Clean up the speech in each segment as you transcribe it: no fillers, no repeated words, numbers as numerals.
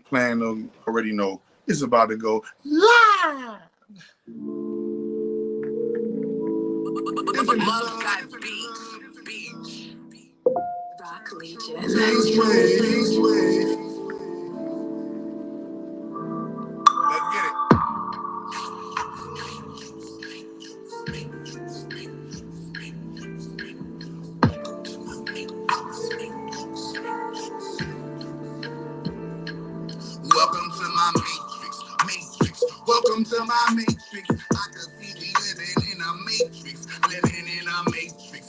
playing, already know it's about to go live. Rock Legion. Let's get it. Welcome to my matrix. Welcome to my matrix. I can see we living in a matrix. Living in a matrix.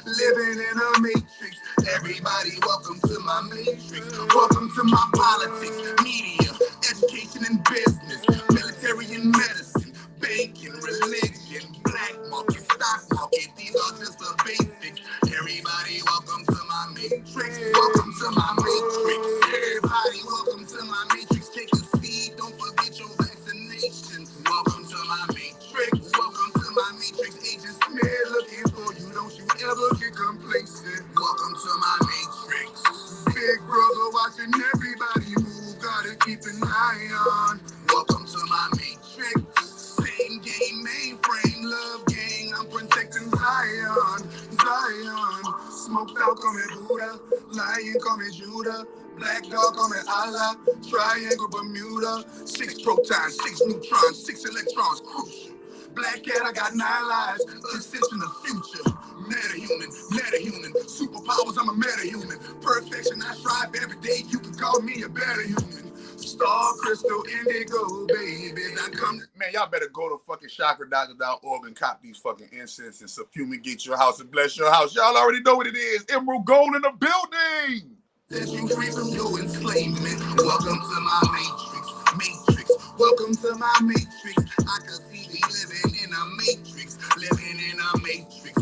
Living in a matrix. Everybody, welcome to my matrix. Welcome to my politics, media, education and business, military and medicine, banking, religion, black market, stock market. These are just the basics. Everybody, welcome to my matrix. Welcome to my matrix. Everybody, welcome to my matrix. Take a seat. Don't forget your vaccinations. Welcome to my matrix. Welcome to my matrix. Agent Smith looking for you. Don't you ever get complacent. Welcome to my matrix. Big brother watching everybody move. Gotta keep an eye on. Welcome to my matrix. Same game, mainframe, love gang. I'm protecting Zion. Smoked out, call me Buddha. Lion, call me Judah. Black dog, call me Allah. Triangle, Bermuda. 6 protons, 6 neutrons, 6 electrons, crucial. Black cat, I got 9 lives. Ascension of future. Metahuman. Superpowers, I'm a metahuman. Perfection, I strive every day. You can call me a better human. Star, crystal, indigo, baby. I come. Man, y'all better go to fucking chakradoctor.org and cop these fucking incense and fumigate your house and bless your house. Y'all already know what it is. Emerald gold in the building. Set you free from your enslavement. Welcome to my matrix. Welcome to my matrix. I can see we living in a matrix. Living in a matrix.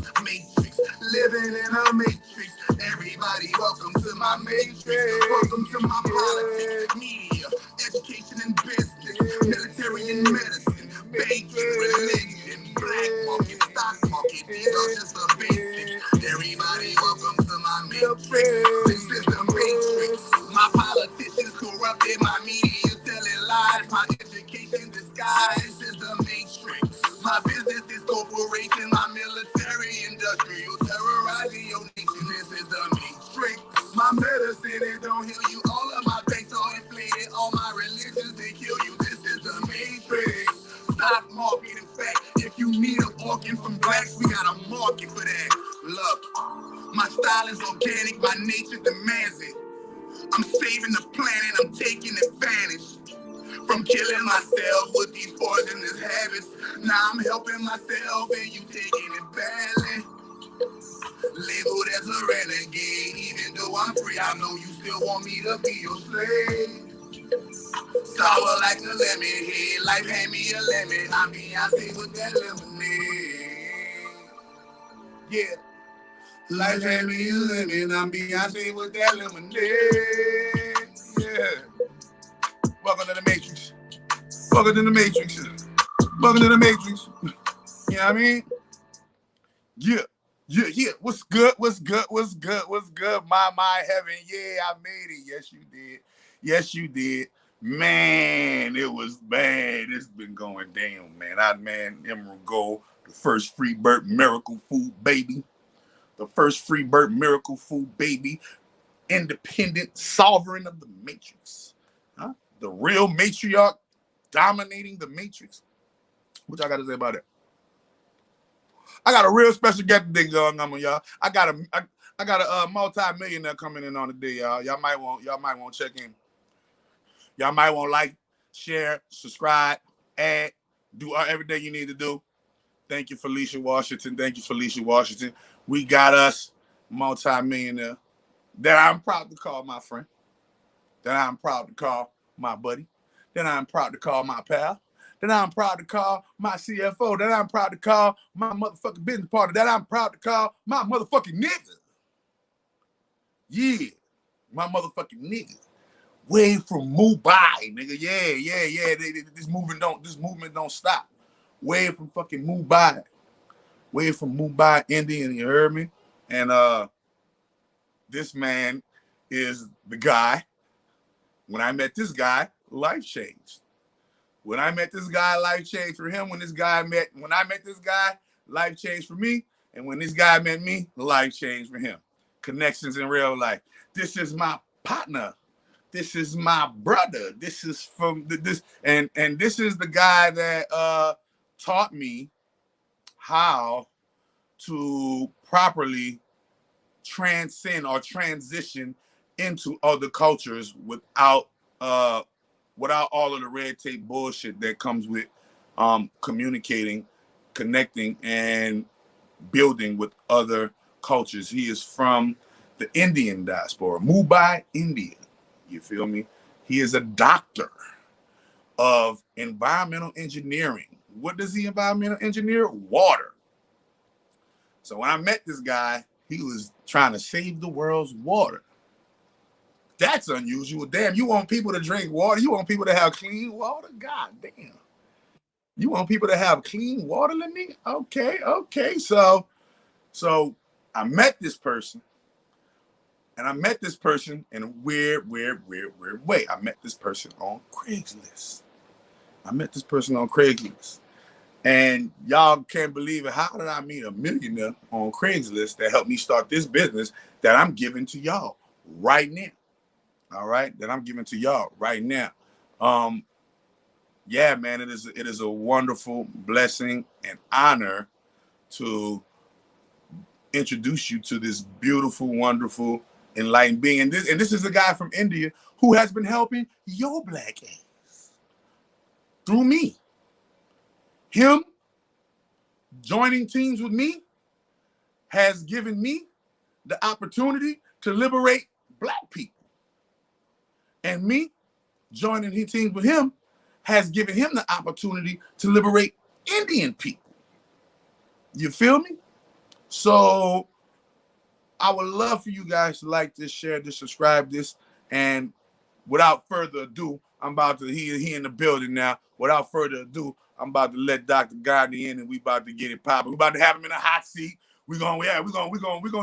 Living in a matrix. Everybody, welcome to my matrix. Welcome to my politics, media, education and business, military and medicine, banking, religion, black market, stock market. These are just the basics. Everybody, welcome to my matrix. This is the matrix. My politicians corrupted, my media telling lies, my education disguised. This is the matrix. My business is corporation, my military, industrial, terrorizing your nation. This is the matrix. My medicine, it don't heal you. All of my banks are inflated. All my religions, they kill you. This is the matrix. Stock market, in fact, if you need an organ from blacks, we got a market for that. Look, my style is organic, my nature demands it. I'm saving the planet, I'm taking advantage. From killing myself with these poisonous habits. Now I'm helping myself and you taking it badly. Labeled as a renegade, even though I'm free, I know you still want me to be your slave. Sour like a lemon head, life hand me a lemon. I'm Beyonce with that lemonade. Yeah. Life hand me a lemon, I'm Beyonce with that lemonade. Yeah. Welcome to the Matrix. Welcome to the Matrix. Welcome to the Matrix. You know what I mean? Yeah. What's good? My heaven. Yeah, I made it. Yes, you did. Man, it was bad. It's been going down, man. Emerald Gold, the first free birth miracle food baby. The first free birth miracle food baby. Independent sovereign of the Matrix. Huh? The real matriarch dominating the Matrix. What y'all got to say about it? I got a real special guest today going on, y'all. I got a multi-millionaire coming in on the day, y'all. Y'all might want to check in. Y'all might want to like, share, subscribe, add, do everything you need to do. Thank you, Felicia Washington. We got us multi-millionaire that I'm proud to call my friend, that I'm proud to call my buddy, that I'm proud to call my pal, that I'm proud to call my CFO, that I'm proud to call my motherfucking business partner, that I'm proud to call my motherfucking nigga. Yeah, my motherfucking nigga. Way from Mumbai, nigga. Yeah. This movement don't stop. Way from fucking Mumbai. Way from Mumbai, India, you heard me? And this man is the guy. when I met this guy, life changed. When I met this guy, life changed for him. When I met this guy, life changed for me. And when this guy met me, life changed for him. Connections in real life. This is my partner. This is my brother. This is from this, and this is the guy that taught me how to properly transcend or transition into other cultures without all of the red tape bullshit that comes with communicating, connecting, and building with other cultures. He is from the Indian diaspora, Mumbai, India. You feel me? He is a doctor of environmental engineering. What does he environmental engineer? Water. So when I met this guy, he was trying to save the world's water. That's unusual. Damn, you want people to drink water? You want people to have clean water? God damn. You want people to have clean water, Lenny? Okay. So I met this person. And I met this person in a weird way. I met this person on Craigslist. And y'all can't believe it. How did I meet a millionaire on Craigslist that helped me start this business that I'm giving to y'all right now? All right, that I'm giving to y'all right now. Yeah, man, it is a wonderful blessing and honor to introduce you to this beautiful, wonderful, enlightened being. And this is a guy from India who has been helping your black ass through me. Him joining teams with me has given me the opportunity to liberate black people. And me joining his teams with him has given him the opportunity to liberate Indian people. You feel me? So I would love for you guys to like this, share this, subscribe this, and without further ado, I'm about to he in the building now. Without further ado, I'm about to let Dr. Gandhi in, and we about to get it popping. We about to have him in a hot seat. We're gonna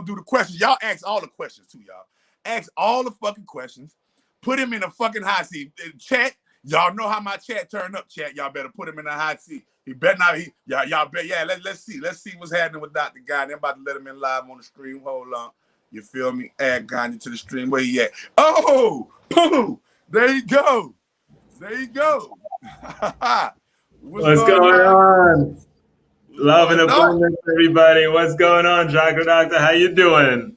do the questions. Y'all ask all the questions too, y'all. Ask all the fucking questions. Put him in a fucking hot seat. Chat, y'all know how my chat turned up. Chat, y'all better put him in a hot seat. He better not. Y'all bet. Yeah, let's see what's happening with Dr. Gandhi. I'm about to let him in live on the stream. Hold on. You feel me? Add Gandhi to the stream. Where he at? Oh, there you go. What's going on? Love and abundance, everybody. What's going on, Chakra Doctor? How you doing?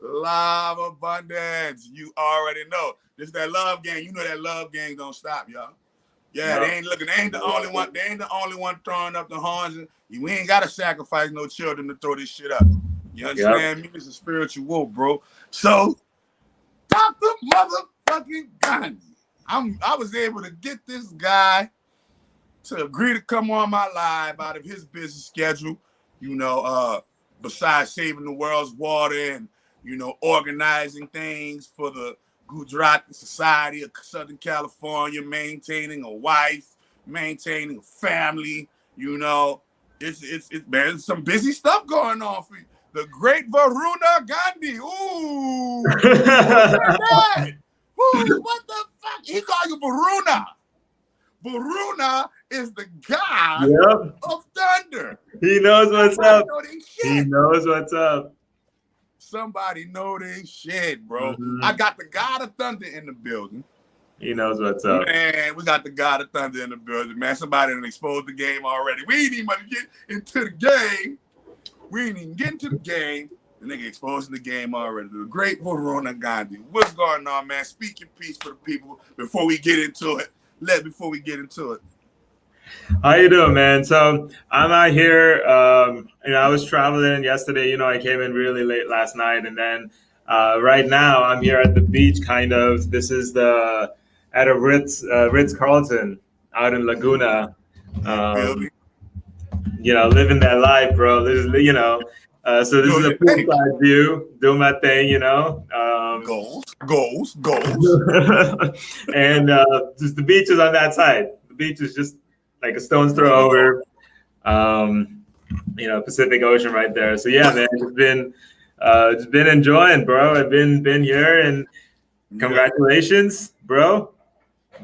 Love abundance. You already know. This that love game. You know that love game don't stop, y'all. Yeah, no. They ain't the only one. They ain't the only one throwing up the horns. We ain't gotta sacrifice no children to throw this shit up. You understand me? It's a spiritual war, bro. So, Dr. Motherfucking Gandhi. I was able to get this guy to agree to come on my live out of his busy schedule. You know, besides saving the world's water and organizing things for the Gujarat Society of Southern California, maintaining a wife, maintaining a family. It's man, there's some busy stuff going on for you. The great Varuna Gandhi. Ooh, what's that? Ooh, what the fuck? He called you Varuna. Varuna is the god of thunder. He knows what's up. He knows what's up. Somebody know they shit, bro. I got the god of thunder in the building. He knows what's up. Man, we got the god of thunder in the building, man. Somebody done exposed the game already. We ain't even get into the game. The nigga exposing the game already. The great Varuna Gandhi. What's going on, man? Speak your piece for the people before we get into it. How you doing, man? So I'm out here. I was traveling yesterday. I came in really late last night, and then right now I'm here at the beach. Kind of. This is at a Ritz Carlton out in Laguna. Living that life, bro. So this is a poolside view. Doing my thing, Goals. And just the beach is on that side. The beach is just like a stone's throw over, Pacific Ocean right there. So yeah, man, it's been enjoying, bro. I've been here, and congratulations, bro?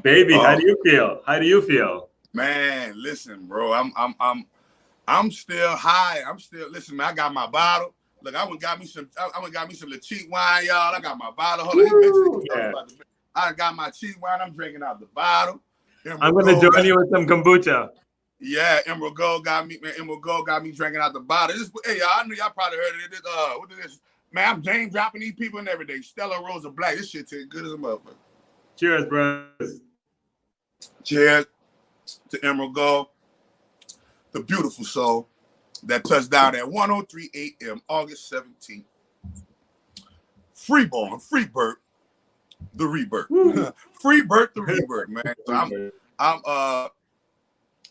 Baby, how Oh, do you feel? How do you feel? man, listen, bro. I'm still high. I'm still listen, man. I got my bottle. Look, I went got me some. I went got me some cheap wine, y'all. I got my bottle. Hold on, he mentioned it. Yeah. I got my cheap wine. I'm drinking out the bottle. I'm gonna join you with some kombucha. Yeah, Emerald Gold got me. Man, Emerald Gold got me drinking out the bottle. Hey, y'all, I knew y'all probably heard of it. What is this? Man, I'm name dropping these people and everything. Stella Rosa Black. This shit tastes good as a motherfucker. Cheers, brothers. Cheers to Emerald Gold, the beautiful soul that touched down at 1:03 a.m. August 17th. Freeborn, free birth, the rebirth. Free birth, the rebirth, man. So I'm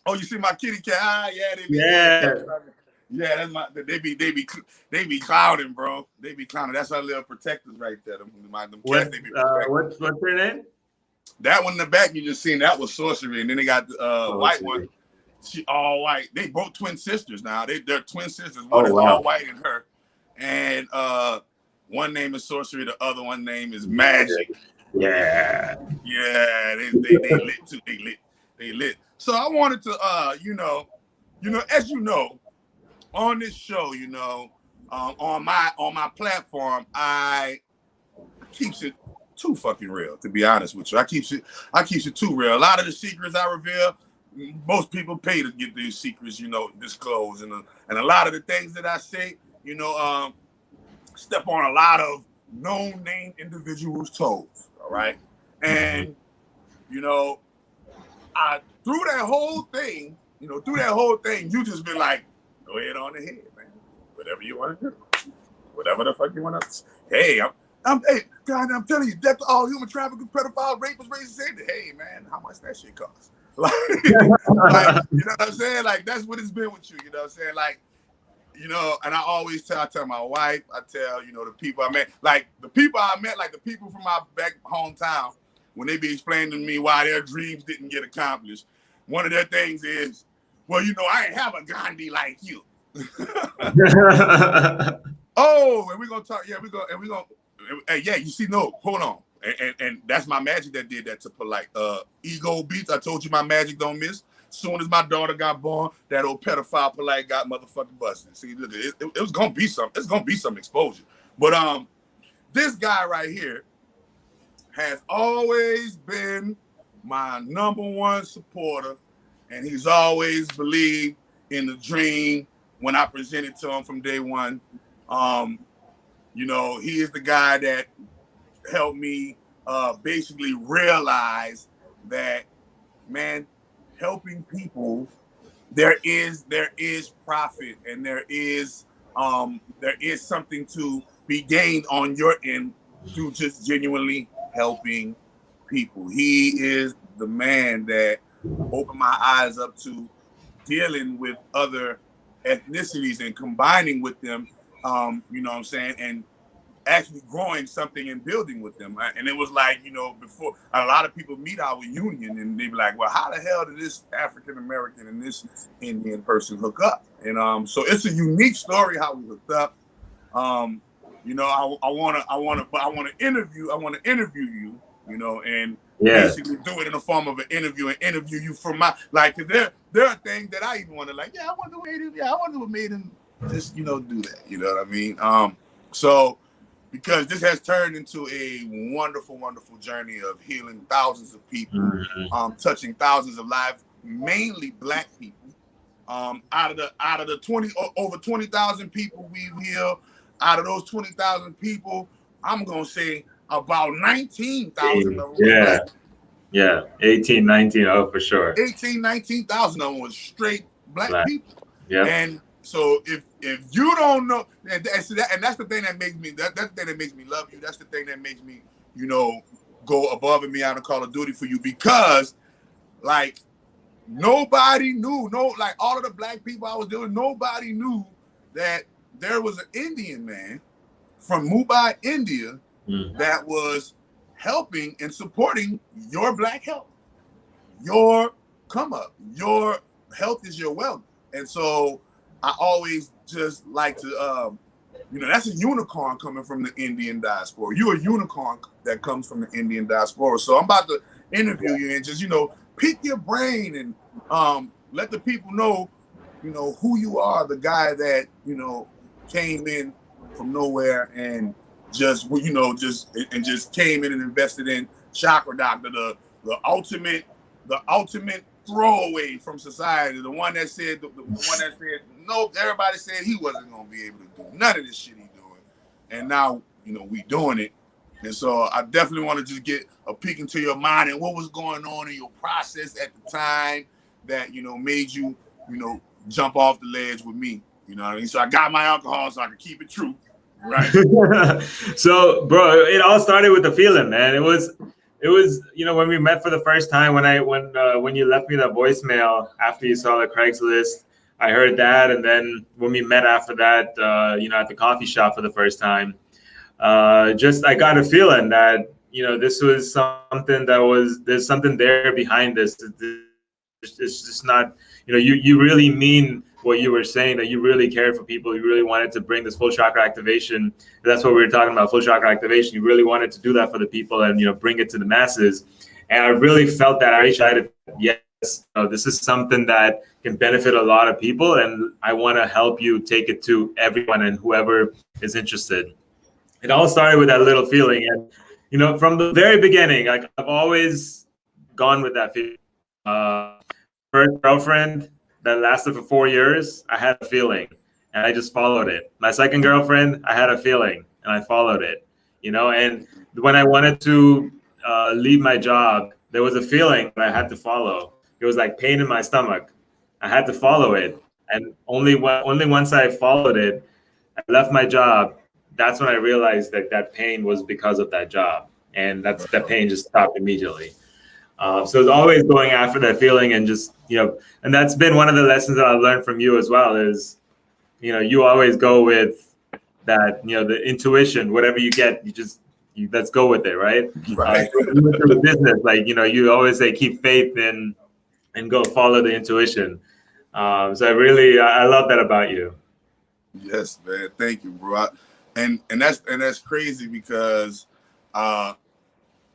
oh, you see my kitty cat? Ah, yeah, they be yeah, that's my they be clowning, bro. They be clowning. That's our little protectors right there. Them cats, they be what's their name? That one in the back you just seen, that was Sorcery, and then they got the white one. She all white. They both twin sisters now. They're twin sisters. One is all white and her, and one name is Sorcery. The other one name is Magic. Yeah. They lit too. They lit. So I wanted to as you know, on this show, on my platform, I keeps it too fucking real, to be honest with you. I keeps it too real. A lot of the secrets I reveal, most people pay to get these secrets, disclosed, and a lot of the things that I say, step on a lot of known name individuals' toes. All right, and I through that whole thing, you just been like, go ahead on ahead, man. Whatever you want to do, whatever the fuck you want to. Hey, hey, God, I'm telling you, that's all human trafficking, pedophiles, rapists, racist. Hey, man, how much that shit costs? Like, you know what I'm saying? Like, that's what it's been with you. You know what I'm saying? Like, and I always tell my wife, I tell, the people I met, like the people from my back hometown, when they be explaining to me why their dreams didn't get accomplished, one of their things is, well, I ain't have a Gandhi like you. Oh, and we're gonna talk. Yeah, you see, no, hold on. And that's my magic that did that to Polite. Ego Beats, I told you my magic don't miss. Soon as my daughter got born, that old pedophile Polite got motherfucking busted. See, look, it was gonna be some. It's gonna be some exposure. But this guy right here has always been my #1 supporter, and he's always believed in the dream when I presented to him from day one. He is the guy that helped me basically realize that, man, helping people, there is profit, and there is something to be gained on your end through just genuinely helping people. He is the man that opened my eyes up to dealing with other ethnicities and combining with them, you know what I'm saying, and actually growing something and building with them. And it was like, before, a lot of people meet our union and they be like, well, how the hell did this African American and this Indian person hook up? And so it's a unique story how we hooked up. I want to interview you, and basically do it in the form of an interview and interview you from my, like, cause there are things that I even want to, like, I wonder what made him just, do that. You know what I mean? So because this has turned into a wonderful, wonderful journey of healing thousands of people, touching thousands of lives, mainly Black people. Out of the over 20,000 people we've healed, out of those 20,000 people, I'm gonna say about 19,000 of them. Yeah, 18, 19, oh, for sure. 18, 19,000 of them was straight black people. Yeah. And so if you don't know, and that's the thing that makes me, that's the thing that makes me love you. That's the thing that makes me, go above and beyond the call of duty for you, because like nobody knew, like all of the Black people I was doing, nobody knew that there was an Indian man from Mumbai, India, that was helping and supporting your Black health, your come up, your health is your wealth. And so I always just like to You know, that's a unicorn coming from the Indian diaspora. You're a unicorn that comes from the Indian diaspora. So I'm about to interview you and just, you know, pick your brain and let the people know, you know, who you are, the guy that, you know, came in from nowhere and just, you know, just came in and invested in Chakra Doctor, the ultimate throwaway from society, the one that said nope, everybody said he wasn't gonna be able to do none of this shit he's doing, and now, you know, we doing it. And so I definitely want to just get a peek into your mind and what was going on in your process at the time that, you know, made you, you know, jump off the ledge with me. You know what I mean? So I got my alcohol so I could keep it true. Right. So, bro, it all started with the feeling, man. It was, you know, when we met for the first time, when you left me that voicemail after you saw the Craigslist, I heard that. And then when we met after that, you know, at the coffee shop for the first time, I got a feeling that, you know, this was something there's something there behind this. It's just not, you know, you really mean what you were saying, that you really cared for people. You really wanted to bring this full chakra activation. That's what we were talking about, full chakra activation. You really wanted to do that for the people and, you know, bring it to the masses. And I really felt that. I decided, yes, you know, this is something that can benefit a lot of people, and I want to help you take it to everyone and whoever is interested. It all started with that little feeling, and, you know, from the very beginning, like, I've always gone with that feeling. First girlfriend that lasted for 4 years, I had a feeling and I just followed it. My second girlfriend, I had a feeling and I followed it, you know. And when I wanted to leave my job, there was a feeling that I had to follow. It was like pain in my stomach. I had to follow it. And only once I followed it, I left my job. That's when I realized that that pain was because of that job. And that pain just stopped immediately. So it's always going after that feeling, and just, you know, and that's been one of the lessons that I've learned from you as well is, you know, you always go with that, you know, the intuition, whatever you get, let's go with it. Right. Right. The business, like, you know, you always say, keep faith and go follow the intuition. So I love that about you. Yes, man. Thank you, bro. And that's crazy because,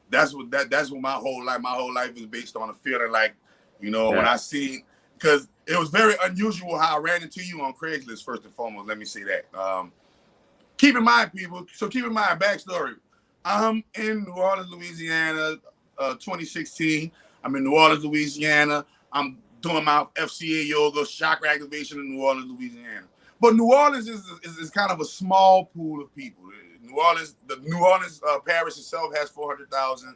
that's what my whole life is based on a feeling. Like, you know, when I see, because it was very unusual how I ran into you on Craigslist, first and foremost. Let me say that. Keep in mind, people. So keep in mind, backstory. I'm in New Orleans, Louisiana, 2016. I'm in New Orleans, Louisiana. I'm doing my FCA yoga, chakra activation in New Orleans, Louisiana. But New Orleans is kind of a small pool of people. The New Orleans parish itself has 400,000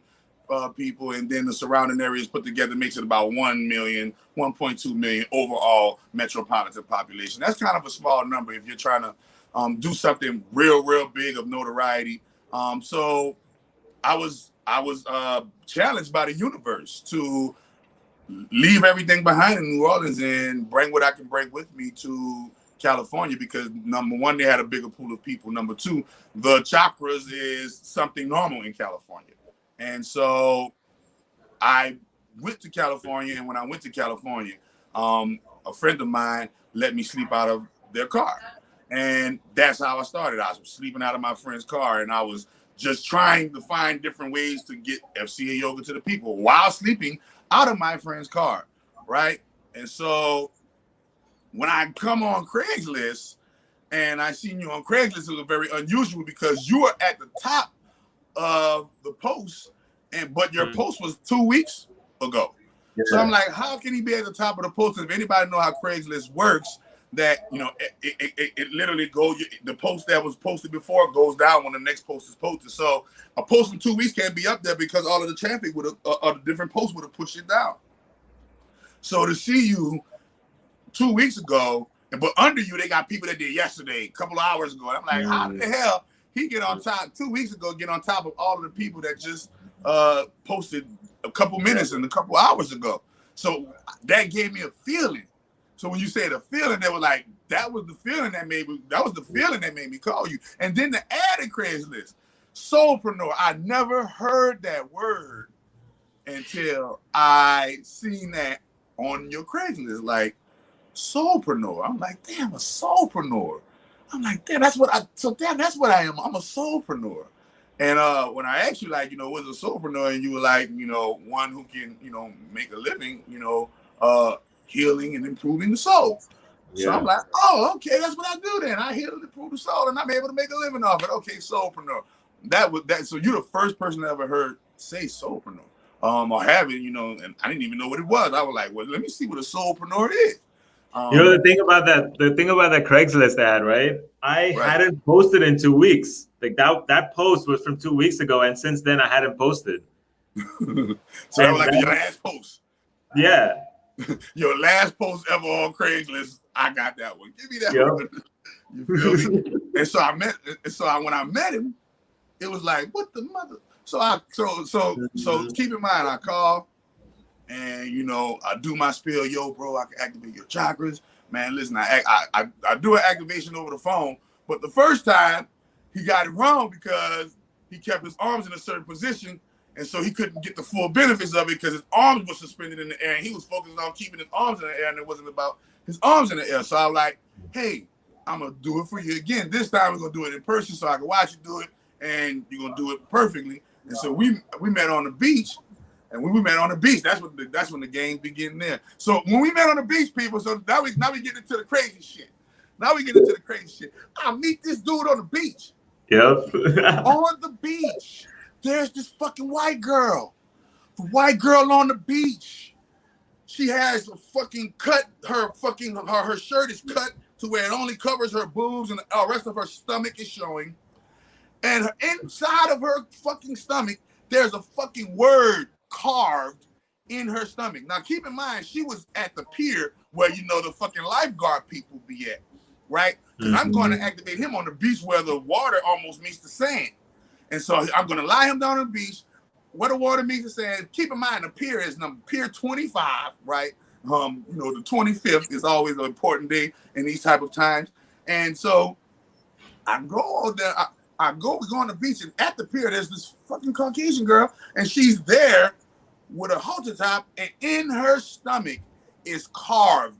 people, and then the surrounding areas put together makes it about 1 million, 1.2 million overall metropolitan population. That's kind of a small number if you're trying to do something real big of notoriety. So I was challenged by the universe to leave everything behind in New Orleans and bring what I can bring with me to California, because number one, they had a bigger pool of people. Number two, the chakras is something normal in California. And so I went to California, and when I went to California, a friend of mine let me sleep out of their car. And that's how I started. I was sleeping out of my friend's car, and I was just trying to find different ways to get FCA yoga to the people while sleeping out of my friend's car, right? And so when I come on Craigslist and I seen you on Craigslist, it was very unusual because you were at the top of the post, but your post was 2 weeks ago. Yeah. So I'm like, how can he be at the top of the post? If anybody know how Craigslist works, that, you know, it literally goes, the post that was posted before goes down when the next post is posted. So a post from 2 weeks can't be up there because all of the traffic would have, the different posts would have pushed it down. So to see you 2 weeks ago, but under you, they got people that did yesterday, a couple of hours ago. And I'm like, how the hell he get on top 2 weeks ago, get on top of all of the people that just posted a couple minutes and a couple hours ago? So that gave me a feeling. So when you said a feeling, they were like, that was the feeling that made me call you. And then the added Craigslist, soulpreneur. I never heard that word until I seen that on your Craigslist, like soulpreneur. I'm like, damn, a soulpreneur. I'm like, damn, that's what I am. I'm a soulpreneur. And when I asked you, like, what's a soulpreneur, and you were like, one who can, make a living, healing and improving the soul. So I'm like, oh, okay, that's what I do then. I heal and improve the soul, and I'm able to make a living off it. Okay, soulpreneur. So you're the first person I ever heard say soulpreneur. Or have it, and I didn't even know what it was. I was like, well, let me see what a soulpreneur is. The thing about that Craigslist ad, right? I hadn't posted in 2 weeks. Like that post was from 2 weeks ago, and since then I hadn't posted. So that was like your last post. Yeah. Your last post ever on Craigslist. I got that one. Give me that one. You feel me? And so when I met him, it was like, what the mother? So keep in mind, I call and I do my spiel. Yo, bro, I can activate your chakras. Man, listen, I do an activation over the phone, but the first time he got it wrong because he kept his arms in a certain position, and so he couldn't get the full benefits of it because his arms were suspended in the air, and he was focused on keeping his arms in the air, and it wasn't about his arms in the air. So I was like, hey, I'm gonna do it for you again. This time we're gonna do it in person so I can watch you do it, and you're gonna do it perfectly. And so we met on the beach, and when we met on the beach, that's when the games begin there. So when we met on the beach, people, so now we get into the crazy shit. I meet this dude on the beach. Yep. On the beach, there's this fucking white girl. The white girl on the beach. She has a fucking cut. Her shirt is cut to where it only covers her boobs, and the rest of her stomach is showing. And inside of her fucking stomach, there's a fucking word carved in her stomach. Now, keep in mind, she was at the pier where, the fucking lifeguard people be at, right? Because I'm going to activate him on the beach where the water almost meets the sand. And so I'm going to lie him down on the beach where the water meets the sand. Keep in mind, the pier is pier 25, right? The 25th is always an important day in these type of times. And so I go there. We go on the beach, and at the pier, there's this fucking Caucasian girl, and she's there with a halter top, and in her stomach is carved,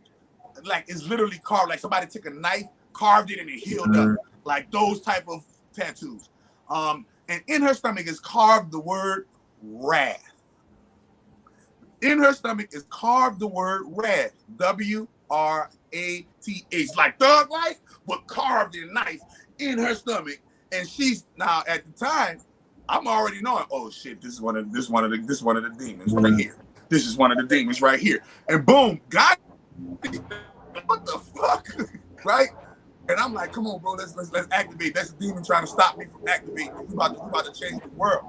like it's literally carved, like somebody took a knife, carved it, and it healed up, like those type of tattoos. And in her stomach is carved the word wrath. In her stomach is carved the word wrath, W-R-A-T-H, like thug life, but carved in knife in her stomach. And she's now at the time, I'm already knowing, oh shit, this is one of the demons right here. This is one of the demons right here. And boom, God, what the fuck, right? And I'm like, come on, bro, let's activate. That's a demon trying to stop me from activating. We about to change the world.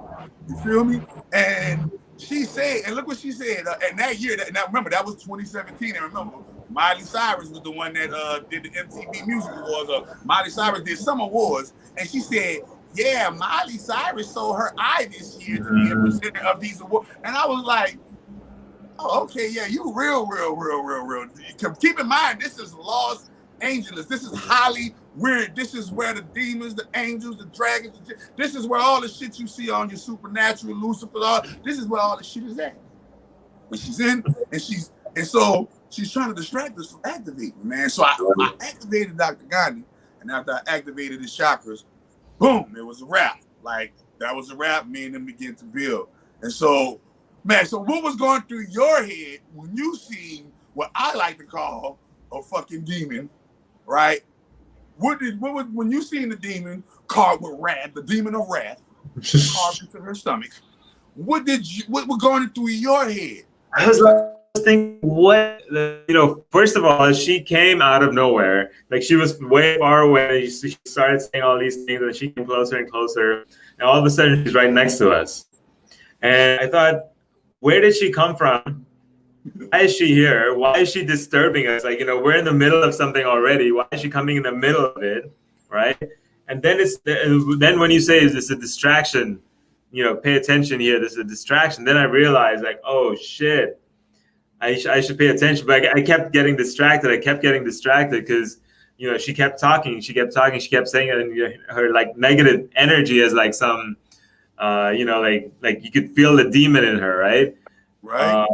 You feel me? And she said, and look what she said. And that year, now remember, that was 2017. And remember, Miley Cyrus was the one that did the MTV Music Awards. Miley Cyrus did some awards, and she said, yeah, Miley Cyrus sold her eye this year to be a presenter of these awards. And I was like, oh, okay, yeah, you real. Keep in mind, this is Los Angeles. This is highly weird. This is where the demons, the angels, the dragons, this is where all the shit you see on your Supernatural, Lucifer, this is where all the shit is at. But she's in, and so she's trying to distract us from activating, man. So I activated Dr. Gandhi, and after I activated his chakras, boom, it was a wrap. Like, that was a wrap. Me and them began to build. And so, man, so what was going through your head when you seen what I like to call a fucking demon, right? When you seen the demon carved with wrath, the demon of wrath, carved into her stomach, what was going through your head? I was like, thinking, first of all, she came out of nowhere. Like, she was way far away. She started saying all these things, and she came closer and closer. And all of a sudden, she's right next to us. And I thought, where did she come from? Why is she here? Why is she disturbing us? Like, we're in the middle of something already. Why is she coming in the middle of it, right? And then then when you say, is this a distraction? Pay attention here. This is a distraction. Then I realized, like, oh shit, I should pay attention. But I kept getting distracted. Because she kept talking. She kept saying it, and her like negative energy is like some, like you could feel the demon in her, right? Right.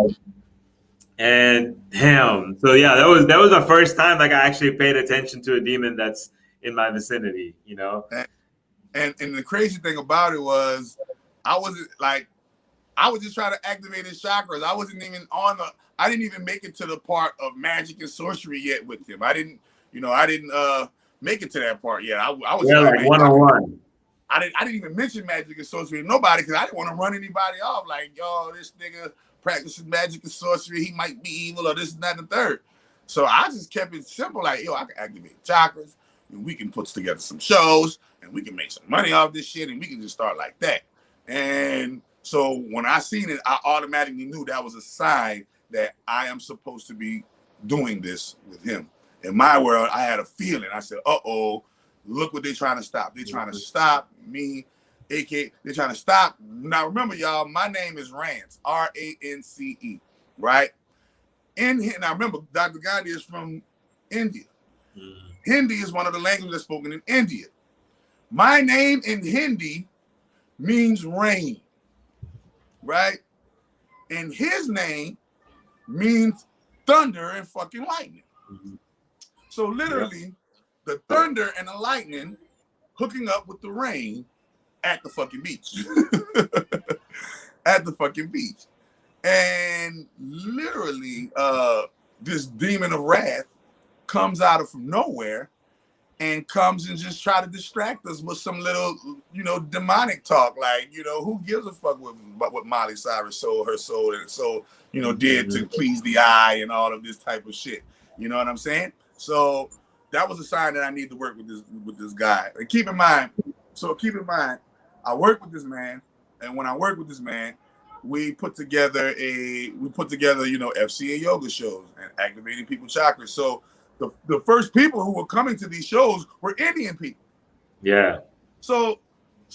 And damn, so yeah, that was the first time like I actually paid attention to a demon that's in my vicinity, you know. And the crazy thing about it was, I wasn't like, I was just trying to activate his chakras. I wasn't even on the. I didn't even make it to the part of magic and sorcery yet with him. I didn't make it to that part yet. I was like one-on-one. I didn't even mention magic and sorcery to nobody because I didn't want to run anybody off. Like, yo, this nigga practices magic and sorcery. He might be evil or this and that and the third. So I just kept it simple. Like, yo, I can activate chakras and we can put together some shows and we can make some money off this shit and we can just start like that. And so when I seen it, I automatically knew that was a sign that I am supposed to be doing this with him. In my world, I had a feeling. I said, uh-oh, look what they're trying to stop. They're trying to stop me, aka they're trying to stop. Now, remember, y'all, my name is Rance, R-A-N-C-E, right? Now, remember, Dr. Gandhi is from India. Hindi is one of the languages that's spoken in India. My name in Hindi means rain, right? And his name means thunder and fucking lightning. So literally, the thunder and the lightning hooking up with the rain at the fucking beach. At the fucking beach. And literally, this demon of wrath comes out of from nowhere and comes and just try to distract us with some little, demonic talk. Like, who gives a fuck what Miley Cyrus sold her soul and so, did to please the eye and all of this type of shit. You know what I'm saying? So that was a sign that I need to work with this guy. And keep in mind, I work with this man, and when I work with this man, we put together FC and yoga shows and activating people's chakras. So the first people who were coming to these shows were Indian people. Yeah. So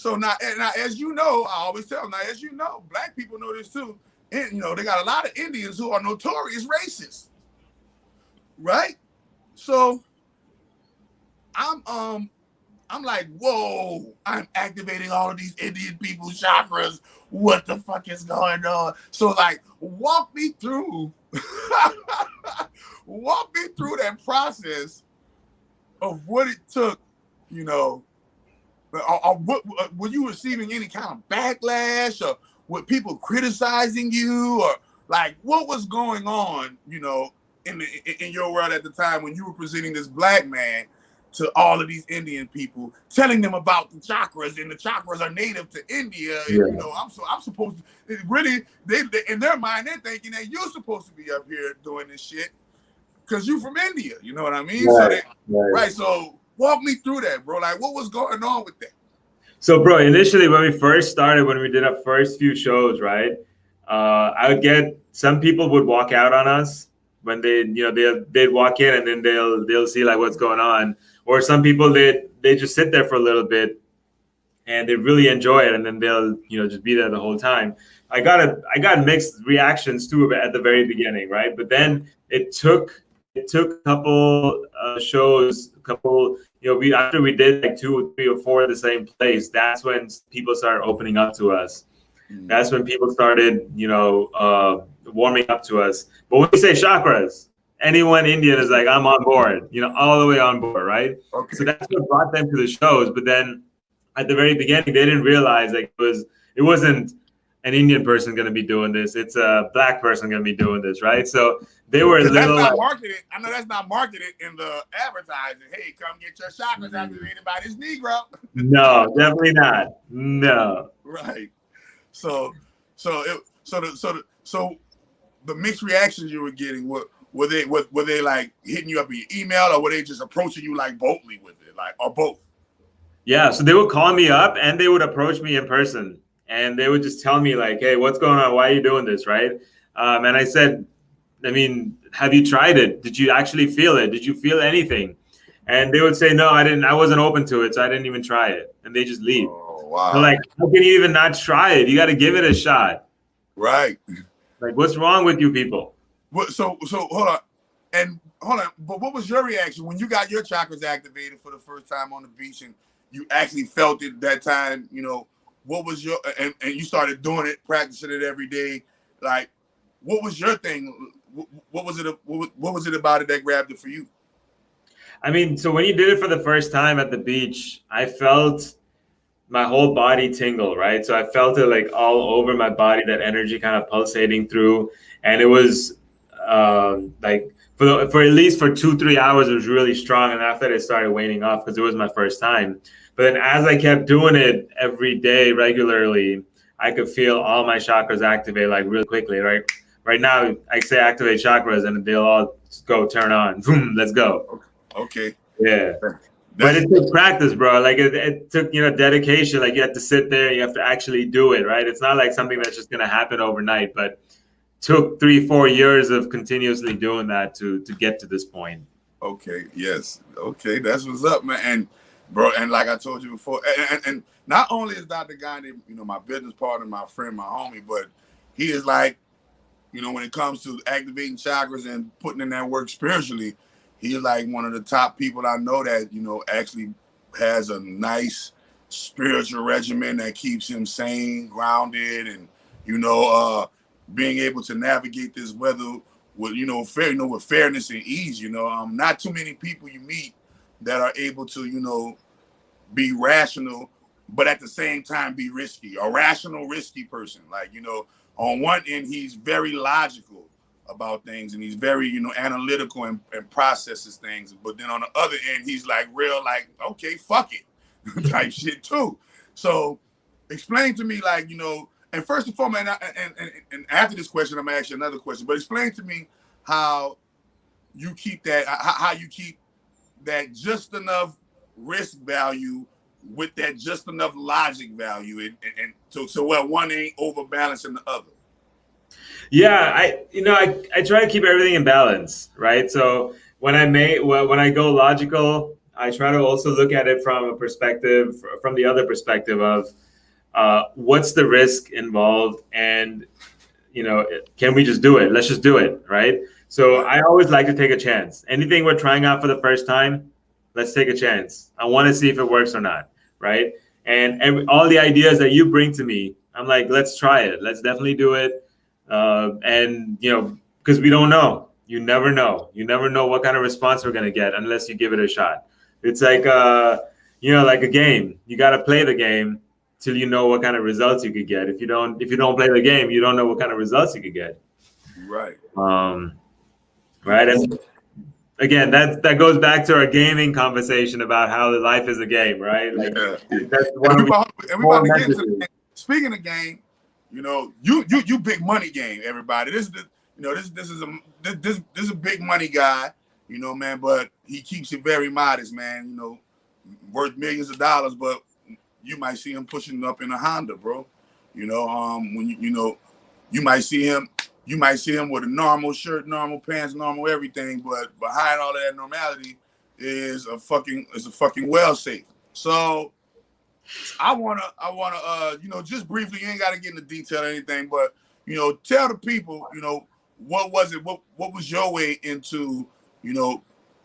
now, as you know, I always tell them, now, as you know, black people know this too. And, they got a lot of Indians who are notorious racists. Right? So I'm like, whoa, I'm activating all of these Indian people's chakras. What the fuck is going on? So like, walk me through that process of what it took, were you receiving any kind of backlash, or were people criticizing you, or like what was going on, in your world at the time when you were presenting this black man to all of these Indian people, telling them about the chakras, and the chakras are native to India. And, I'm supposed to really, they in their mind, they're thinking that you're supposed to be up here doing this shit because you're from India. You know what I mean? Right. Right. So walk me through that, bro. Like, what was going on with that? So, bro, initially when we first started, when we did our first few shows, right, I would get some people would walk out on us when they'd walk in and then they'll see like what's going on, or some people they just sit there for a little bit and they really enjoy it and then they'll just be there the whole time. I got mixed reactions too at the very beginning, right? But then it took a couple shows, after we did like 2 or 3 or 4 at the same place, that's when people started opening up to us. That's when people started, warming up to us. But when we say chakras, anyone Indian is like, I'm on board, all the way on board, right? Okay. So that's what brought them to the shows. But then at the very beginning, they didn't realize like it wasn't an Indian person going to be doing this. It's a black person going to be doing this, right? So they were a little. That's not marketed. I know that's not marketed in the advertising. Hey, come get your chakras activated by this Negro. No, definitely not. No. Right. So the mixed reactions you were getting, were they like hitting you up in your email, or were they just approaching you like boldly with it, like, or both? Yeah, so they would call me up and they would approach me in person and they would just tell me like, hey, what's going on? Why are you doing this, right? And I said, have you tried it? Did you actually feel it? Did you feel anything? And they would say, no, I didn't. I wasn't open to it, so I didn't even try it. And they just leave. Oh, wow. They're like, how can you even not try it? You got to give it a shot. Right. Like, what's wrong with you people? So hold on. But what was your reaction when you got your chakras activated for the first time on the beach and you actually felt it that time? What was your, and you started doing it, practicing it every day. Like, what was your thing? What was it about it that grabbed it for you? I mean, so when you did it for the first time at the beach, I felt my whole body tingle, right? So I felt it like all over my body, that energy kind of pulsating through, and it was like for at least for 2-3 hours, it was really strong, and after that, it started waning off because it was my first time. But then as I kept doing it every day regularly, I could feel all my chakras activate like really quickly. Right now, I say activate chakras, and they'll all go turn on. Boom, let's go. Okay. Yeah. But it took practice, bro. Like it took, dedication. Like you have to sit there, you have to actually do it, right? It's not like something that's just gonna happen overnight, but took 3-4 years of continuously doing that to get to this point. Okay, yes. Okay, that's what's up, man. And bro, and like I told you before, and not only is Dr. Gandhi, my business partner, my friend, my homie, but he is like, when it comes to activating chakras and putting in that work spiritually, he's like one of the top people I know that, actually has a nice spiritual regimen that keeps him sane, grounded, and, being able to navigate this weather with, with fairness and ease. Not too many people you meet that are able to, be rational, but at the same time be risky. A rational, risky person. Like, on one end, he's very logical about things, and he's very, analytical and processes things. But then on the other end, he's like real, like, okay, fuck it, type shit too. So explain to me, like, and first and foremost, and after this question, I'm gonna ask you another question. But explain to me how you keep that just enough risk value with that just enough logic value, and so well, one ain't overbalancing the other. Yeah, I try to keep everything in balance, right? So when I go logical, I try to also look at it from the other perspective of what's the risk involved, and can we just do it? Let's just do it, right? So I always like to take a chance. Anything we're trying out for the first time, let's take a chance. I want to see if it works or not, right? And all the ideas that you bring to me, I'm like, let's try it. Let's definitely do it. And because we don't know. You never know. You never know what kind of response we're gonna get unless you give it a shot. It's like like a game. You got to play the game till you know what kind of results you could get. If you don't play the game, you don't know what kind of results you could get. Right. Right. And again, that goes back to our gaming conversation about how the life is a game, right? Like, that's one we about to get into the game. Speaking of game, you big money game, everybody. This is a big money guy, man. But he keeps it very modest, man. Worth millions of dollars, but you might see him pushing up in a Honda, bro. When you might see him with a normal shirt, normal pants, normal everything, but behind all of that normality is a fucking well safe. So I wanna just briefly, you ain't gotta get into detail or anything, but tell the people, what was it? What was your way into,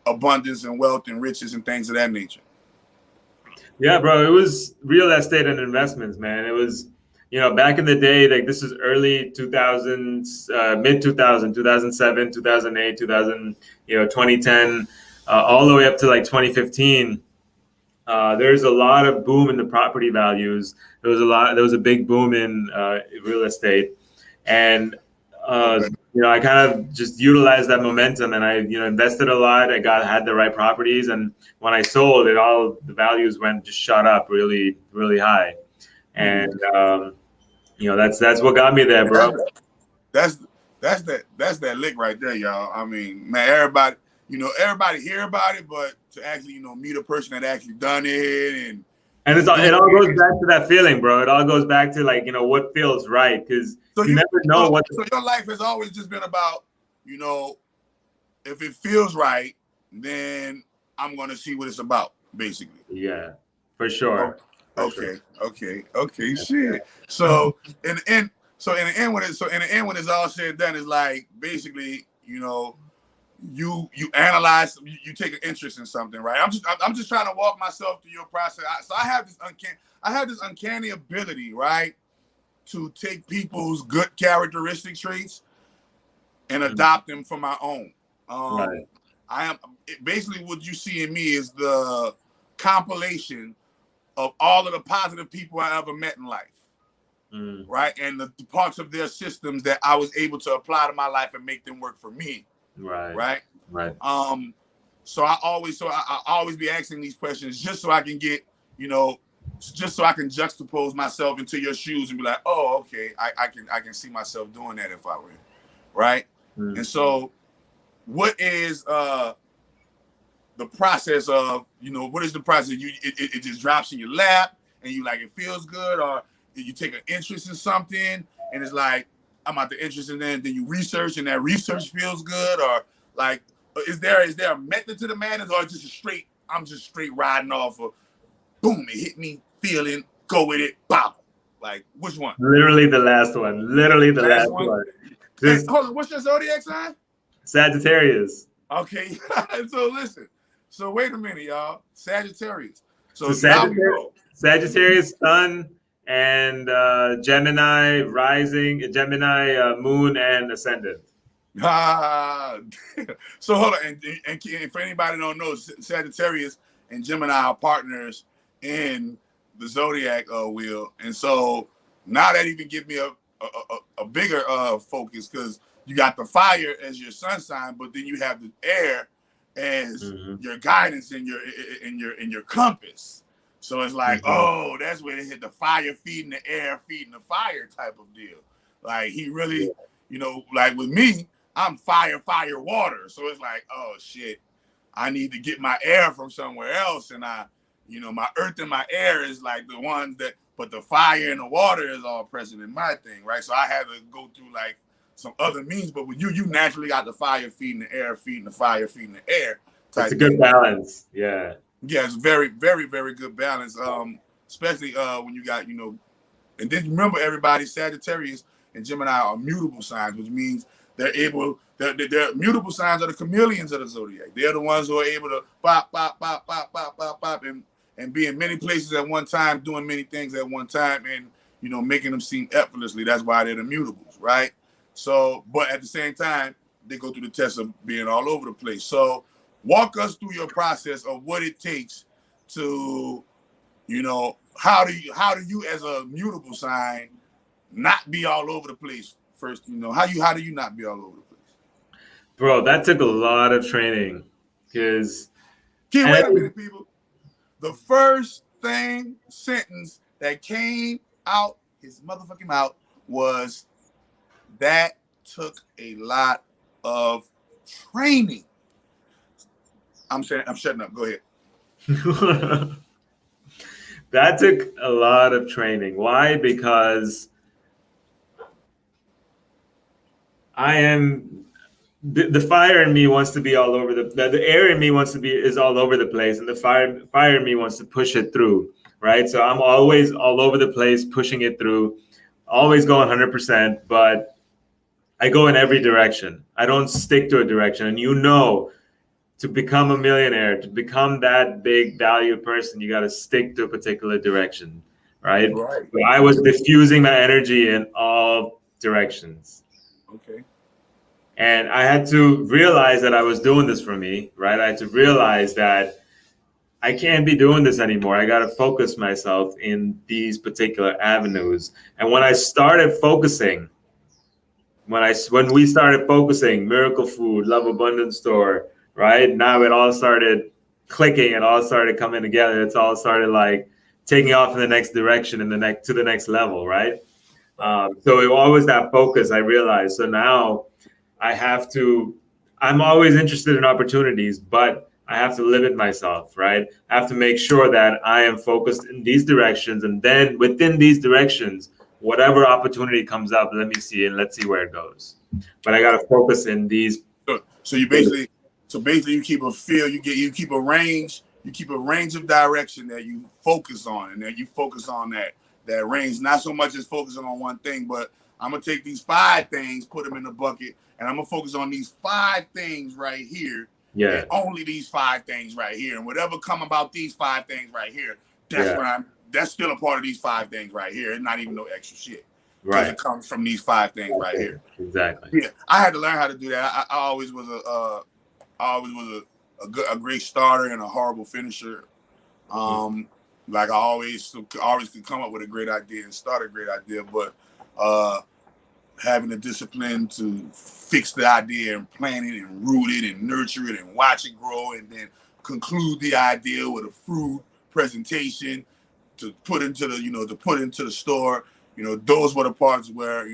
abundance and wealth and riches and things of that nature? Yeah, bro, it was real estate and investments, man. It was, back in the day, like this is early 2000s, mid 2000, 2007, 2008, 2000, 2010, all the way up to like 2015. There's a lot of boom in the property values. There was a big boom in real estate, and I kind of just utilized that momentum, and I invested a lot. I had the right properties, and when I sold it, all the values just shot up really, really high, and that's what got me there, bro. That's that lick right there, y'all. I mean, man, everybody hear about it, but to actually, meet a person that actually done it, and it all goes back to that feeling, bro. It all goes back to like, what feels right, because you never know what. So your life has always just been about, if it feels right, then I'm gonna see what it's about, basically. Yeah, for sure. Okay. Shit. So in the end, when it's all said and done, it's like basically, you analyze, you take an interest in something, right? I'm just trying to walk myself through your process. So I have this uncanny ability, right, to take people's good characteristic traits and adopt them for my own. Right. basically what you see in me is the compilation of all of the positive people I ever met in life. Right, and the parts of their systems that I was able to apply to my life and make them work for me. Right. So I always be asking these questions just so I can get, just so I can juxtapose myself into your shoes and be like, oh, okay, I can see myself doing that if I were, right. And so, what is the process of, what is the process? It just drops in your lap and you like it feels good, or you take an interest in something and it's like, I'm out the interest in that, then you research and that research feels good, or like, is there a method to the madness, or just I'm just straight riding off of, boom, it hit me, feeling, go with it, bop. Like, which one? Literally the last one. Literally the last one. Hey, hold on, what's your zodiac sign? Sagittarius. Okay, so listen. So wait a minute, y'all. Sagittarius. So Sagittarius sun and Gemini rising, Gemini moon and ascendant. So hold on, and for anybody who don't know, Sagittarius and Gemini are partners in the zodiac wheel, and so now that even gives me a bigger focus, because you got the fire as your sun sign, but then you have the air as your guidance and your compass. So it's like, oh, that's where they hit the fire feeding the air, feeding the fire type of deal. Like he really, like with me, I'm fire, water. So it's like, oh shit, I need to get my air from somewhere else. And my earth and my air is like the ones that, but the fire and the water is all present in my thing, right? So I had to go through like some other means, but with you naturally got the fire feeding the air, feeding the fire, feeding the air. That's a good balance. Yeah. Yeah, it's very, very, very good balance. Especially when you got, and then remember, everybody, Sagittarius and Gemini are mutable signs, which means they're mutable signs are the chameleons of the zodiac. They're the ones who are able to pop, pop, pop, pop, pop, pop, pop, and be in many places at one time, doing many things at one time, and making them seem effortlessly. That's why they're the mutables, right? So, but at the same time, they go through the test of being all over the place. So, walk us through your process of what it takes to, how do you as a mutable sign not be all over the place first? How do you not be all over the place? Bro, that took a lot of training, because wait a minute, people. The first sentence that came out his motherfucking mouth was, that took a lot of training. I'm shutting up. Go ahead. That took a lot of training. Why? Because I am the fire in me wants to be all over the air in me is all over the place, and the fire in me wants to push it through, right? So I'm always all over the place, pushing it through, always going 100%, but I go in every direction. I don't stick to a direction. And to become a millionaire, to become that big value person, you got to stick to a particular direction, right? So I was diffusing my energy in all directions. Okay. And I had to realize that I was doing this for me, right? I had to realize that I can't be doing this anymore. I got to focus myself in these particular avenues. And when I started focusing, when we started focusing, Miracle Food, Love Abundance Store, right? Now it all started clicking and all started coming together. It's all started like taking off in the next direction and to the next level, right? So it always that focus, I realized. So now I'm always interested in opportunities, but I have to limit myself, right? I have to make sure that I am focused in these directions, and then within these directions, whatever opportunity comes up, let's see where it goes. But I got to focus in these. So you basically you keep a feel, you keep a range of direction that you focus on, and then you focus on that range, not so much as focusing on one thing, but I'm gonna take these 5 things, put them in the bucket, and I'm gonna focus on these 5 things right here. Yeah. And only these 5 things right here, and whatever come about these 5 things right here, that's still a part of these 5 things right here. It's not even no extra shit. Right. It comes from these 5 things right here. Exactly. Yeah. I had to learn how to do that. I always was I always was a great starter and a horrible finisher. Like I always could come up with a great idea and start a great idea, but having the discipline to fix the idea and plan it and root it and nurture it and watch it grow and then conclude the idea with a fruit presentation to put into the store. Those were the parts where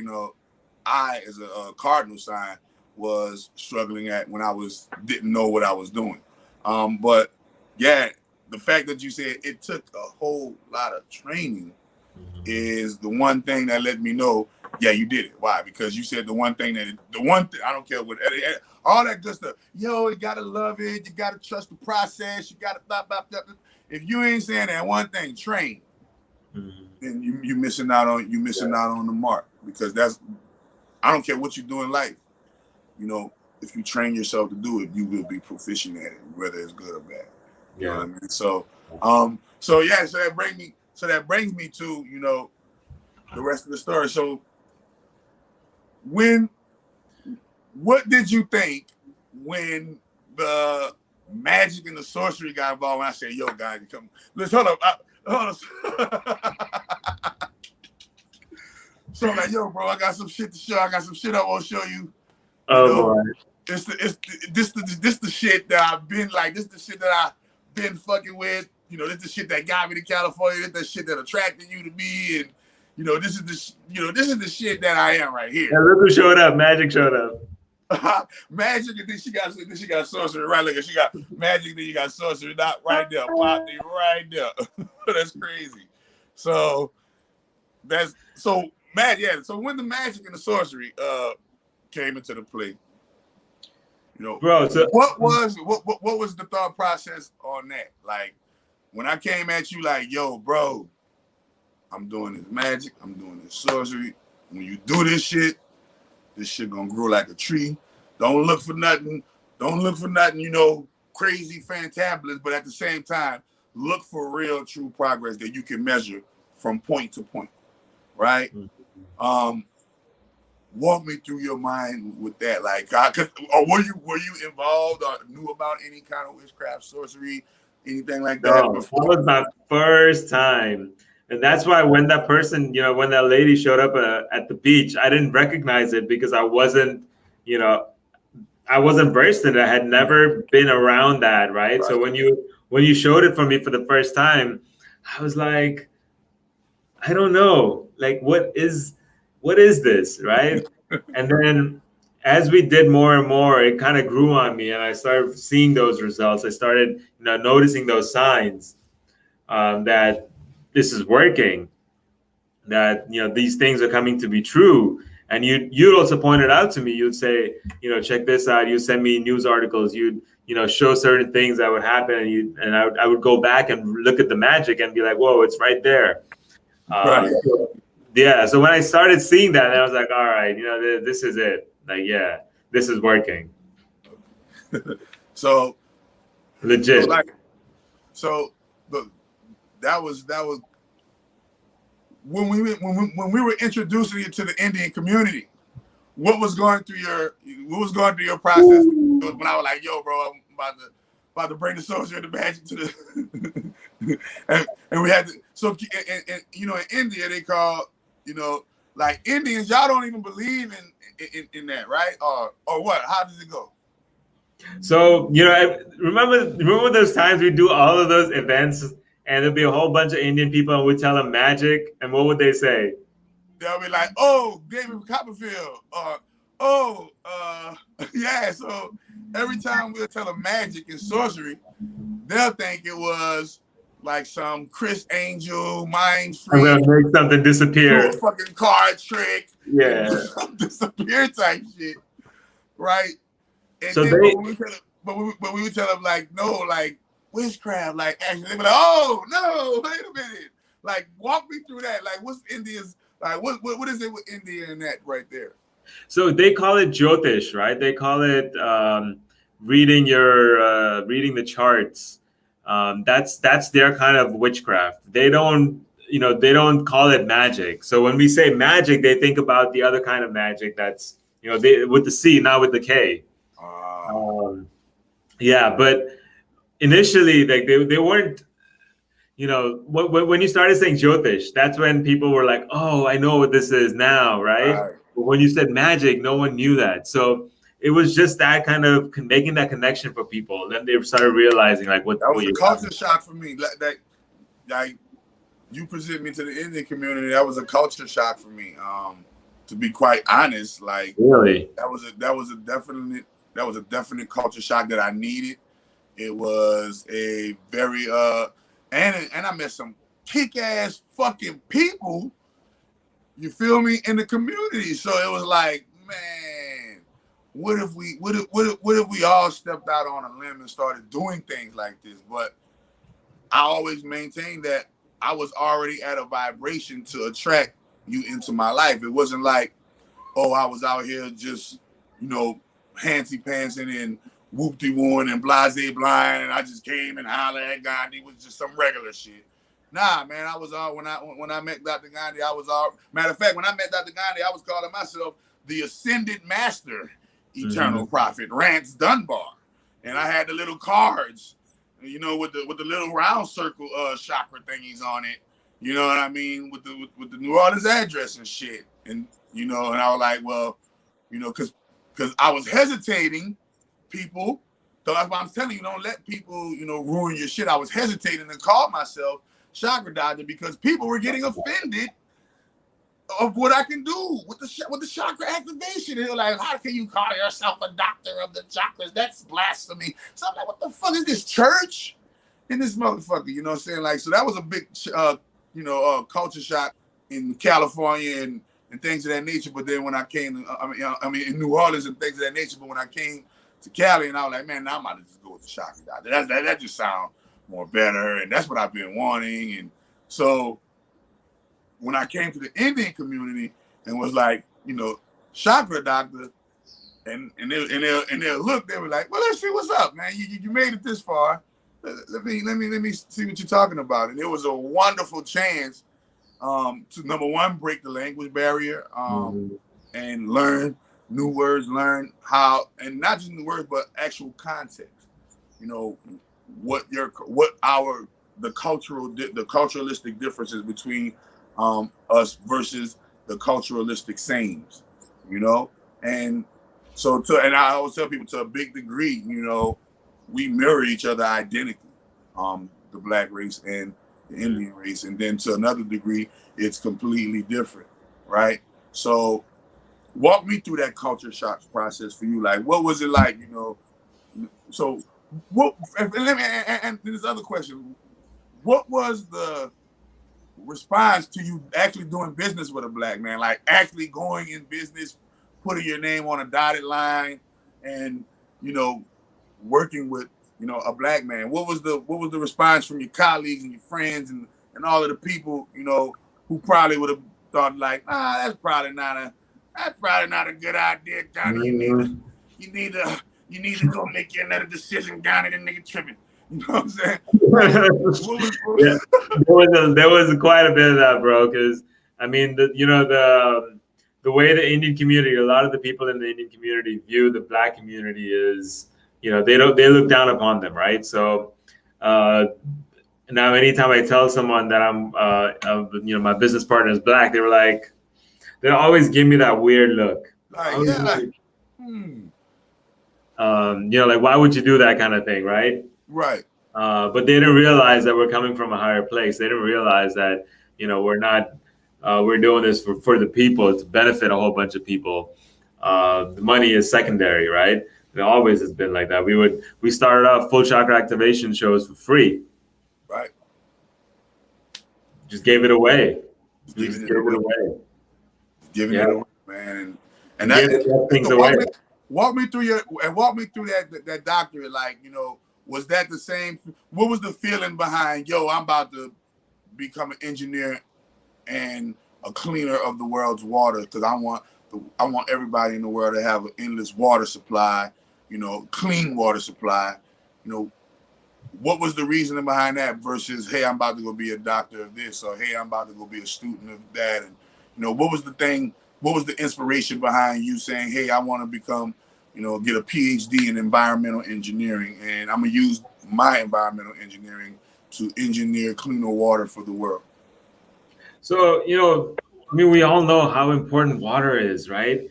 I, as a cardinal sign, was struggling at when I didn't know what I was doing. But yeah, the fact that you said it took a whole lot of training is the one thing that let me know, yeah, you did it. Why? Because you said I don't care what, all that good stuff. Yo, you gotta love it. You gotta trust the process. You gotta blah, blah, blah. If you ain't saying that one thing, train, then you missing out on the mark, because I don't care what you do in life. If you train yourself to do it, you will be proficient at it, whether it's good or bad. You know what I mean? So that brings me to, the rest of the story. So what did you think when the magic and the sorcery got involved? When I said, yo, guys, come, let's hold up. So I'm like, yo, bro, I got some shit to show. I got some shit I want to show you. Boy. This the shit that I've been like. This the shit that I've been fucking with. This the shit that got me to California. This the shit that attracted you to me, and this is the shit that I am right here. Yeah, look who showed up. Magic showed up. Magic, and then she got sorcery, right? Look, she got magic, then you got sorcery, not right there, pop me right there. That's crazy. So So when the magic and the sorcery came into the play, bro, so what was the thought process on that? Like, when I came at you, like, yo, bro, I'm doing this magic, I'm doing this sorcery. When you do this shit gonna grow like a tree. Don't look for nothing, crazy fantabulous, but at the same time, look for real, true progress that you can measure from point to point, right? Walk me through your mind with that, like, or were you involved or knew about any kind of witchcraft, sorcery, anything like that? No, that was my first time. And that's why when that person, when that lady showed up at the beach, I didn't recognize it because I wasn't versed in it. I had never been around that, right? So when you showed it for me for the first time, I was like, I don't know, like, what is this, right? And then as we did more and more, it kind of grew on me, and I started seeing those results. I started, noticing those signs that this is working, that these things are coming to be true. And you also pointed out to me, you'd say, check this out. You send me news articles. You'd show certain things that would happen, and I would go back and look at the magic and be like, whoa, it's right there. Right. Yeah. So when I started seeing that, I was like, all right, this is it. Like, yeah, this is working. So legit. That was when we were introducing you to the Indian community. What was going through your process? When I was like, yo, bro, I'm about to bring the sorcery and the magic to the and we had to, so and in India they call, like, Indians, y'all don't even believe in that, right? Or what? How does it go? So, remember those times we do all of those events and there'll be a whole bunch of Indian people and we tell them magic, and what would they say? They'll be like, oh, David Copperfield, or yeah. So every time we'll tell them magic and sorcery, they'll think it was like some Chris Angel, mind freak, I'm gonna make something disappear, a fucking card trick, some disappear type shit, right? And so then but we would tell them, like, no, like, witchcraft, like, actually, they be like, oh no, wait a minute, like, walk me through that. Like, what's India's, like, what is it with India and that right there? So they call it Jyotish, right? They call it reading the charts. That's their kind of witchcraft. They don't call it magic. So when we say magic, they think about the other kind of magic that's with the C, not with the K. Yeah, but initially, like they weren't, you know, when you started saying Jyotish, that's when people were like, oh, I know what this is now, right? Right. But when you said magic, no one knew that. So it was just that kind of making that connection for people. Then they started realizing like That what was a you're culture talking shock for me. Like you present me to the Indian community. That was a culture shock for me. To be quite honest, like about. Really? that was a definite culture shock that I needed. It was a very and I met some kick ass fucking people. You feel me, in the community. So it was like, man, what if we all stepped out on a limb and started doing things like this? But I always maintained that I was already at a vibration to attract you into my life. It wasn't like, oh, I was out here just, you know, handsy pantsing and whoop-de wooing and blase blind, and I just came and hollered at Gandhi was just some regular shit. Nah, man, I was all when I met Dr. Gandhi, I was all matter of fact, when I met Dr. Gandhi, I was calling myself the Ascended Master, Eternal Prophet, Rance Dunbar. And I had the little cards, you know, with the little round circle chakra thingies on it. You know what I mean? With the New Orleans address and shit. And you know, and I was like, well, you know, because I was hesitating, people. So that's why I'm telling you, don't let people, you know, ruin your shit. I was hesitating to call myself Chakra Doctor because people were getting offended of what I can do with the chakra activation. And they're like, how can you call yourself a doctor of the chakras? That's blasphemy. So I'm like, what the fuck is this, church? And this motherfucker, you know what I'm saying? Like, so that was a big, culture shock in California and things of that nature. But then when I came, I mean, in New Orleans and things of that nature. But when I came to Cali, and I was like, man, now I'm about to just go with the chakra doctor. That just sounds more better, and that's what I've been wanting. And so when I came to the Indian community and was like, you know, chakra doctor, and they'll look, they were like, well, let's see what's up, man. You made it this far. Let me see what you're talking about. And it was a wonderful chance to, number one, break the language barrier and learn new words, learn how, and not just new words, but actual context. You know, the culturalistic differences between us versus the culturalistic sames, you know? And so and I always tell people, to a big degree, you know, we mirror each other identically, the black race and the Indian race. And then to another degree, it's completely different, right? So walk me through that culture shock process for you. Like, what was it like, you know? So what, and this other question, what was the response to you actually doing business with a black man? Like actually going in business, putting your name on a dotted line and, you know, working with, you know, a black man. What was the response from your colleagues and your friends and all of the people, you know, who probably would have thought like, that's probably not a good idea, Johnny. You need to go make you another decision, Johnny. The nigga tripping. You know what I'm saying? Yeah, there was quite a bit of that, bro. Because I mean, the way the Indian community, a lot of the people in the Indian community view the black community is, you know, they look down upon them, right? So now anytime I tell someone that you know, my business partner is black, they were like, they always give me that weird look. You know, like, why would you do that kind of thing, right? Right. But they didn't realize that we're coming from a higher place. They didn't realize that, you know, we're doing this for the people, to benefit a whole bunch of people. The money is secondary, right? It always has been like that. We started off full chakra activation shows for free. Right. Just gave it away. Giving it away, man. And that things away. Walk me through that doctorate. Like, you know, was that the same? What was the feeling behind, yo, I'm about to become an engineer and a cleaner of the world's water, because I want everybody in the world to have an endless water supply, you know, clean water supply. You know, what was the reasoning behind that versus, hey, I'm about to go be a doctor of this, or hey, I'm about to go be a student of that? And, you know, what was the thing? What was the inspiration behind you saying, hey, I want to become get a PhD in environmental engineering, and I'm gonna use my environmental engineering to engineer cleaner water for the world. So, I mean, we all know how important water is, right?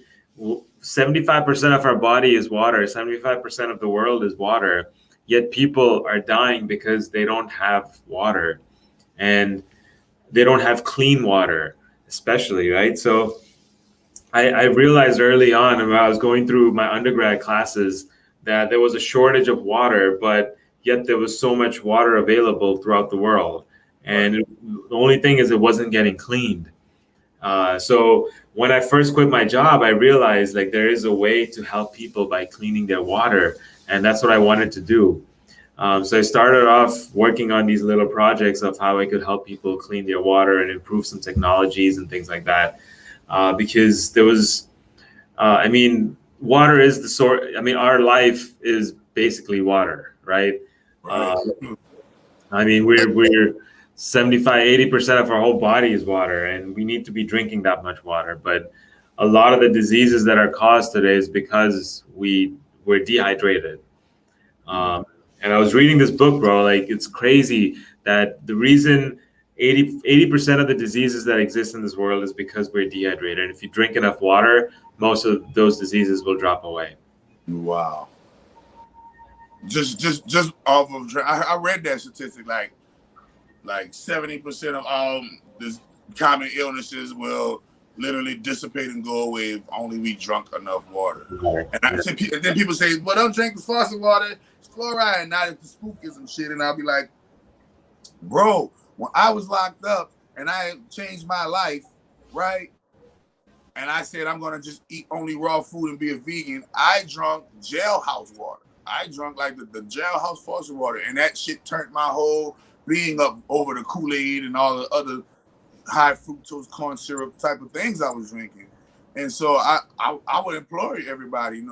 75% of our body is water. 75% of the world is water. Yet people are dying because they don't have water, and they don't have clean water, especially, right? So I realized early on when I was going through my undergrad classes that there was a shortage of water, but yet there was so much water available throughout the world. And the only thing is it wasn't getting cleaned. So when I first quit my job, I realized like there is a way to help people by cleaning their water. And that's what I wanted to do. So I started off working on these little projects of how I could help people clean their water and improve some technologies and things like that. Because there was, I mean, water is the source. I mean, our life is basically water, right? Right. I mean, we're 75, 80% of our whole body is water, and we need to be drinking that much water. But a lot of the diseases that are caused today is because we're dehydrated. And I was reading this book, bro. Like, it's crazy that the reason 80% of the diseases that exist in this world is because we're dehydrated. And if you drink enough water, most of those diseases will drop away. Wow. Just off of, I read that statistic, like 70% of all this common illnesses will literally dissipate and go away if only we drunk enough water. And then people say, well, don't drink the faucet water, it's fluoride, and now it's the spookism shit. And I'll be like, bro, when I was locked up and I changed my life, right? And I said, I'm going to just eat only raw food and be a vegan. I drunk jailhouse water. I drunk like the jailhouse faucet water. And that shit turned my whole being up over the Kool-Aid and all the other high fructose corn syrup type of things I was drinking. And so I would implore everybody,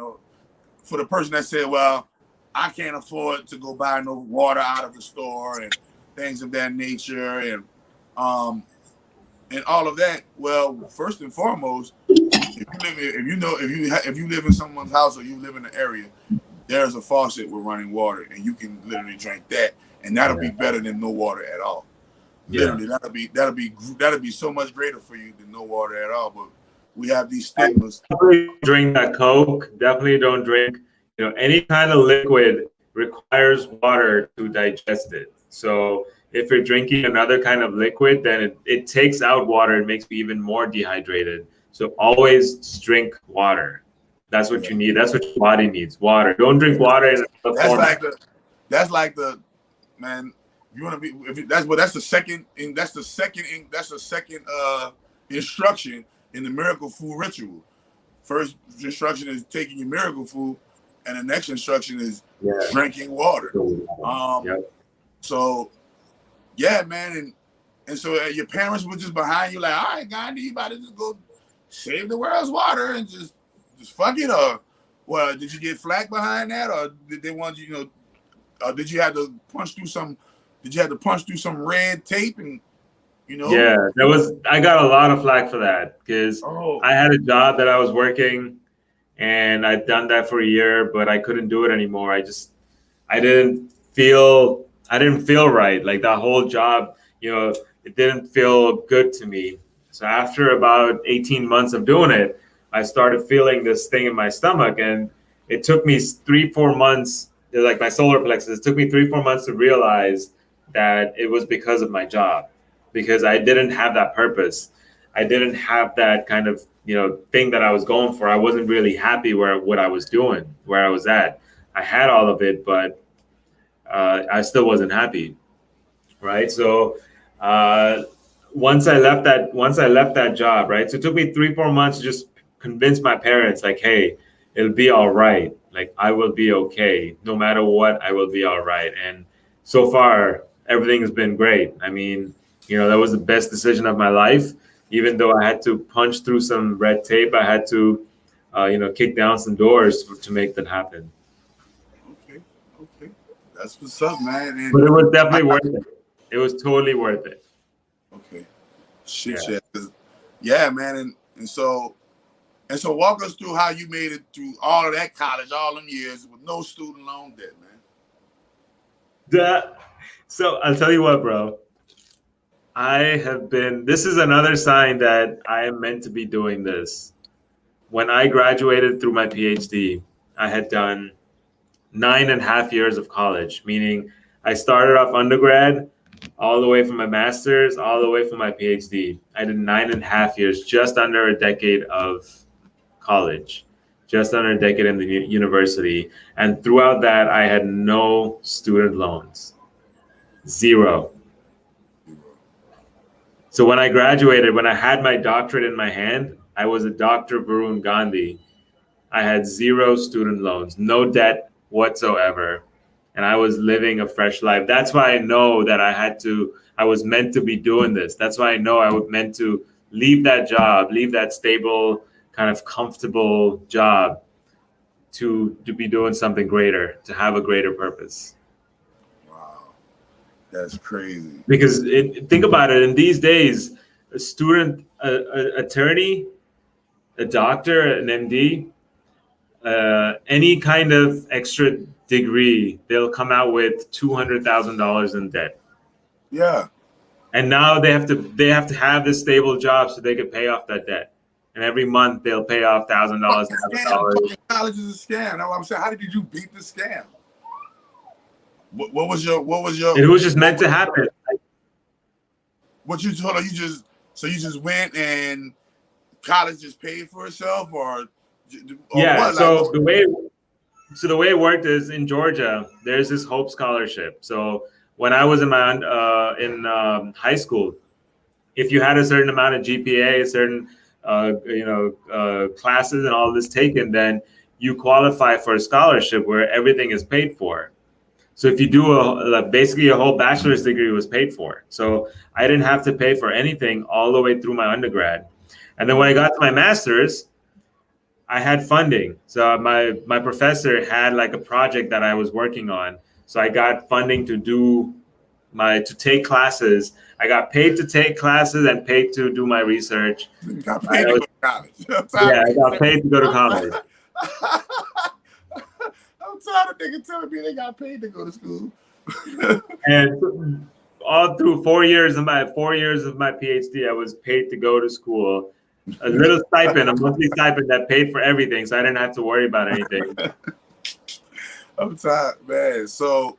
for the person that said, well, I can't afford to go buy no water out of the store and things of that nature, and all of that. Well, first and foremost, if you live in someone's house or you live in an area, there's a faucet with running water, and you can literally drink that, and that'll be better than no water at all. Literally, that'll be so much greater for you than no water at all. But we have these stigmas. Definitely drink that Coke. Definitely don't drink. Any kind of liquid requires water to digest it. So if you're drinking another kind of liquid, then it takes out water and makes you even more dehydrated. So always drink water. That's what you need. That's what your body needs. Water. Don't drink water in another form. That's like the man. You want to be that's the second instruction in the miracle food ritual. First instruction is taking your miracle food, and the next instruction is drinking water. So yeah, man, and so your parents were just behind you, like, all right, Gandhi, you about to just go save the world's water and just fuck it, or well, did you get flack behind that, or did they want you, or did you have to punch through some? Did you have to punch through some red tape and, Yeah, I got a lot of flack for that because I had a job that I was working, and I'd done that for a year, but I couldn't do it anymore. I didn't feel right. Like that whole job, it didn't feel good to me. So after about 18 months of doing it, I started feeling this thing in my stomach, and it took me 3-4 months, like my solar plexus, it took me 3-4 months to realize that it was because of my job, because I didn't have that purpose. I didn't have that kind of, thing that I was going for. I wasn't really happy what I was doing, where I was at. I had all of it, but I still wasn't happy. Right. So once I left that job, right. So it took me 3-4 months to just convince my parents, like, hey, it'll be all right. Like, I will be okay. No matter what, I will be all right. And so far, everything has been great. I mean, that was the best decision of my life. Even though I had to punch through some red tape, I had to, kick down some doors to make that happen. Okay. That's what's up, man. But it was definitely worth it. It was totally worth it. Okay. Shit. Yeah, man. And so And so walk us through how you made it through all of that college, all them years with no student loan debt, man. So I'll tell you what, bro. This is another sign that I am meant to be doing this. When I graduated through my PhD, I had done 9.5 years of college, meaning I started off undergrad all the way from my master's, all the way from my PhD. I did 9.5 years, just under a decade of college, just under a decade in the university. And throughout that, I had no student loans, zero. So when I graduated, when I had my doctorate in my hand, I was a Dr. Varun Gandhi. I had zero student loans, no debt whatsoever. And I was living a fresh life. That's why I know that I was meant to be doing this. That's why I know I was meant to leave that job, leave that stable, kind of comfortable job to be doing something greater, to have a greater purpose. Wow, that's crazy. Because think about it, in these days, a student, attorney, a doctor, an MD, any kind of extra degree, they'll come out with $200,000 in debt. Yeah. And now they have to have this stable job so they can pay off that debt. And every month they'll pay off $1,000. College is a scam. That's what I'm saying. How did you beat the scam? What was your? It was just meant to happen. What you told her? You just went and college just paid for itself, or yeah. What? So the way it worked is in Georgia, there's this Hope Scholarship. So when I was in high school, if you had a certain amount of GPA, a certain classes and all this taken, then you qualify for a scholarship where everything is paid for. So if you do basically a whole bachelor's degree was paid for. So I didn't have to pay for anything all the way through my undergrad. And then when I got to my master's, I had funding. So my professor had like a project that I was working on. So I got funding to take classes. I got paid to take classes and paid to do my research. You got paid to go to college. Yeah, I got paid to go to college. I'm tired of niggas telling me they got paid to go to school. And all through 4 years of my PhD, I was paid to go to school. A little stipend, a monthly stipend that paid for everything, so I didn't have to worry about anything. I'm tired, man. So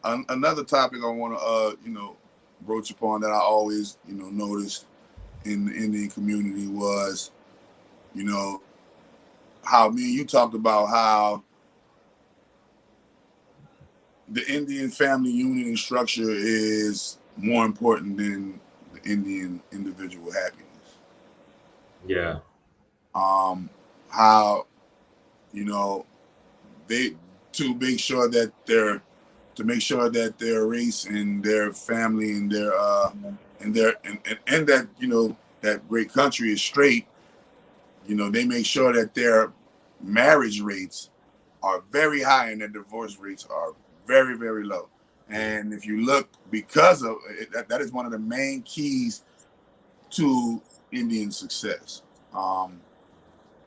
another topic I want to broach upon that I always noticed in the Indian community was how me and you talked about how the Indian family unit and structure is more important than the Indian individual happiness. Yeah. How they to make sure that their race and their family and that that great country is straight. They make sure that their marriage rates are very high and their divorce rates are very, very low. And if you look, because of it, that is one of the main keys to Indian success.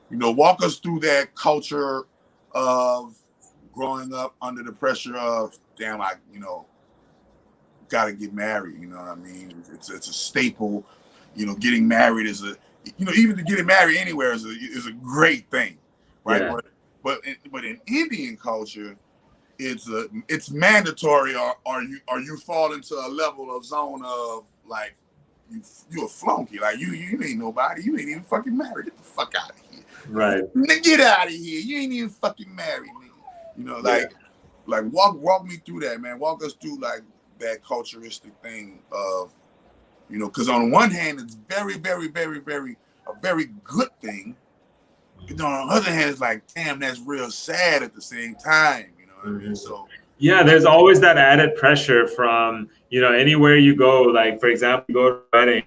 Walk us through that culture of growing up under the pressure of, damn, I gotta get married. You know what I mean? It's a staple. Getting married is even to get married anywhere is a great thing, right? Yeah. But in Indian culture, it's mandatory, or you fall into a level of zone of like you a flunky, like you ain't nobody, you ain't even fucking married. Get the fuck out of here, right? Get out of here, you ain't even fucking married, nigga. Like walk me through that, man. Walk us through like that culturistic thing of because on one hand it's very, very, very, very a very good thing. But on the other hand, it's like, damn, that's real sad at the same time. I mean? So yeah, there's always that added pressure from anywhere you go. Like for example, you go to a wedding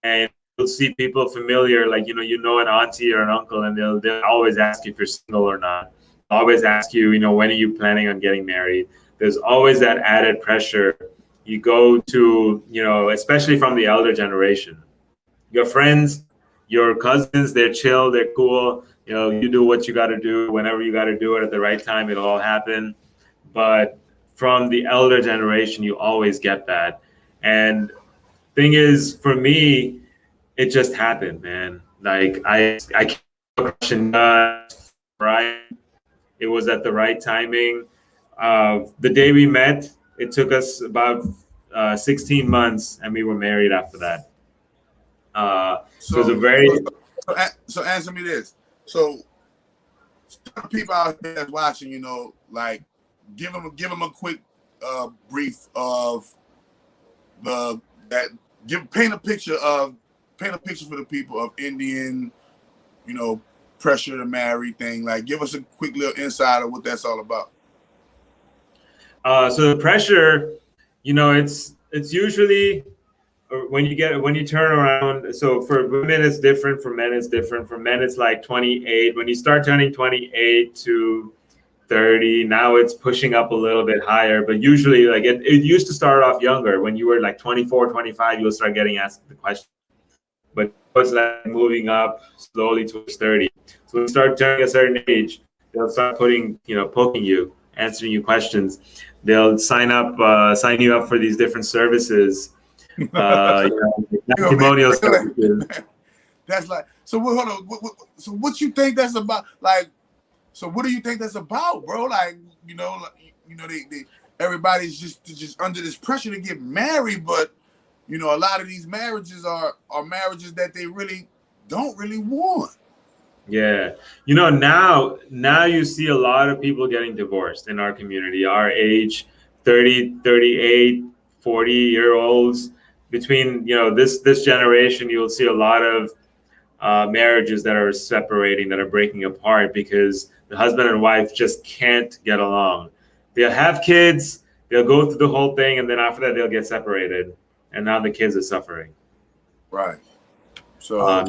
and you'll see people familiar, like an auntie or an uncle, and they'll always ask you if you're single or not. Always ask you, when are you planning on getting married? There's always that added pressure. You go to, especially from the elder generation, your friends, your cousins, they're chill, they're cool. You know, you do what you got to do whenever you got to do it at the right time. It'll all happen. But from the elder generation, you always get that. And thing is, for me, it just happened, man. Like I can't question right. It was at the right timing. The day we met, it took us about 16 months, and we were married after that. So it was a very. So answer me this. So people out there that's watching, you know, like give them a quick brief of paint a picture for the people of Indian, you know, pressure to marry thing. Like, give us a quick little insight of what that's all about. So the pressure, you know, it's usually when you turn around. So for women it's different, for men it's different. For men it's like 28. When you start turning 28 to 30, now it's pushing up a little bit higher, but usually like it used to start off younger. When you were like 24, 25, you'll start getting asked the question, but it's like moving up slowly towards 30. So when you start turning a certain age, they'll start poking you, answering you questions. They'll sign you up for these different services, testimonial services. That's like, so hold on. So what you think that's about? Like, so what do you think that's about, bro? Like, they everybody's just under this pressure to get married, but you know, a lot of these marriages are marriages that they really don't really want. Yeah. You know, now you see a lot of people getting divorced in our community, our age, 30, 38, 40-year-olds. Between, you know, this generation, you'll see a lot of marriages that are separating, that are breaking apart because the husband and wife just can't get along. They'll have kids, they'll go through the whole thing, and then after that, they'll get separated. And now the kids are suffering. Right. So,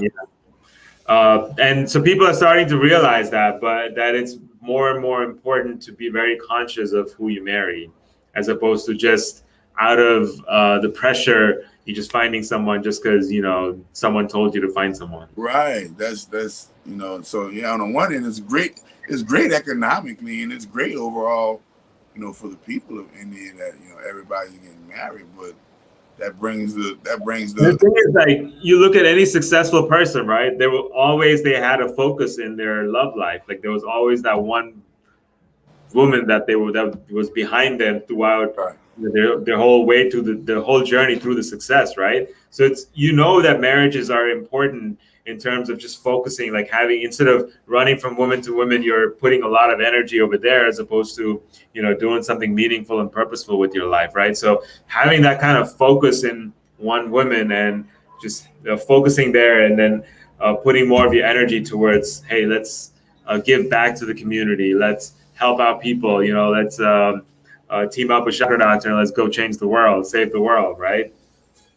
and so people are starting to realize that, but that it's more and more important to be very conscious of who you marry, as opposed to just out of the pressure, you're just finding someone just because, you know, someone told you to find someone. Right. That's you know, so yeah, on the one end, it's great economically, and it's great overall, you know, for the people of India that, you know, everybody's getting married, but that brings the thing is, like, you look at any successful person, right? They had a focus in their love life. Like, there was always that one woman that was behind them throughout their whole way to the whole journey through the success, right? So it's, you know, that marriages are important in terms of just focusing, like having, instead of running from woman to woman, you're putting a lot of energy over there as opposed to, you know, doing something meaningful and purposeful with your life, right? So having that kind of focus in one woman and just focusing there, and then putting more of your energy towards, hey, let's give back to the community, let's help out people, you know, let's team up with Chakra Doctor and let's go change the world, save the world, right?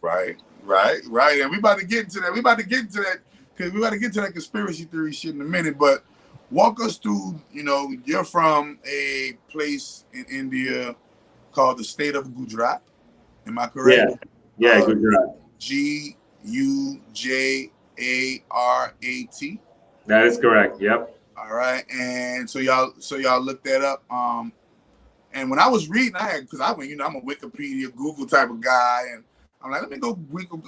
Right. And we about to get into that. Because we got to get to that conspiracy theory shit in a minute, but walk us through, you know, you're from a place in India called the state of Gujarat. Am I correct? Yeah, Gujarat. Gujarat. That is correct. Yep. All right. And so y'all looked that up. And when I was reading, because I'm a Wikipedia, Google type of guy, and I'm like, let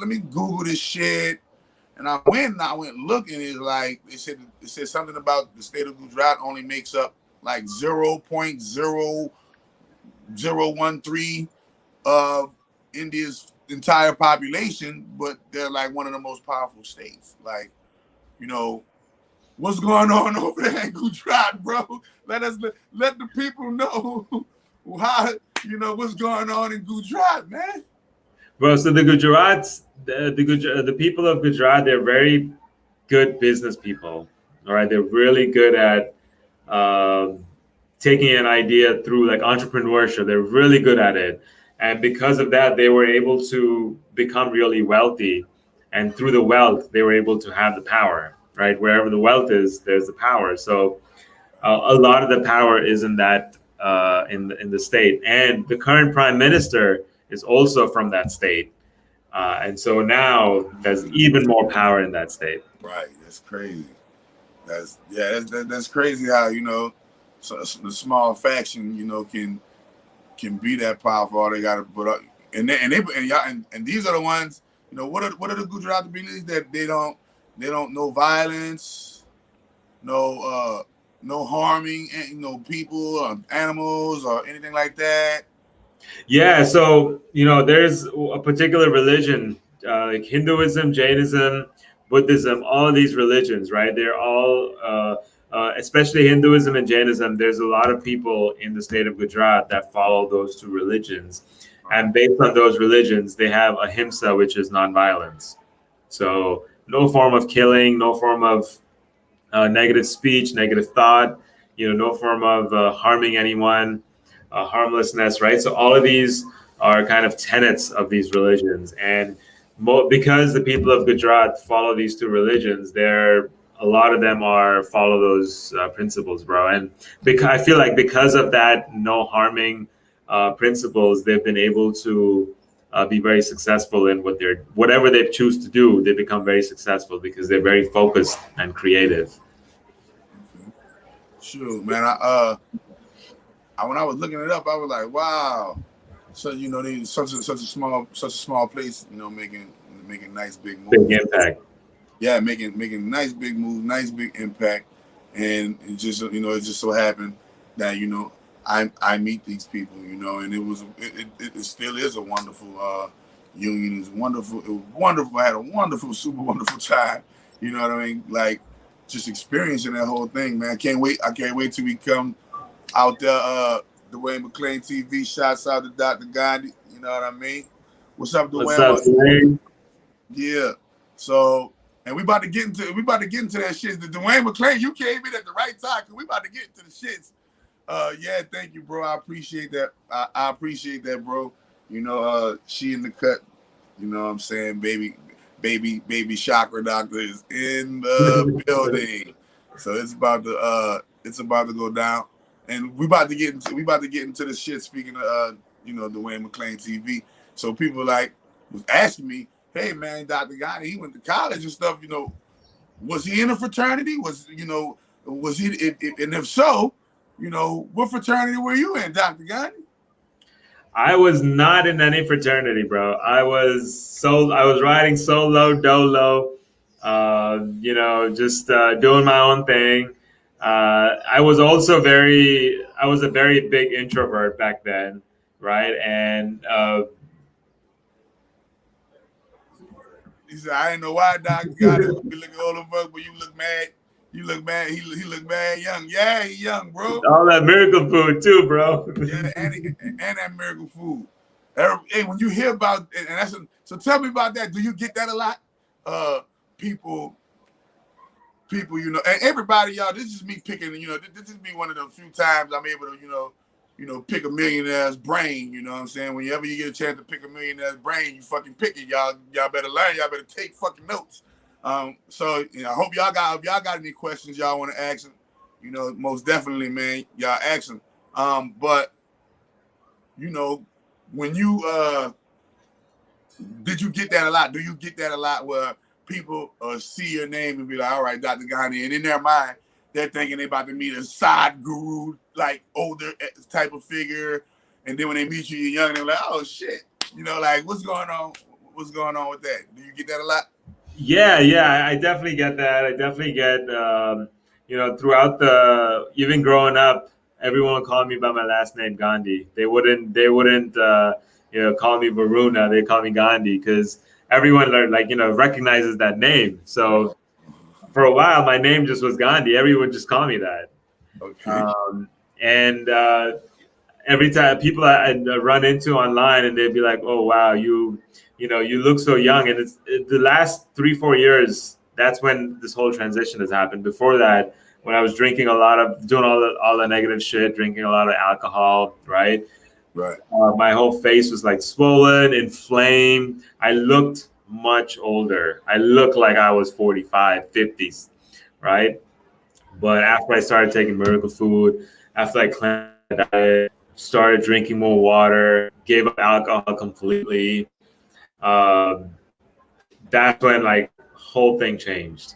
me Google this shit. And I went looking. It's like it said something about the state of Gujarat only makes up like 0.0013 of India's entire population, but they're like one of the most powerful states. Like, you know, what's going on over there in Gujarat, bro? Let the people know how, you know, what's going on in Gujarat, man. Bro, so the people of Gujarat, they're very good business people. All right, they're really good at taking an idea through, like, entrepreneurship. They're really good at it, and because of that, they were able to become really wealthy. And through the wealth, they were able to have the power. Right, wherever the wealth is, there's the power. So a lot of the power is in that in the state, and the current prime minister is also from that state. And so now there's even more power in that state. Right. That's crazy. That's crazy how, so the small faction, can be that powerful. All they got to put up, and these are the ones, what are the Gujarati beliefs that they don't know violence, no harming, people or animals or anything like that. Yeah, so there's a particular religion, like Hinduism, Jainism, Buddhism, all of these religions, right? They're all, especially Hinduism and Jainism. There's a lot of people in the state of Gujarat that follow those two religions, and based on those religions, they have ahimsa, which is nonviolence. So no form of killing, no form of negative speech, negative thought, no form of harming anyone, harmlessness, right? So all of these are kind of tenets of these religions, and because the people of Gujarat follow these two religions, a lot of them follow those principles, bro. And because I feel like because of that no harming principles, they've been able to be very successful in whatever they choose to do. They become very successful because they're very focused and creative. Sure, man. When I was looking it up, I was like, wow. So they such a small place, making nice big moves. Big impact. Yeah, making nice big moves, nice big impact, and it just it just so happened that I meet these people, and it still is a wonderful union. It's wonderful. It was wonderful. I had a wonderful, super wonderful time. You know what I mean? Like just experiencing that whole thing, man. I can't wait till we come out there. Dwayne McClain TV. Shouts out to Dr. Gandhi. You know what I mean? What's up, Dwayne? What's up, Dwayne? Yeah. So, and we about to get into that shit. The Dwayne McClain, you came in at the right time because we about to get into the shits. Yeah, thank you, bro. I appreciate that. I appreciate that, bro. She in the cut. You know what I'm saying? Baby Chakra Doctor is in the building. So it's about to go down. And we about to get into the shit. Speaking of Dwayne McClain TV. So people was asking me, hey man, Dr. Gandhi, he went to college and stuff, was he in a fraternity? Was he and if so, what fraternity were you in, Dr. Gandhi? I was not in any fraternity, bro. I was riding solo, dolo, just doing my own thing. I was a very big introvert back then, right? And he said, I didn't know why Dr. Gandhi would be looking old as fuck, but you look mad. You look mad. He look mad young. Yeah, he young, bro. All that miracle food too, bro. Yeah, and that miracle food. Hey, when you hear about it, so tell me about that. Do you get that a lot? People, and everybody, y'all. This is me picking. This is me one of the few times I'm able to, pick a millionaire's brain. You know what I'm saying? Whenever you get a chance to pick a millionaire's brain, you fucking pick it, y'all. Y'all better learn. Y'all better take fucking notes. So I hope y'all got any questions y'all want to ask them. Most definitely, man, y'all ask them. But when you did you get that a lot? Do you get that a lot where people see your name and be like, all right, Dr. Gandhi, and in their mind they're thinking they about to meet a side guru, like older type of figure, and then when they meet you, you're young, they're like, oh shit, what's going on? What's going on with that? Do you get that a lot? Yeah, I definitely get that. I definitely get, throughout even growing up, everyone called me by my last name, Gandhi. They wouldn't, call me Varuna. They call me Gandhi because everyone recognizes that name. So for a while, my name just was Gandhi. Everyone just called me that. Okay. And every time people I run into online, and they'd be like, "Oh wow, you look so young." And it's the last 3-4 years. That's when this whole transition has happened. Before that, when I was drinking doing all the negative shit, drinking a lot of alcohol, right? Right. My whole face was like swollen, inflamed. I looked much older. I looked like I was 45, 50s, right? But after I started taking miracle food, after I cleansed my diet, started drinking more water, gave up alcohol completely, that's when like whole thing changed.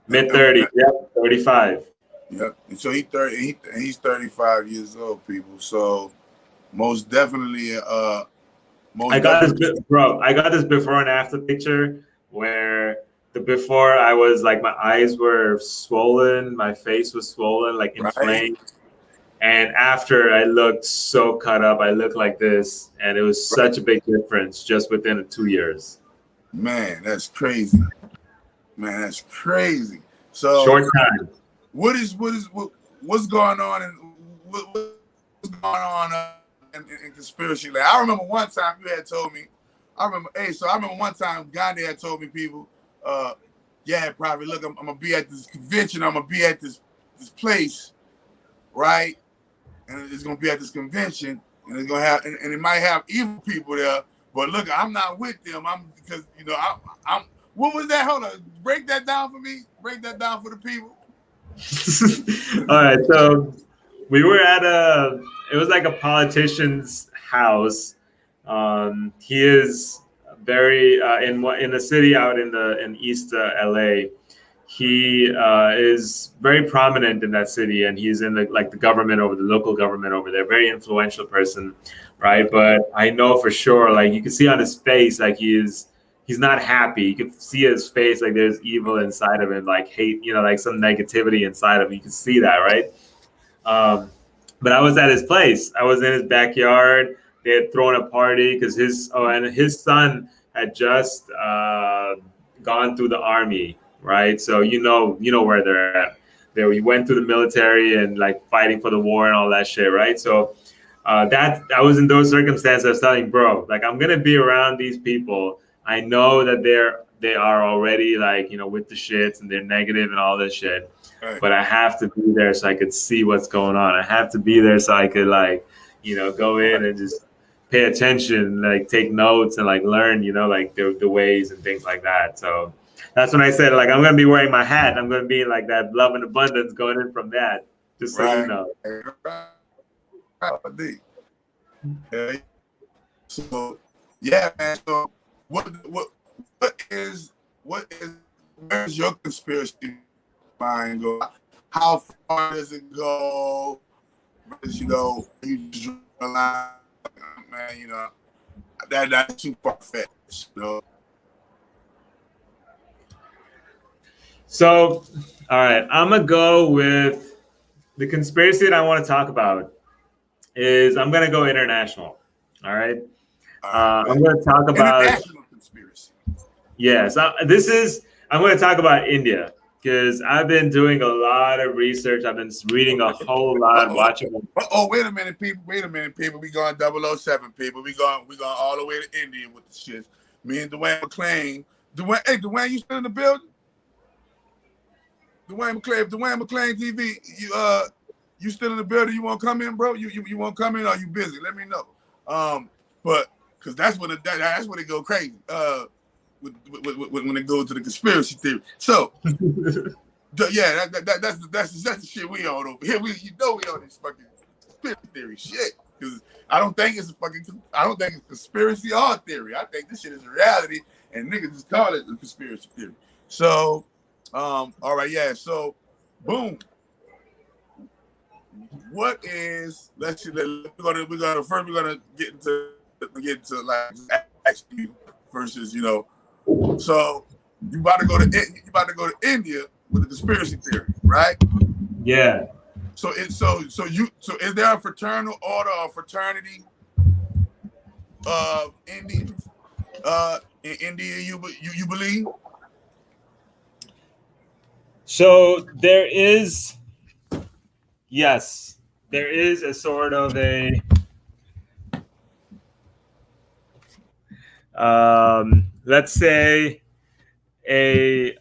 Mid-30s, yep, 35. Yep. And so he's 35 years old, people. So most definitely, I got this before and after picture where the before I was like my eyes were swollen, my face was swollen, like inflamed. Right. And after I looked so cut up, I looked like this, and it was such a big difference just within 2 years. Man, that's crazy. Man, that's crazy. So short time. What's going on what's going on in conspiracy? Like I remember one time you had told me. I remember one time Gandhi had told me, people, yeah, Prophet, look, I'm gonna be at this convention. I'm gonna be at this place, right? And it's gonna be at this convention, and it's gonna have, and it might have evil people there. But look, I'm not with them. Because I'm. What was that? Hold on, break that down for me. Break that down for the people. All right, so we were at it was like a politician's house. He is very in the city out in East LA. He is very prominent in that city, and he's in the government the local government over there. Very influential person, right? But I know for sure, like you can see on his face, like he's not happy. You can see his face, like there's evil inside of him, like hate, like some negativity inside of him. You can see that, right? But I was at his place. I was in his backyard. They had thrown a party because his son had just gone through the army, right? So you know where they're at. He went through the military and like fighting for the war and all that shit, right? So that I was in those circumstances. I was telling bro, like I'm gonna be around these people. I know that they are already like with the shits and they're negative and all this shit. Right. But I have to be there so I could see what's going on. I have to be there so I could go in and just pay attention, like take notes and like learn, like the ways and things like that. So that's when I said like I'm gonna be wearing my hat. I'm gonna be like that love and abundance going in from that. Just so you know. Okay. So yeah, man. So where's your conspiracy mind go? How far does it go? Because you just realize, man, that's too far fetched, So, all right, I'm gonna go with the conspiracy that I want to talk about. I'm gonna go international. All right. I'm going to talk about international conspiracy. Yes, I'm going to talk about India because I've been doing a lot of research. I've been reading a whole lot, watching. Wait a minute, people. We going 007, people. We going all the way to India with the shit. Me and Dwayne McClain. Dwayne, you still in the building? Dwayne McClain TV. You still in the building? You want to come in, bro? You want to come in? Or are you busy? Let me know. But because that's when it go crazy. When it goes to the conspiracy theory. So yeah, that's the shit we on over here. We on this fucking conspiracy theory shit. Because I don't think it's conspiracy or theory. I think this shit is a reality, and niggas just call it a conspiracy theory. So, all right, yeah. So, boom. What is? Let's see. We're gonna get into like actually versus So you about to go to India with the conspiracy theory, right? Yeah. So is there a fraternal order or fraternity of Indians in India? You believe? So there is, yes, there is a sort of a let's say a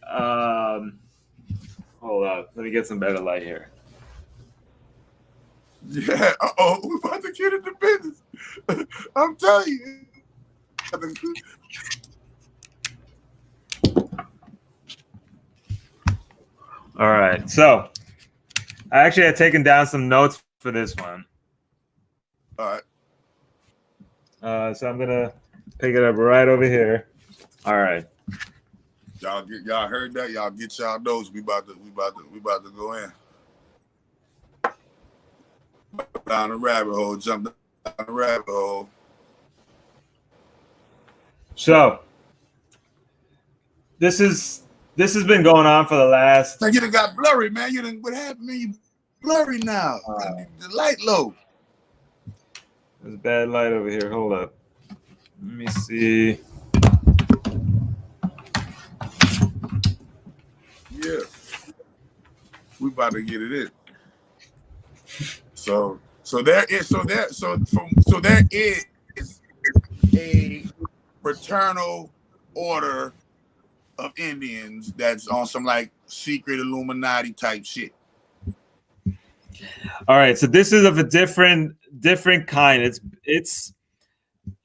hold on, let me get some better light here. Yeah, we're about to get into business. I'm telling you. All right, so I actually had taken down some notes for this one. All right. So I'm gonna Pick it up right over here. All right. Y'all heard that? Y'all get y'all notes. We about to go in. Down the rabbit hole, jump down the rabbit hole. So this has been going on for the last. Now you done got blurry, man. What happened? Man, you blurry now. The light low. There's a bad light over here. Hold up. Let me see. Yeah, we about to get it in. So there is a fraternal order of Indians that's on some like secret Illuminati type shit. All right, so this is of a different kind. It's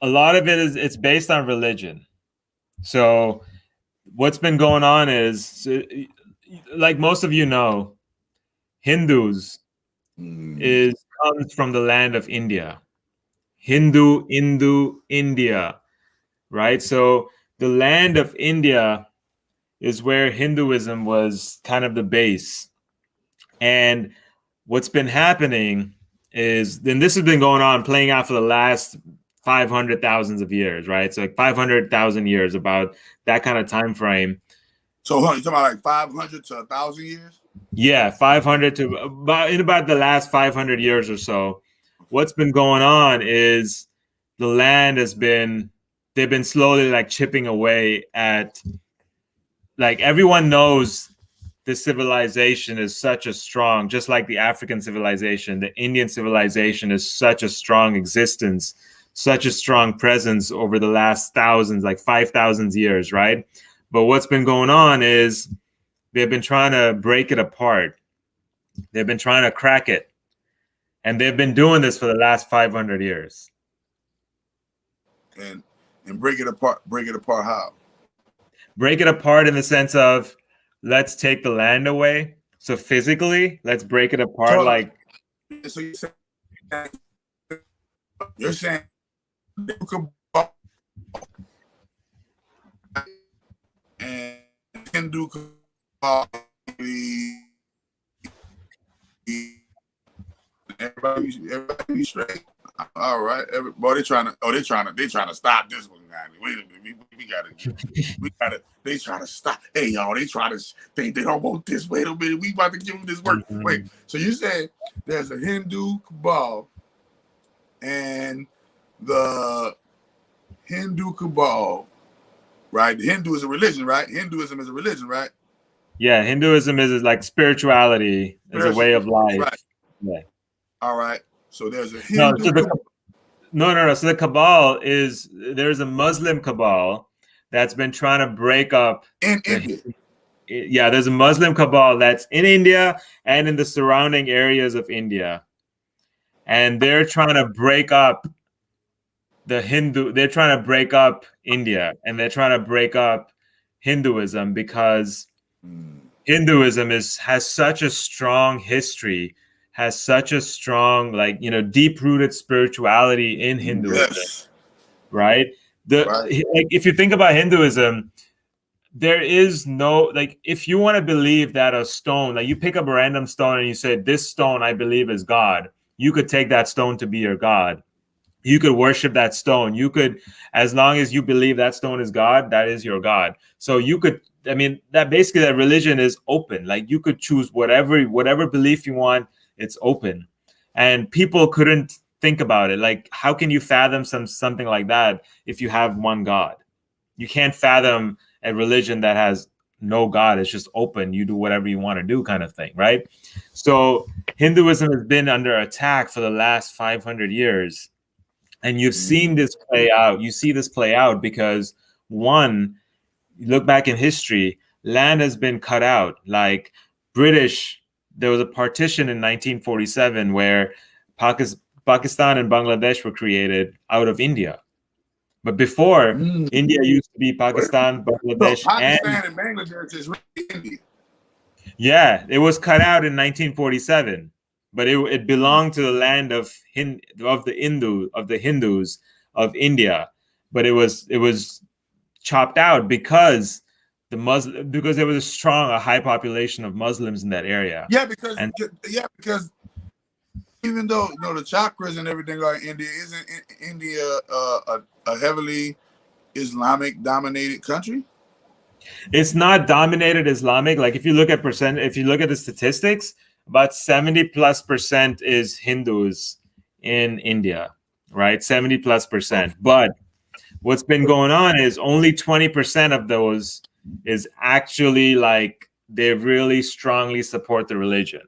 a lot of it's based on religion. So what's been going on is, like most of you know, Hindus comes from the land of India. Hindu, India, right? So the land of India is where Hinduism was kind of the base. And what's been happening is, then this has been going on, playing out for the last 500,000 of years, right? So like 500,000 years, about that kind of time frame. So you're talking about like 500 to 1,000 years? Yeah, 500 to about the last 500 years or so. What's been going on is the land they've been slowly like chipping away at, like everyone knows the civilization is such a strong, just like the African civilization, the Indian civilization is such a strong existence, such a strong presence over the last thousands, like 5,000 years, right? But what's been going on is they've been trying to break it apart. They've been trying to crack it. And they've been doing this for the last 500 years. And break it apart how? Break it apart in the sense of, let's take the land away. So physically, let's break it apart. So, like, so you're saying and Hindu everybody straight. All right, everybody trying to stop this one, man. Wait a minute, we gotta. They trying to stop. Hey, y'all, they don't want this. Wait a minute, we about to give them this work. Mm-hmm. Wait, so you said there's a Hindu cabal, and the Hindu cabal, right? The Hindu is a religion, right? Hinduism is a religion, right? Yeah, Hinduism is like spirituality, is a way of life. Right. Yeah. All right. So there's a Hindu. No. So the cabal there's a Muslim cabal that's been trying to break up in India. Yeah, there's a Muslim cabal that's in India and in the surrounding areas of India. And they're trying to break up they're trying to break up India, and they're trying to break up Hinduism because Hinduism has such a strong history, has such a strong, like, deep-rooted spirituality in Hinduism, yes. Right? Like, if you think about Hinduism, there is no, like, if you want to believe that a stone, like you pick up a random stone and you say, this stone I believe is God, you could take that stone to be your God. You could worship that stone. You could, as long as you believe that stone is God, that is your God. So you could, that basically, that religion is open. Like, you could choose whatever belief you want. It's open. And people couldn't think about it. Like, how can you fathom something like that if you have one God? You can't fathom a religion that has no God. It's just open. You do whatever you want to do, kind of thing, right? So Hinduism has been under attack for the last 500 years. And you've seen this play out. You see this play out because, one, you look back in history, land has been cut out. Like there was a partition in 1947 where Pakistan and Bangladesh were created out of India. But before, India used to be Pakistan, Bangladesh, so Pakistan and Bangladesh is really India. Yeah, it was cut out in 1947. But it belonged to the land of the Hindus of India, but it was chopped out because because there was a high population of Muslims in that area. Yeah, because And even though the chakras and everything are in India, isn't India a heavily Islamic dominated country? it's not dominated Islamic. Like if you look at the statistics, about 70+% is Hindus in India, right? 70+%. But what's been going on is only 20% of those is actually like they really strongly support the religion.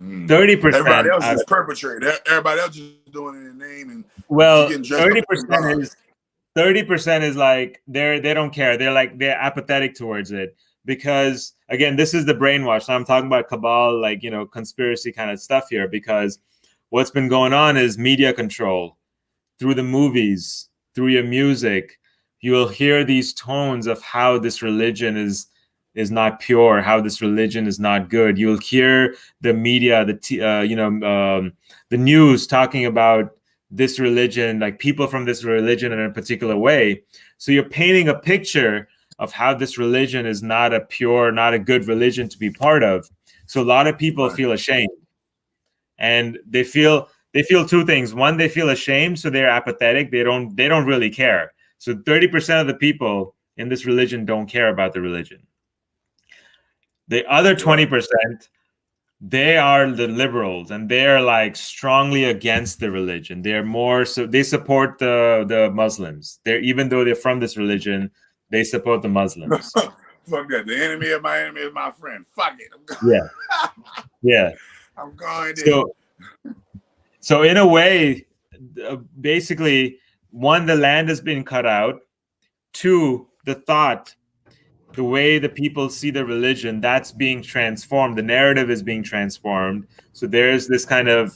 30%. Everybody else is perpetrating. Everybody else is doing it in the name and 30% is like they don't care. They're apathetic towards it because again, this is the brainwash. I'm talking about cabal, like conspiracy kind of stuff here. Because what's been going on is media control through the movies, through your music. You will hear these tones of how this religion is not pure, how this religion is not good. You'll hear the media, the news talking about this religion, like people from this religion in a particular way. So you're painting a picture of how this religion is not a pure, not a good religion to be part of. So a lot of people feel ashamed, and they feel two things. One, they feel ashamed, so they're apathetic. They don't really care. So 30% of the people in this religion don't care about the religion. The other 20%, they are the liberals, and they're like strongly against the religion. They're more so they support the Muslims. Even though they're from this religion, they support the Muslims. Fuck that. The enemy of my enemy is my friend. Fuck it. Yeah. I'm going there. So in a way, basically, one, the land has been cut out. Two, the way the people see the religion, that's being transformed. The narrative is being transformed. So there's this kind of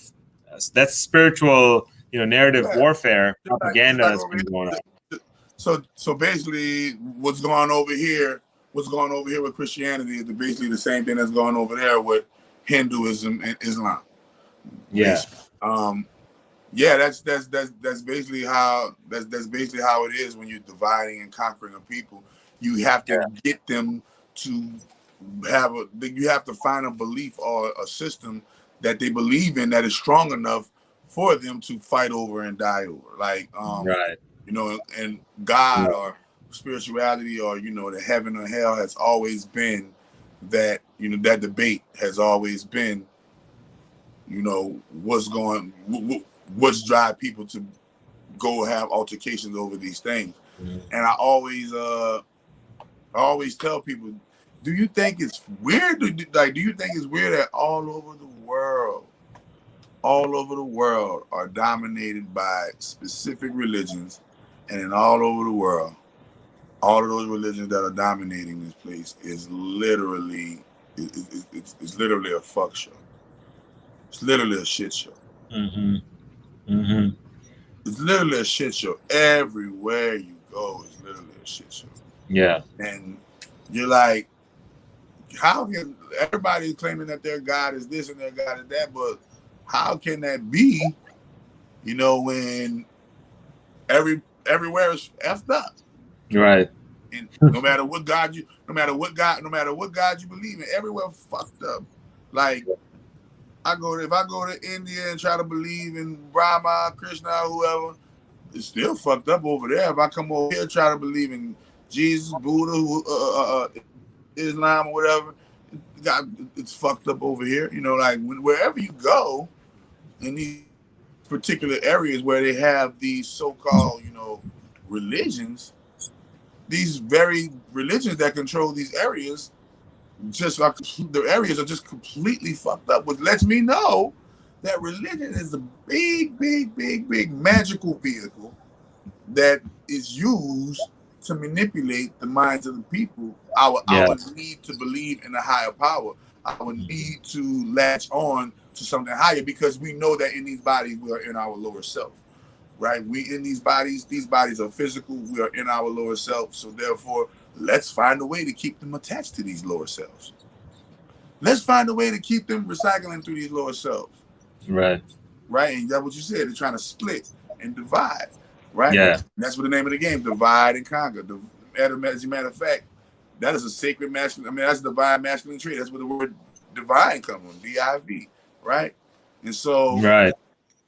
that's spiritual, narrative warfare, propaganda that's been going on. So basically, what's going on over here with Christianity is basically the same thing that's going over there with Hinduism and Islam. Yeah. That's basically how it is when you're dividing and conquering a people. You have to get them to you have to find a belief or a system that they believe in that is strong enough for them to fight over and die over. Like, and God or spirituality or, the heaven or hell has always been that, that debate has always been, what's drive people to go have altercations over these things. And I always tell people, do you think it's weird? Do you think it's weird that all over the world are dominated by specific religions, and in all over the world, all of those religions that are dominating this place is literally, it's literally a fuck show. It's literally a shit show. It's literally a shit show. Everywhere you go, it's literally a shit show. Yeah. And you're like, how can everybody claiming that their God is this and their God is that, but how can that be, when everywhere is effed up? Right. And no matter what God you believe in, everywhere fucked up. Like, if I go to India and try to believe in Brahma, Krishna, whoever, it's still fucked up over there. If I come over here and try to believe in Jesus, Buddha, Islam, or whatever, it's fucked up over here. Like wherever you go in these particular areas where they have these so-called, religions, these very religions that control these areas, just like the areas are just completely fucked up, which lets me know that religion is a big, big, big, big magical vehicle that is used to manipulate the minds of the people. Our need to believe in a higher power, our need to latch on to something higher, because we know that in these bodies we are in our lower self, right? We in these bodies are physical, we are in our lower self, so therefore let's find a way to keep them attached to these lower selves. Let's find a way to keep them recycling through these lower selves. Right. And that's what you said, they're trying to split and divide. right? Yeah. And that's what the name of the game, divide and conquer. As a matter of fact, that is a sacred masculine. I mean, that's a divine masculine trait. That's where the word divine comes from, D-I-V, right? And so Right.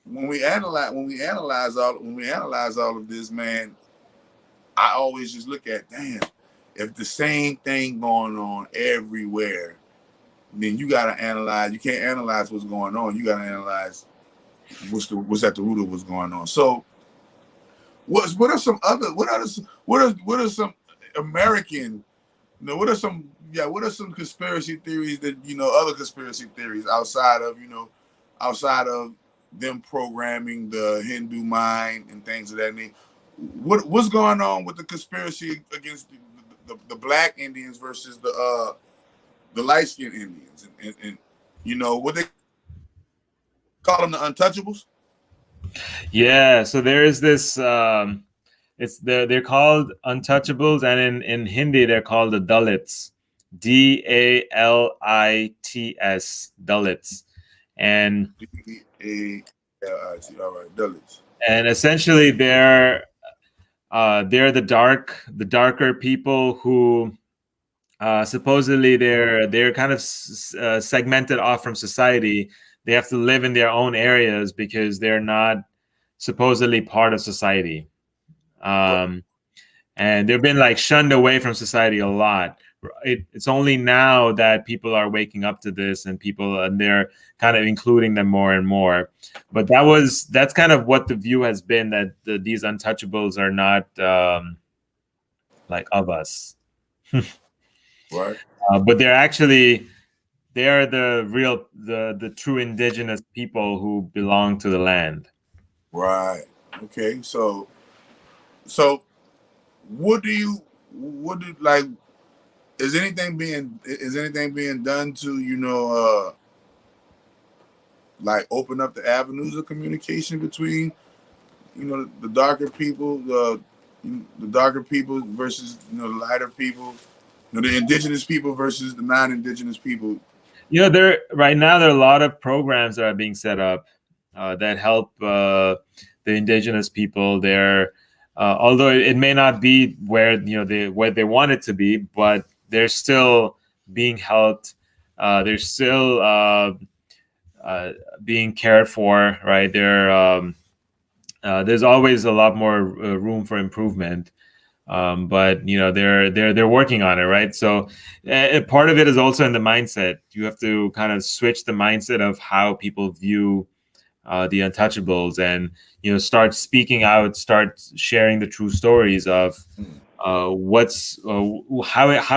when we analyze all of this, man, I always just look at, damn, if the same thing going on everywhere, then you gotta analyze. You can't analyze what's going on. You gotta analyze what's at the root of what's going on. So what are some American, what are some conspiracy theories that, other conspiracy theories outside of them programming the Hindu mind and things of that nature? What's going on with the conspiracy against the black Indians versus the light-skinned Indians, and what they call them, the untouchables? Yeah. So there is this. They're called untouchables, and in Hindi they're called the Dalits, Dalits, Dalits, and D-A-L-I-T. All right, Dalits. and essentially they're the darker people who supposedly they're kind of segmented off from society. They have to live in their own areas because they're not supposedly part of society. And they've been like shunned away from society a lot. It's only now that people are waking up to this, and they're kind of including them more and more. But that's kind of what the view has been, that these untouchables are not like of us. Right. But they are the true indigenous people who belong to the land. Right. Okay. So what like, is anything being done to like open up the avenues of communication between the darker people, the darker people versus the lighter people, the indigenous people versus the non-indigenous people? Right now there are a lot of programs that are being set up that help the indigenous people there. Although it may not be where they want it to be, but they're still being helped. They're still being cared for, right? There's always a lot more room for improvement, but they're working on it, right? So part of it is also in the mindset. You have to kind of switch the mindset of how people view the untouchables, and start speaking out, start sharing the true stories of how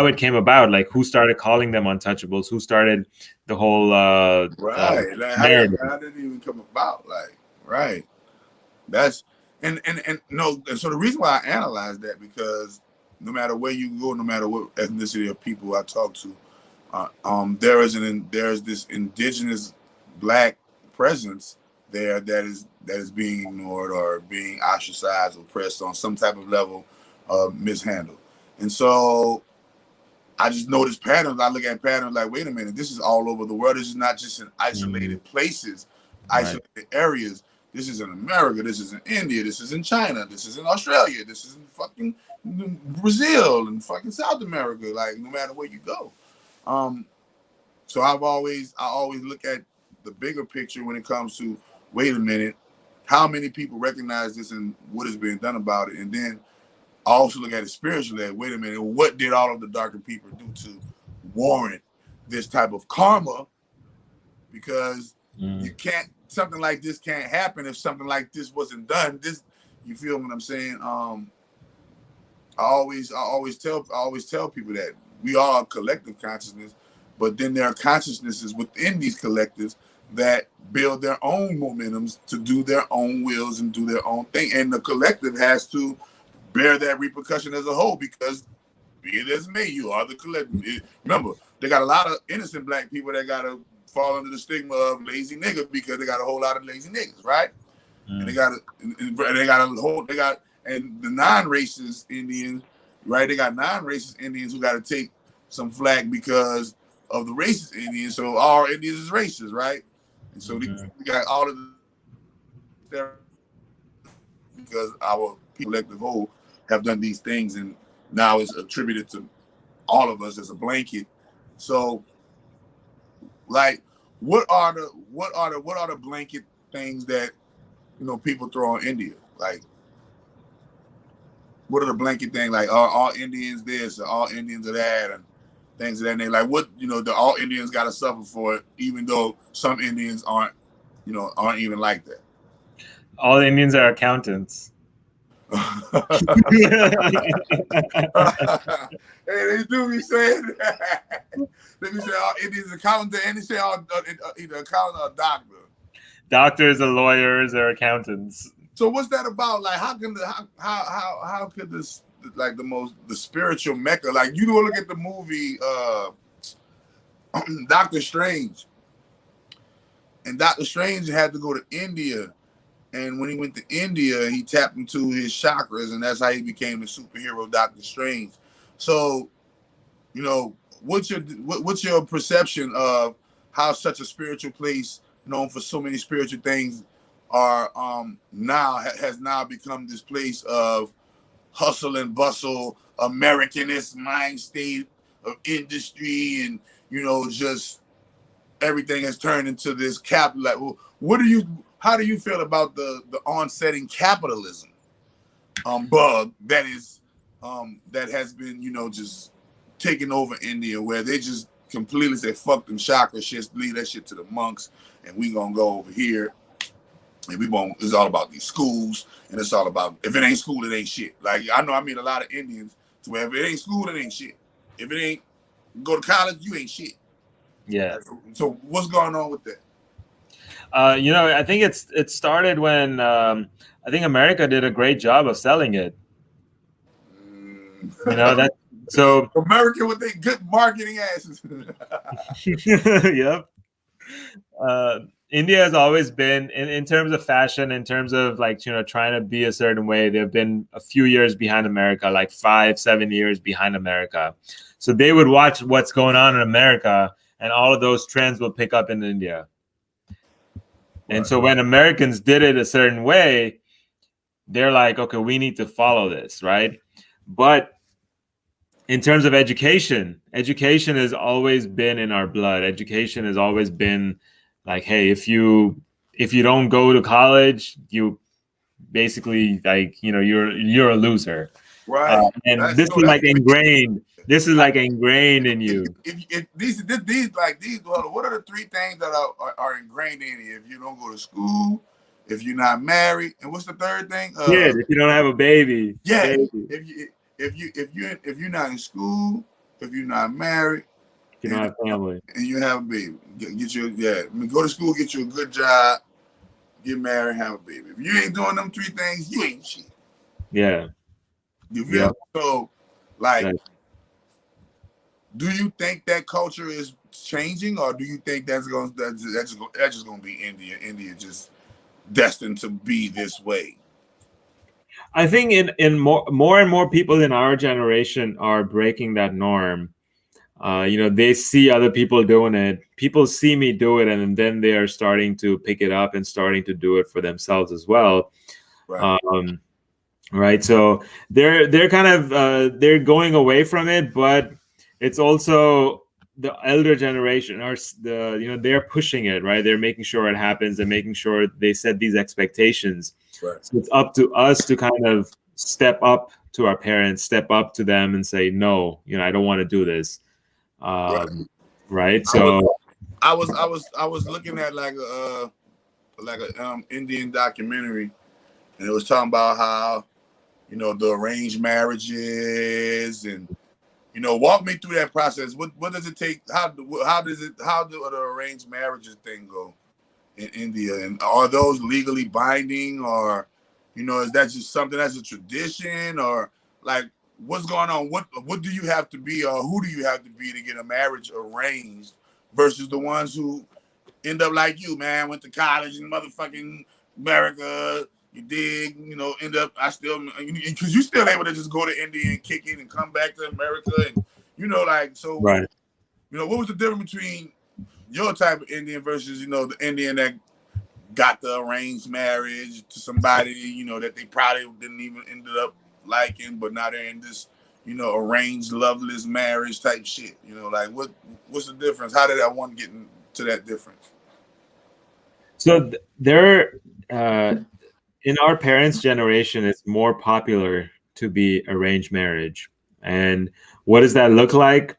it came about, like who started calling them untouchables, who started the whole right. Like, how did it even come about? Like, right. That's and no. And so the reason why I analyze that, because no matter where you go, no matter what ethnicity of people I talk to, there's this indigenous black presence there that is being ignored or being ostracized or pressed on some type of level, mishandled. And so I just notice patterns. I look at patterns like, wait a minute, this is all over the world. This is not just in isolated places, isolated areas. This is in America. This is in India. This is in China. This is in Australia. This is in fucking Brazil and fucking South America. Like, no matter where you go. So I always look at the bigger picture when it comes to, wait a minute, how many people recognize this and what is being done about it? And then I also look at it spiritually. Wait a minute, what did all of the darker people do to warrant this type of karma? Because something like this can't happen if something like this wasn't done. You feel what I'm saying? I always tell people that we are a collective consciousness, but then there are consciousnesses within these collectives that build their own momentums to do their own wills and do their own thing. And the collective has to bear that repercussion as a whole, because be it as may, you are the collective. Remember, they got a lot of innocent black people that got to fall under the stigma of lazy nigga, because they got a whole lot of lazy niggas, right? And and the non-racist Indians, right? They got non-racist Indians who got to take some flack because of the racist Indians. So all Indians is racist, right? And so we got all of the because our collective whole have done these things, and now it's attributed to all of us as a blanket. So, like, what are the blanket things that people throw on India? Like, what are the blanket things? Like, are all Indians this, or all Indians are that, and things of that nature? Like, what the all Indians got to suffer for it, even though some Indians aren't even like that. All Indians are accountants. Hey, they do be saying that. They be saying all Indians are accountant, and they say all either accountant or doctor. Doctors and lawyers are accountants. So what's that about? Like, how could this, like, the spiritual mecca? Like, you go look at the movie Doctor Strange, and Doctor Strange had to go to India. And when he went to India, he tapped into his chakras, and that's how he became the superhero Doctor Strange. So, what's your perception of how such a spiritual place, known for so many spiritual things, are has now become this place of hustle and bustle, Americanist mind state of industry, and just everything has turned into this capital. Like, how do you feel about the onsetting capitalism bug that has been just taking over India, where they just completely say fuck them chakra shit, leave that shit to the monks, and we gonna go over here, and it's all about these schools, and it's all about, if it ain't school, it ain't shit. Like, I know I meet a lot of Indians to where if it ain't school, it ain't shit. If it ain't go to college, you ain't shit. Yeah. So what's going on with that? I think it started when I think America did a great job of selling it. That. So America with their good marketing asses. Yep. India has always been, in terms of fashion, in terms of like trying to be a certain way, they've been a few years behind America, like 5-7 years behind America. So they would watch what's going on in America, and all of those trends will pick up in India. And so when Americans did it a certain way, they're like, okay, we need to follow this, right? But in terms of education has always been in our blood. Education has always been like, hey, if you don't go to college, you basically, like, you're a loser. Right. And this is like ingrained. This is like ingrained in you. If these what are the three things that are ingrained in you? If you don't go to school, if you're not married, and what's the third thing? If you don't have a baby. Yeah. Baby. If you're not in school, if you're not married, if you don't have family, and you have a baby, go to school, get you a good job, get married, have a baby. If you ain't doing them three things, you ain't shit. Yeah. You feel? So, like, do you think that culture is changing, or do you think that's just gonna be India? India just destined to be this way? I think in more and more people in our generation are breaking that norm. They see other people doing it. People see me do it, and then they are starting to pick it up and starting to do it for themselves as well. Right. Right. So they're kind of they're going away from it, but it's also the elder generation they're pushing it, right? They're making sure it happens. They're making sure they set these expectations. Right. So it's up to us to kind of step up to our parents, step up to them and say, no, I don't want to do this. Right. So I was looking at like a Indian documentary, and it was talking about how, the arranged marriages, and walk me through that process. What does it take? How do the arranged marriages thing go in India? And are those legally binding, or is that just something that's a tradition, or like what's going on? What do you have to be, or who do you have to be to get a marriage arranged versus the ones who end up like you, man, went to college in motherfucking America? You dig, end up, because you still able to just go to India and kick it and come back to America, and so right. What was the difference between your type of Indian versus the Indian that got the arranged marriage to somebody, you know, that they probably didn't even ended up liking, but now they're in this, you know, arranged loveless marriage type shit. You know, like what's the difference? How did that one get to that difference? So there, in our parents' generation, it's more popular to be arranged marriage. And what does that look like?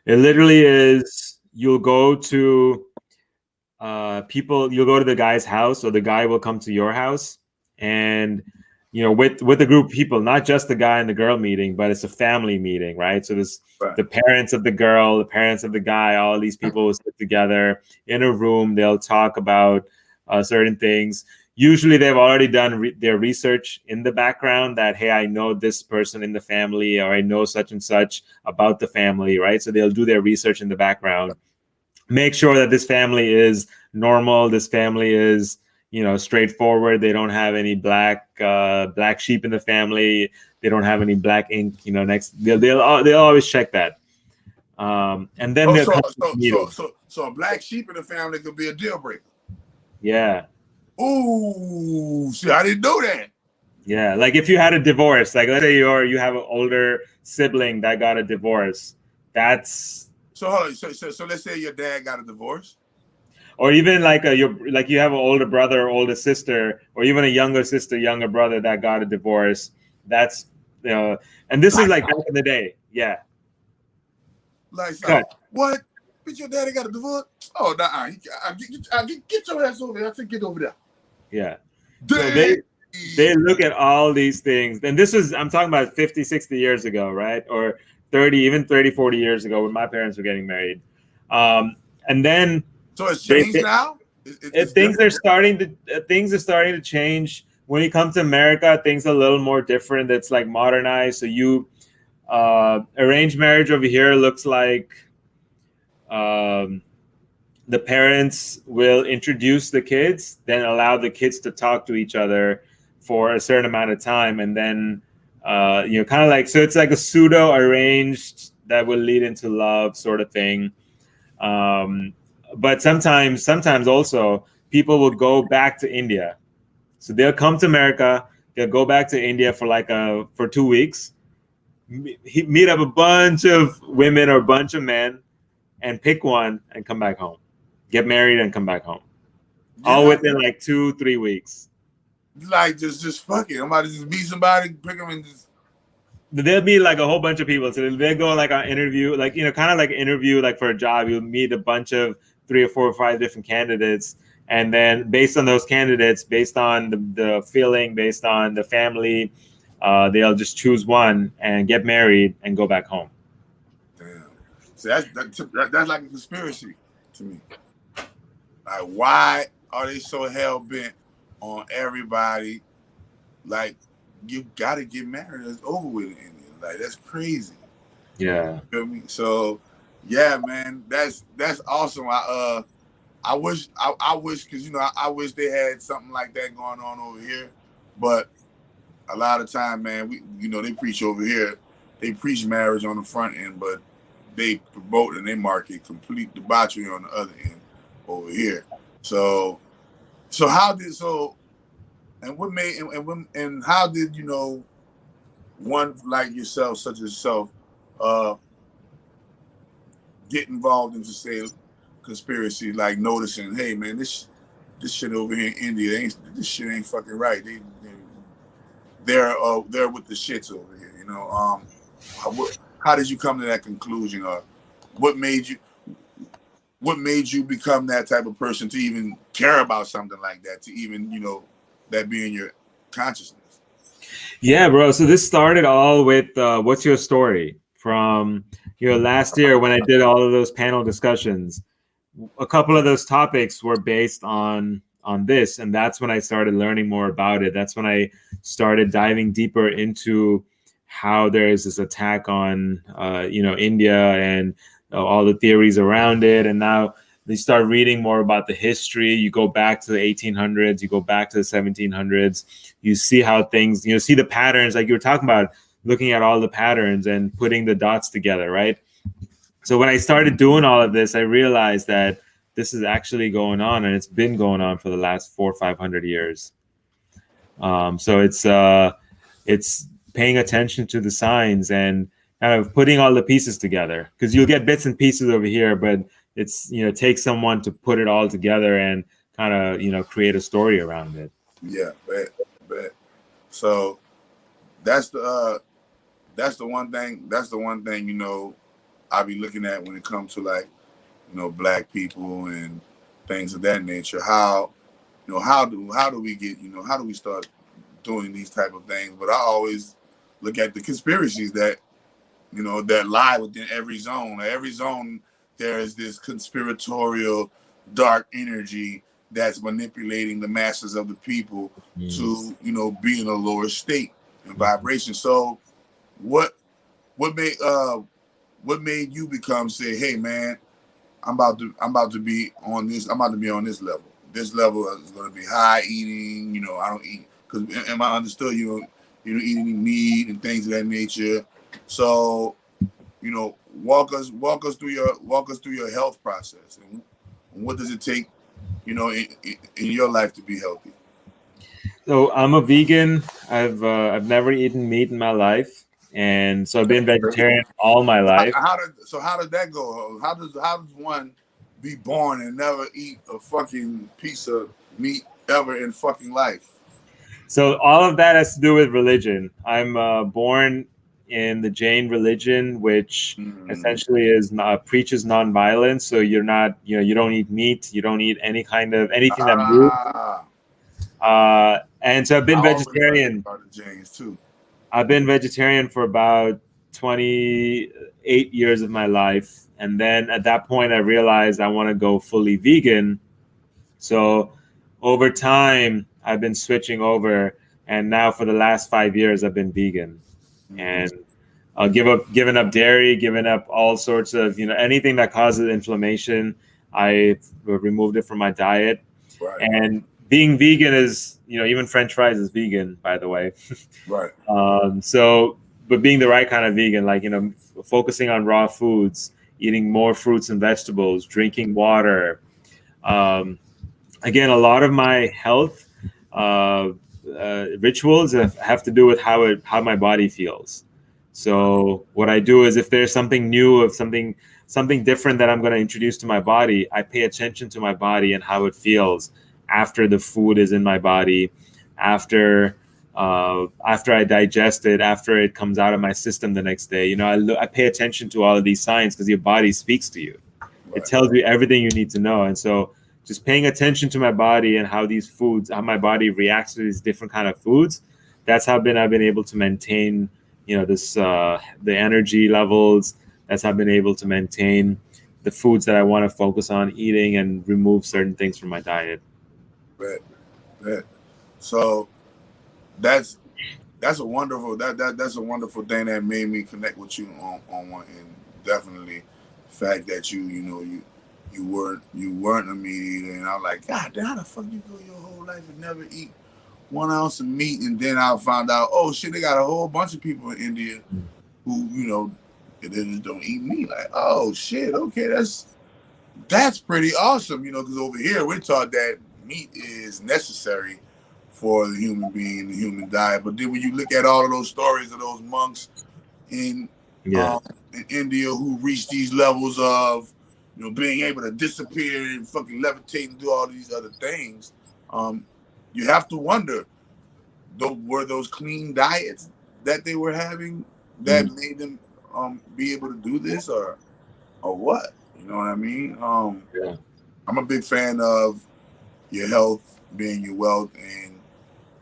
It literally is you'll go to you'll go to the guy's house, or the guy will come to your house, and you know, with a group of people, not just the guy and the girl meeting, but it's a family meeting, right? So there's the parents of the girl, the parents of the guy, all these people will sit together in a room. They'll talk about certain things. Usually they've already done their research in the background that, hey, I know this person in the family, or I know such and such about the family, right? So they'll do their research in the background, make sure that this family is normal. This family is, you know, straightforward. They don't have any black sheep in the family. They don't have any black ink, you know, next. They'll always check that. And then so a black sheep in the family could be a deal breaker. Yeah. Ooh, see, I didn't know that. Yeah, like if you had a divorce, like let's say you have an older sibling that got a divorce, that's so let's say your dad got a divorce, or even like you have an older brother or older sister, or even a younger sister, younger brother that got a divorce. That's, you know, and this is like back in the day, yeah. Like so, what? Bitch, your daddy got a divorce? Oh, nah, get your ass over there. I said, get over there. Yeah. So they look at all these things. And this was, I'm talking about 50, 60 years ago, right? Or 30, even 30, 40 years ago when my parents were getting married. And then so it's changed now? Things are starting to change. When you come to America, things are a little more different. It's like modernized. So arranged marriage over here looks like the parents will introduce the kids, then allow the kids to talk to each other for a certain amount of time, and then you know, kind of like, so it's like a pseudo arranged that will lead into love sort of thing. But sometimes also people will go back to India. So they'll come to America, they'll go back to India for 2 weeks, meet up a bunch of women or a bunch of men, and pick one and come back home. Get married and come back home. Yeah. All within like 2-3 weeks. Like just fuck it. I'm about to just meet somebody, pick them, and just. There'll be like a whole bunch of people. So they'll go like on interview, like, you know, kind of like interview, like for a job. You'll meet a bunch of 3 or 4 or 5 different candidates. And then based on those candidates, based on the feeling, based on the family, they'll just choose one and get married and go back home. Damn. So that's like a conspiracy to me. Like, why are they so hell bent on everybody? Like, you gotta get married. It's over with in India. Like, that's crazy. Yeah. You feel me? So, yeah, man, that's awesome. I wish because, you know, I wish they had something like that going on over here. But a lot of time, man, they preach over here. They preach marriage on the front end, but they promote and they market complete debauchery on the other end over here. So how did how did, you know, one like yourself, such as yourself, get involved into, say, conspiracy, like noticing, hey man, this shit over here in India, this shit ain't fucking right. They're with the shits over here, you know. How did you come to that conclusion, or what made you become that type of person to even care about something like that, to even, you know, that be in your consciousness? Yeah, bro. So this started all with what's your story from, you know, last year when I did all of those panel discussions. A couple of those topics were based on this, and that's when I started learning more about it. That's when I started diving deeper into how there is this attack on you know, India and all the theories around it. And now you start reading more about the history. You go back to the 1800s, you go back to the 1700s, you see how things, you know, see the patterns, like you were talking about, looking at all the patterns and putting the dots together, right? So when I started doing all of this, I realized that this is actually going on, and it's been going on for the last 400 or 500 years. So it's paying attention to the signs and kind of putting all the pieces together, because you'll get bits and pieces over here, but it's, you know, it takes someone to put it all together and kind of, you know, create a story around it. Yeah, bet. So that's the one thing. That's the one thing, you know, I be looking at when it comes to, like, you know, black people and things of that nature. How, you know, how do we get, you know, how do we start doing these type of things? But I always look at the conspiracies that, you know, that lie within every zone. Every zone, there is this conspiratorial dark energy that's manipulating the masses of the people to, you know, be in a lower state and vibration. So what made you become, say, hey man, I'm about to be on this level. This level is going to be high eating. You know, I don't eat, because am I understood? You know, eating meat and things of that nature. So, you know, walk us through your health process, and what does it take, you know, in your life to be healthy? So I'm a vegan. I've never eaten meat in my life, and so I've been vegetarian all my life. How did that go? How does one be born and never eat a fucking piece of meat ever in fucking life? So all of that has to do with religion. I'm born in the Jain religion, which essentially preaches nonviolence. So you're not, you know, you don't eat meat, you don't eat anything that moves. And so I've been vegetarian. About the Jains too. I've been vegetarian for about 28 years of my life, and then at that point, I realized I want to go fully vegan. So over time, I've been switching over, and now for the last 5 years, I've been vegan, and giving up dairy, giving up all sorts of, you know, anything that causes inflammation. I removed it from my diet, right. And being vegan is, you know, even French fries is vegan, by the way. Right. So, but being the right kind of vegan, like, you know, focusing on raw foods, eating more fruits and vegetables, drinking water. Again, a lot of my health rituals have to do with how my body feels. So what I do is, if there's something new, of something different that I'm going to introduce to my body, I pay attention to my body and how it feels after the food is in my body, after I digest it, after it comes out of my system the next day. You know, I pay attention to all of these signs, because your body speaks to you. Right. It tells you everything you need to know. And so just paying attention to my body and how my body reacts to these different kind of foods, that's how I've been able to maintain, you know, this the energy levels. That's how I've been able to maintain the foods that I want to focus on eating and remove certain things from my diet. Right. So that's a wonderful that's a wonderful thing that made me connect with you on one end. Definitely the fact that you weren't a meat eater, and I was like, God damn, how the fuck you go your whole life and never eat 1 ounce of meat? And then I found out, oh shit, they got a whole bunch of people in India who, you know, they just don't eat meat. Like, oh shit, okay, that's pretty awesome, you know, because over here we're taught that meat is necessary for the human being, the human diet. But then when you look at all of those stories of those monks in India who reach these levels of, you know, being able to disappear and fucking levitate and do all these other things, you have to wonder, were those clean diets that they were having that made them be able to do this, or what? You know what I mean? I'm a big fan of your health being your wealth, and,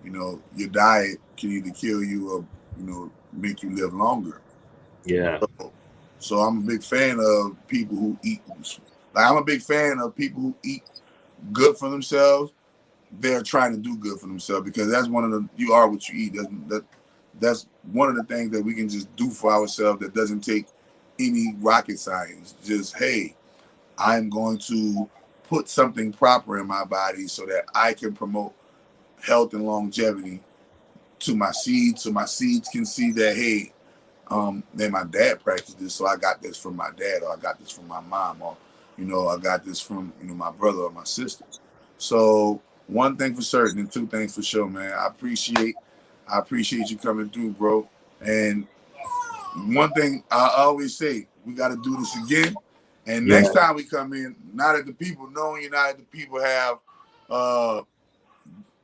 you know, your diet can either kill you or, you know, make you live longer. Yeah. So I'm a big fan of people who eat. Like, I'm a big fan of people who eat good for themselves. They're trying to do good for themselves, because that's one of the, you are what you eat. That's one of the things that we can just do for ourselves that doesn't take any rocket science. Just, hey, I'm going to put something proper in my body so that I can promote health and longevity to my seeds, so my seeds can see that, hey, then my dad practiced this, so I got this from my dad, or I got this from my mom, or you know, I got this from, you know, my brother or my sister. So one thing for certain and two things for sure, man. I appreciate you coming through, bro. And one thing I always say, we got to do this again. And Yeah. next time we come in, now that the people know you, now that the people have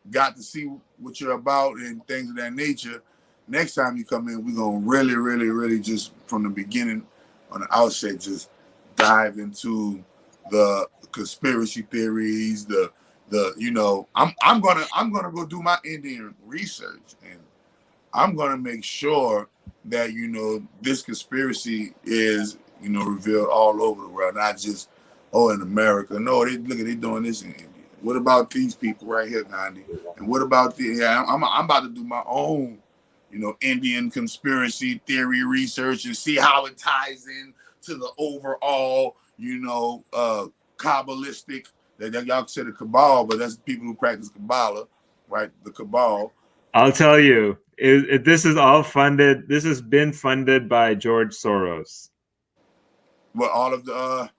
got to see what you're about and things of that nature, next time you come in, we're going to really, really, really just from the beginning on the outset, just dive into the conspiracy theories, the you know, I'm gonna go do my Indian research, and I'm gonna make sure that, you know, this conspiracy is, you know, revealed all over the world, not just in America. No, they doing this in India. What about these people right here, Gandhi? And what about I'm about to do my own, you know, Indian conspiracy theory research and see how it ties in to the overall, you know, Kabbalistic, that y'all say the Cabal, but that's people who practice Kabbalah, right? The Cabal. I'll tell you, this is all funded. This has been funded by George Soros. What, all of the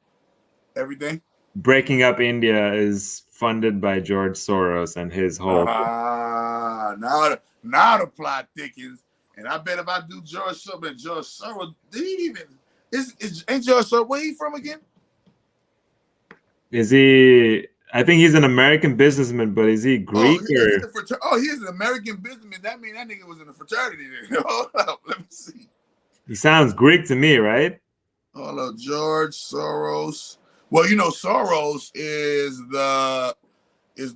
everything? Breaking Up India is funded by George Soros and his whole. Now the plot thickens, and I bet if I do George Soros, did he even ain't George Soros? Where he from again? Is he? I think he's an American businessman, but is he Greek he is an American businessman. That means that nigga was in a fraternity then. Hold up, let me see. He sounds Greek to me, right? Hold up, George Soros. Well, you know, Soros is the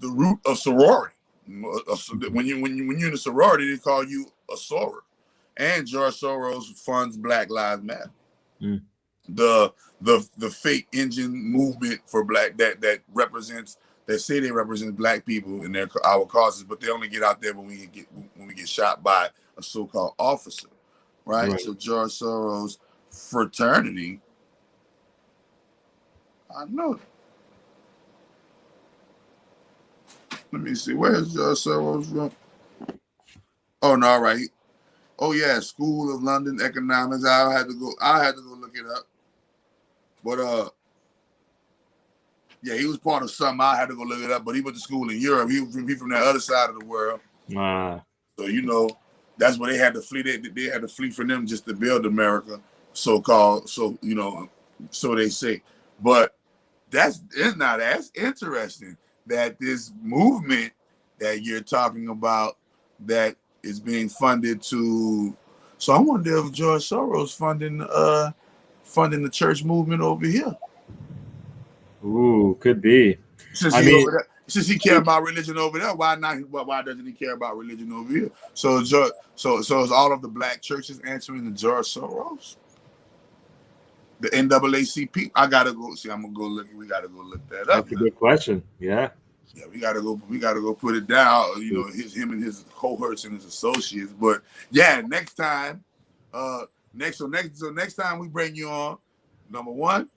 root of sorority. When you're in a sorority, they call you a soror. And George Soros funds Black Lives Matter. Mm. The fake engine movement for black that represents, that say they represent black people in our causes, but they only get out there when we get shot by a so-called officer, right? So George Soros fraternity, I know. Let me see, where's George Soros from? Oh no, all right. Oh yeah, School of London Economics. I had to go look it up. But yeah, he was part of something. I had to go look it up. But he went to school in Europe. He from that other side of the world. So you know, that's where they had to flee. They had to flee from them just to build America, so-called. So you know, so they say. But that's interesting that this movement that you're talking about that is being funded to. So I wonder if George Soros funding the church movement over here. Ooh, could be. Since he care about religion over there, why not? Why doesn't he care about religion over here? So is all of the black churches answering the George Soros? The NAACP? I gotta go see. I'm gonna go look. We gotta go look that up. That's a good question. Yeah. Yeah, we gotta go put it down. You know, him and his cohorts and his associates. But yeah, next time, next time we bring you on, number one,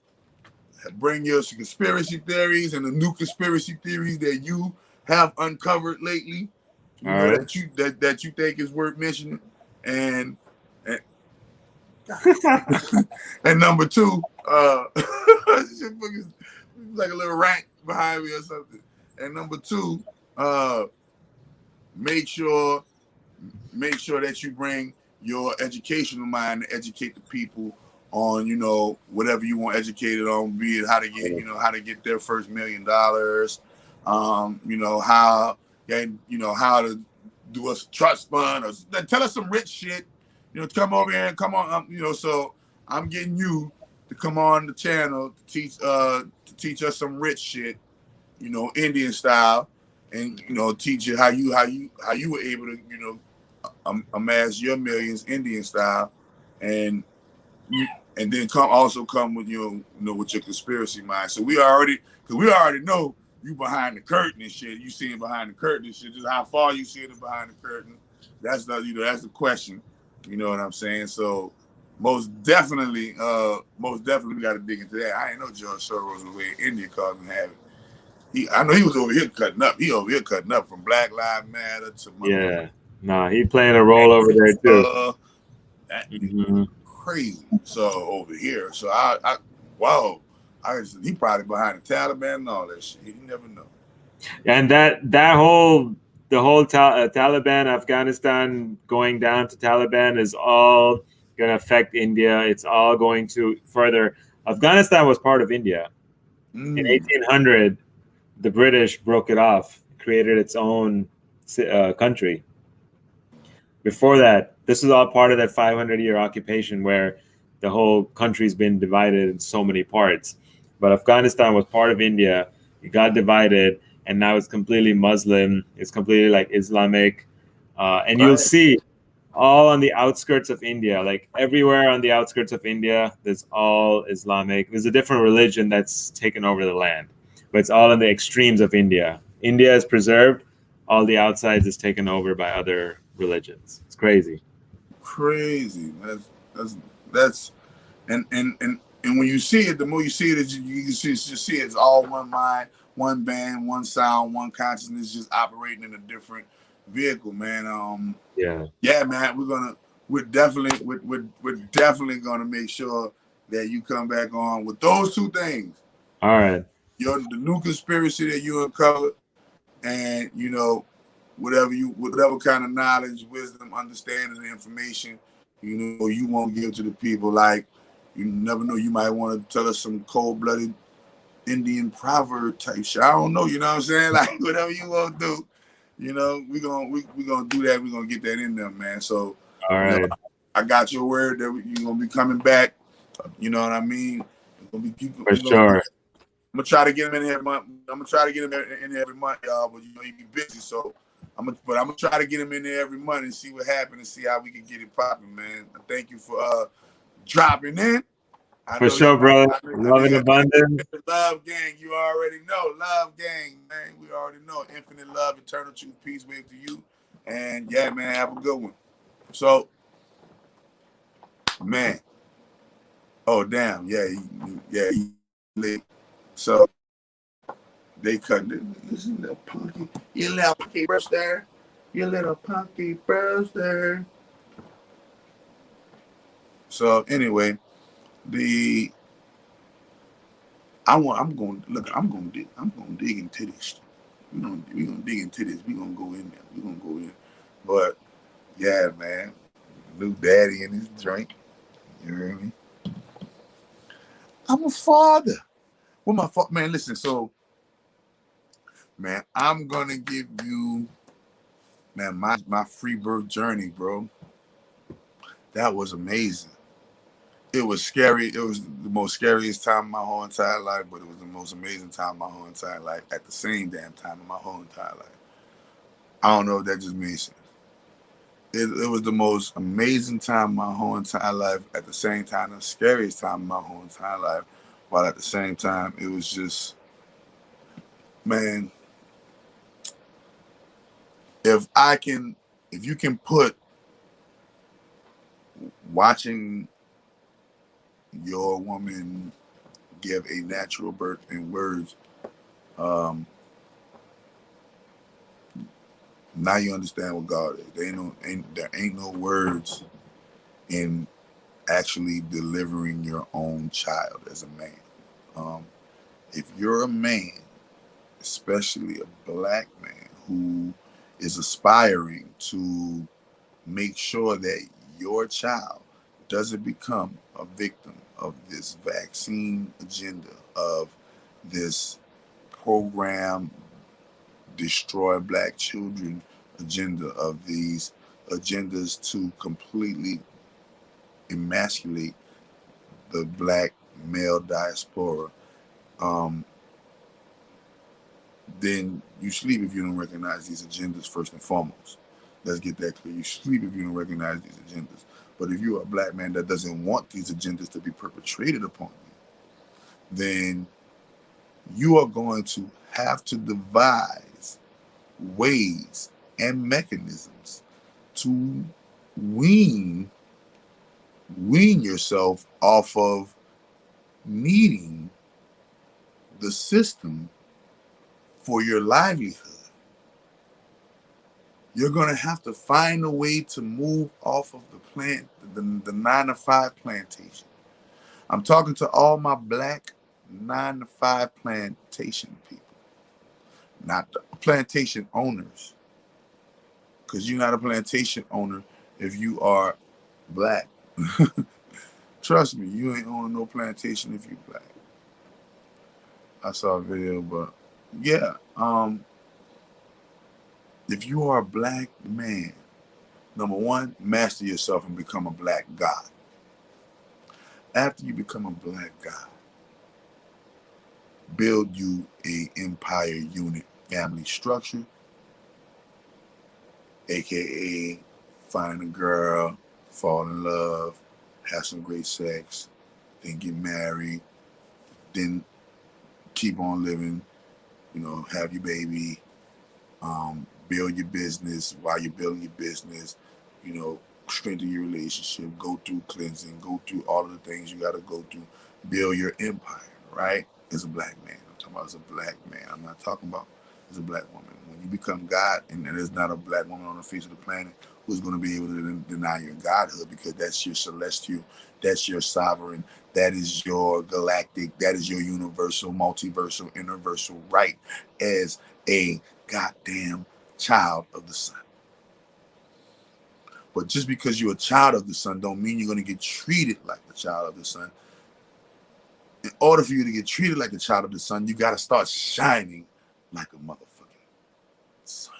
bring your conspiracy theories and the new conspiracy theories that you have uncovered lately. You know, that you think is worth mentioning, and and number two, like a little rant behind me or something. And number two, make sure that you bring your educational mind to educate the people on, you know, whatever you want educated on, be it how to get their first $1 million, you know, how to do a trust fund, or tell us some rich shit, you know, come over here and come on, you know. So I'm getting you to come on the channel to teach us some rich shit, you know, Indian style, and you know, teach you how you were able to, you know, amass your millions Indian style, and then come with you know with your conspiracy mind. So we already know you behind the curtain and shit. You seeing behind the curtain and shit. Just how far you seeing it behind the curtain. That's the question. You know what I'm saying? So most definitely we got to dig into that. I ain't know George Soros was where India caused him have it. I know he was over here cutting up. He over here cutting up from Black Lives Matter to he playing a role over there too. Crazy. So over here, so I wow. He probably behind the Taliban and all that shit. You never know. And the whole Taliban, Afghanistan going down to Taliban is all going to affect India. It's all going to further. Afghanistan was part of India. In 1800, the British broke it off, created its own country. Before that, this is all part of that 500-year occupation where the whole country's been divided in so many parts. But Afghanistan was part of India. It got divided, and now it's completely Muslim. It's completely like Islamic. And you'll see all on the outskirts of India, like everywhere on the outskirts of India, there's all Islamic. There's a different religion that's taken over the land, but it's all in the extremes of India. India is preserved. All the outsides is taken over by other religions. It's crazy. Crazy. That's and when you see it, the more you see it, you can see it's all one mind, one band, one sound, one consciousness, just operating in a different vehicle, man. Yeah, man. We're definitely gonna make sure that you come back on with those two things. All right. The new conspiracy that you uncovered, and whatever kind of knowledge, wisdom, understanding, and information, you won't give to the people. Like, you never know, you might want to tell us some cold-blooded Indian proverb type shit. I don't know, you know what I'm saying? Like, whatever you want to do, we're gonna do that. We're gonna get that in there, man. So, all right, I got your word that you're gonna be coming back. You know what I mean? For sure. I'm gonna try to get him in here every month. I'm gonna try to get him in here every month, y'all. But he be busy, so I'm gonna try to get him in there every month and see what happens and see how we can get it popping, man. Thank you for dropping in. For sure, brother. Love and abundance. Love gang, you already know. Love gang, man. We already know. Infinite love, eternal truth, peace, wave to you. And yeah, man, have a good one. So, man. Oh damn, yeah, he lit. So they cut this little punky, you little punky brewster, you little punky brewster. So anyway, I'm gonna dig into this. We're gonna dig into this. We're gonna go in there. We're gonna go in. But yeah, man, new daddy in his drink. You hear me? I'm a father. Well, my fault, man. Listen, so, man, I'm gonna give you, man, my free birth journey, bro. That was amazing. It was scary. It was the most scariest time of my whole entire life, but it was the most amazing time of my whole entire life at the same damn time of my whole entire life. I don't know if that just makes sense. It was the most amazing time of my whole entire life at the same time, the scariest time of my whole entire life, while at the same time, it was just, man, if you can put watching your woman give a natural birth in words, now you understand what God is. There ain't no words in actually delivering your own child as a man. If you're a man, especially a black man who is aspiring to make sure that your child doesn't become a victim of this vaccine agenda, of this program destroy black children agenda, of these agendas to completely emasculate the black male diaspora, then you sleep if you don't recognize these agendas first and foremost. Let's get that clear. You sleep if you don't recognize these agendas. But if you're a black man that doesn't want these agendas to be perpetrated upon you, then you are going to have to devise ways and mechanisms to wean yourself off of needing the system for your livelihood. You're going to have to find a way to move off of the 9-to-5 plantation. I'm talking to all my black 9 to 5 plantation people, not the plantation owners. Because you're not a plantation owner if you are black. Trust me, you ain't owning no plantation if you black. I saw a video, but yeah, if you are a black man, number one, master yourself and become a black god. After you become a black god, build you a empire unit family structure, aka find a girl, fall in love, have some great sex, then get married, then keep on living, you know, have your baby, build your business. While you're building your business, you know, strengthen your relationship, go through cleansing, go through all of the things you got to go through, build your empire, right? As a black man. I'm talking about as a black man. I'm not talking about as a black woman. When you become God, and there's not a black woman on the face of the planet who's going to be able to deny your godhood, because that's your celestial, that's your sovereign, that is your galactic, that is your universal, multiversal, universal right as a goddamn child of the sun. But just because you're a child of the sun don't mean you're going to get treated like the child of the sun. In order for you to get treated like the child of the sun, you got to start shining like a motherfucking sun.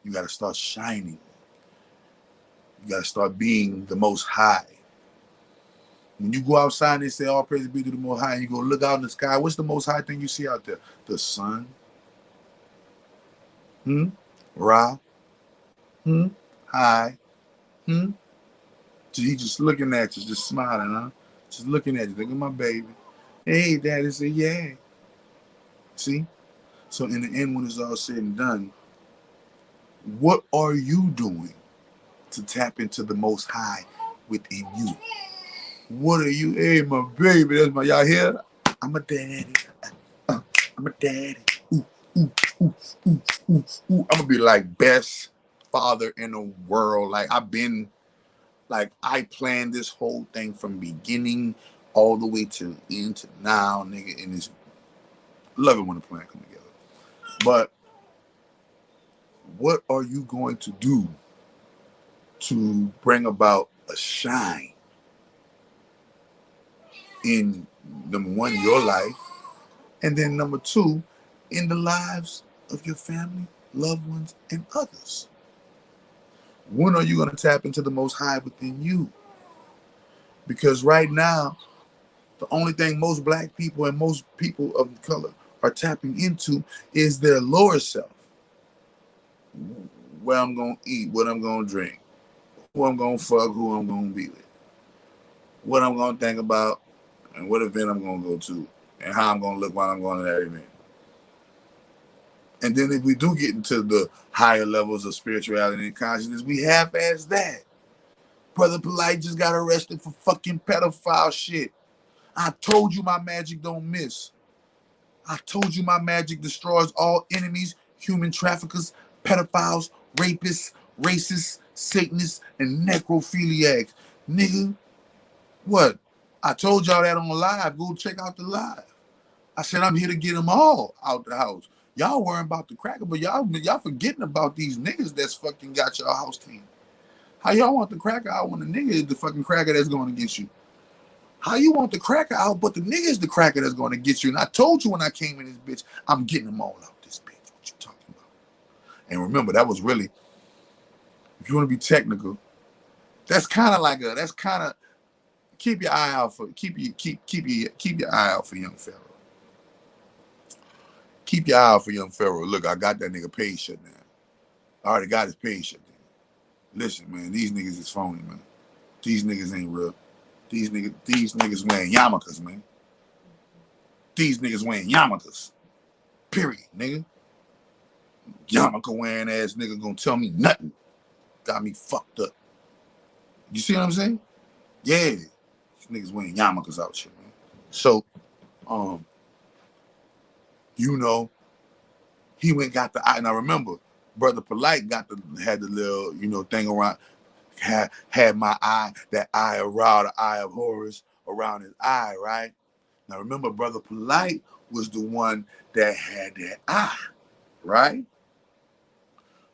You got to start shining. You got to start being the most high. When you go outside and they say, all praise be to the most high, and you go look out in the sky, what's the most high thing you see out there? The sun. Ra. High. So he just looking at you, just smiling, huh? Just looking at you. Look at my baby. Hey, daddy. Say, yeah. See? So in the end, when it's all said and done, what are you doing to tap into the most high within you? What are you? Hey, my baby. That's my, y'all hear? I'm a daddy. I'm a daddy. Ooh, ooh, ooh, ooh, ooh, ooh. I'm gonna be like best father in the world. Like I planned this whole thing from beginning all the way to end to now, nigga. And it's love it when the plan come together. But what are you going to do to bring about a shine in, number one, your life, and then number two, in the lives of your family, loved ones, and others? When are you going to tap into the most high within you? Because right now, the only thing most black people and most people of color are tapping into is their lower self. Where I'm going to eat, what I'm going to drink, who I'm going to fuck, who I'm going to be with, what I'm going to think about, and what event I'm going to go to, and how I'm going to look while I'm going to that event. And then if we do get into the higher levels of spirituality and consciousness, we half-ass that. Brother Polite just got arrested for fucking pedophile shit. I told you my magic don't miss. I told you my magic destroys all enemies, human traffickers, pedophiles, rapists, racists, Satanists, and necrophiliacs. Nigga, what? I told y'all that on live. Go check out the live. I said I'm here to get them all out the house. Y'all worrying about the cracker, but y'all forgetting about these niggas that's fucking got y'all house team. How y'all want the cracker out when the nigga is the fucking cracker that's going to get you? How you want the cracker out, but the nigga is the cracker that's going to get you? And I told you when I came in this bitch, I'm getting them all out this bitch. What you talking about? And remember, that was really, if you want to be technical, that's kind of keep your eye out for keep your eye out for young Pharaoh. Keep your eye out for young Pharaoh. Look, I got that nigga page shut down. I already got his page shut down. Listen, man, these niggas is phony, man. These niggas ain't real. These niggas wearing yarmulkes, man. These niggas wearing yarmulkes. Period, nigga. Yarmulke wearing ass nigga gonna tell me nothing. Got me fucked up. You see what I'm saying? Yeah. These niggas wearing yarmulkes out here, man. So, you know, he went got the eye. Now remember, Brother Polite had the little, you know, thing around, had my eye, that eye around, the eye of Horus around his eye, right? Now remember, Brother Polite was the one that had that eye, right?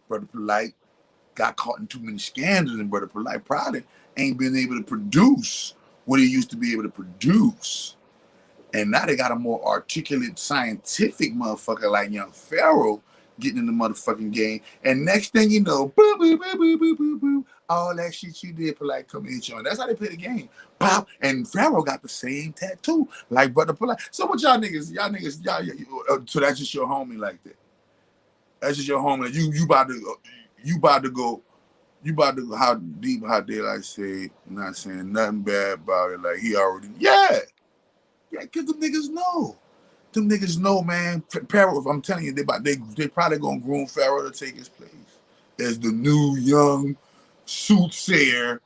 Brother Polite got caught in too many scandals, and Brother Polite probably ain't been able to produce what he used to be able to produce. And now they got a more articulate, scientific motherfucker like Young Pharaoh getting in the motherfucking game. And next thing you know, boo, boo, boo, boo, boo, boo, boo, all that shit you did, Polite, come hit you on. That's how they play the game. Pop. And Pharaoh got the same tattoo like Brother Polite. So what y'all niggas, so that's just your homie like that. That's just your homie. You about to go, how deep, how did I say, not saying nothing bad about it. Like he already, yeah, because them niggas know. Them niggas know, man. Pharaoh, I'm telling you, they probably gonna groom Pharaoh to take his place as the new young soothsayer,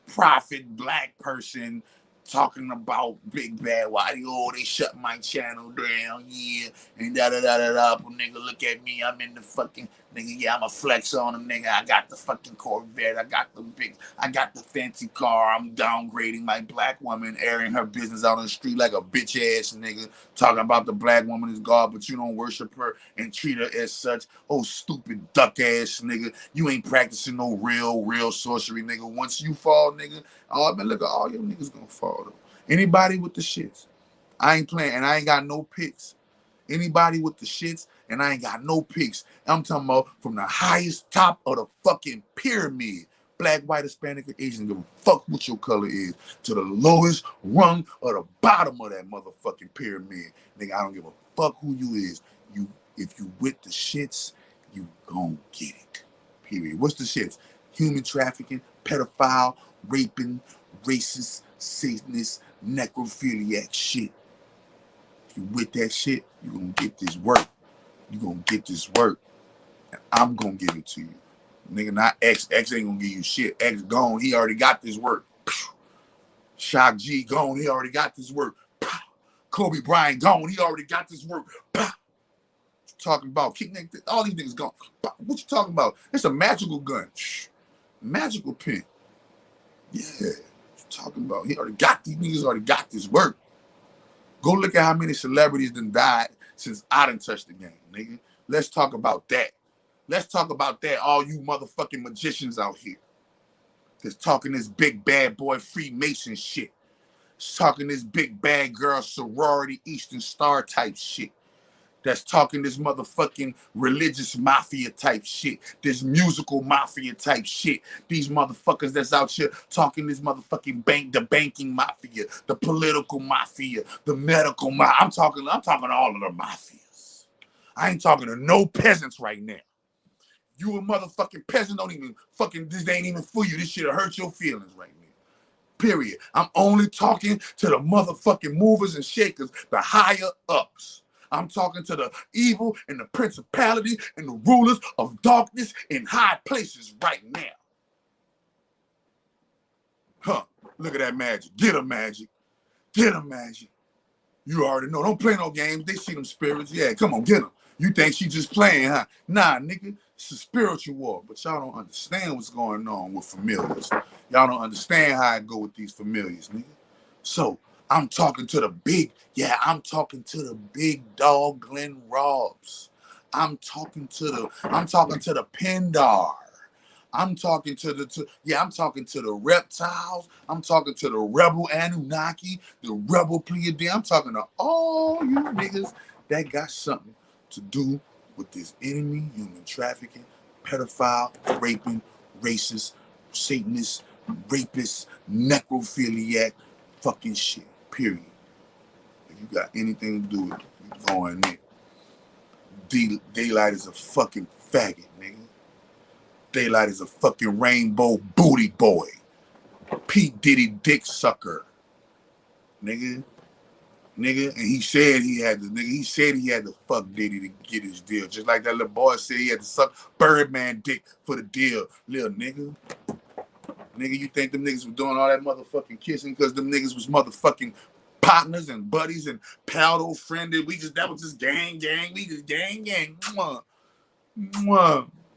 prophet, black person talking about big bad why they shut my channel down, yeah, and da da da da da. Nigga, look at me, I'm in the fucking nigga, yeah, I'm a flex on them, nigga. I got the fucking Corvette, I got the fancy car. I'm downgrading my black woman, airing her business out on the street like a bitch ass nigga, talking about the black woman is God, but you don't worship her and treat her as such. Oh, stupid duck ass nigga, you ain't practicing no real sorcery, nigga. Once you fall, nigga, oh man, look at all your niggas gonna fall though. Anybody with the shits, I ain't playing, and I ain't got no picks. Anybody with the shits, and I ain't got no picks. I'm talking about from the highest top of the fucking pyramid, black, white, Hispanic, or Asian, give a fuck what your color is, to the lowest rung or the bottom of that motherfucking pyramid. Nigga, I don't give a fuck who you is. If you with the shits, you gon' get it. Period. What's the shits? Human trafficking, pedophile, raping, racist, Satanist, necrophiliac shit. If you with that shit, you gonna get this work. You gonna get this work. And I'm gonna give it to you. Nigga, not X. X ain't gonna give you shit. X gone. He already got this work. Shock G gone. He already got this work. Kobe Bryant gone. He already got this work. What you talking about? All these niggas gone. What you talking about? It's a magical gun. Magical pen. Yeah. Talking about these niggas already got this work. Go look at how many celebrities done died since I done touched the game, nigga. Let's talk about that. Let's talk about that, all you motherfucking magicians out here that's talking this big bad boy Freemason shit. Talking this big bad girl sorority Eastern Star type shit. That's talking this motherfucking religious mafia type shit, this musical mafia type shit. These motherfuckers that's out here talking this motherfucking the banking mafia, the political mafia, the medical mafia. I'm talking to all of the mafias. I ain't talking to no peasants right now. You a motherfucking peasant, don't even fucking, this ain't even for you. This shit'll hurt your feelings right now. Period. I'm only talking to the motherfucking movers and shakers, the higher ups. I'm talking to the evil and the principality and the rulers of darkness in high places right now. Huh. Look at that magic. Get them, magic. Get them, magic. You already know. Don't play no games. They see them spirits. Yeah, come on, get them. You think she just playing, huh? Nah, nigga. It's a spiritual war. But y'all don't understand what's going on with familiars. Y'all don't understand how I go with these familiars, nigga. So, I'm talking to the big dog Glenn Robs. I'm talking to the Pendar. I'm talking to the reptiles. I'm talking to the rebel Anunnaki, the rebel Pleiadian. I'm talking to all you niggas that got something to do with this enemy, human trafficking, pedophile, raping, racist, Satanist, rapist, necrophiliac, fucking shit. Period. If you got anything to do with it, you going in. Daylight is a fucking faggot, nigga. Daylight is a fucking rainbow booty boy. P. Diddy dick sucker. Nigga. And he said he had to fuck Diddy to get his deal. Just like that little boy said he had to suck Birdman dick for the deal. Little nigga. Nigga, you think them niggas was doing all that motherfucking kissing because them niggas was motherfucking partners and buddies and pal friended. That was just gang. We just gang. Mwah.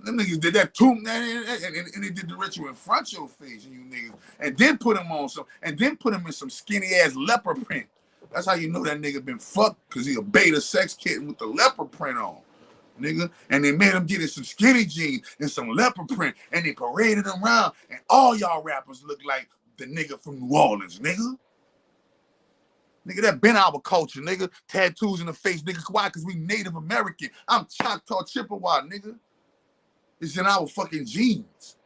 Them niggas did that too, man, and they did the ritual in front of your face, and you niggas, and then put him in some skinny ass leopard print. That's how you know that nigga been fucked, because he a beta sex kitten with the leopard print on, nigga. And they made him get in some skinny jeans and some leopard print, and they paraded him around, and all y'all rappers look like the nigga from New Orleans, nigga. Nigga, that been our culture, nigga. Tattoos in the face, nigga. Why? Because we Native American. I'm Choctaw Chippewa, nigga. It's in our fucking genes.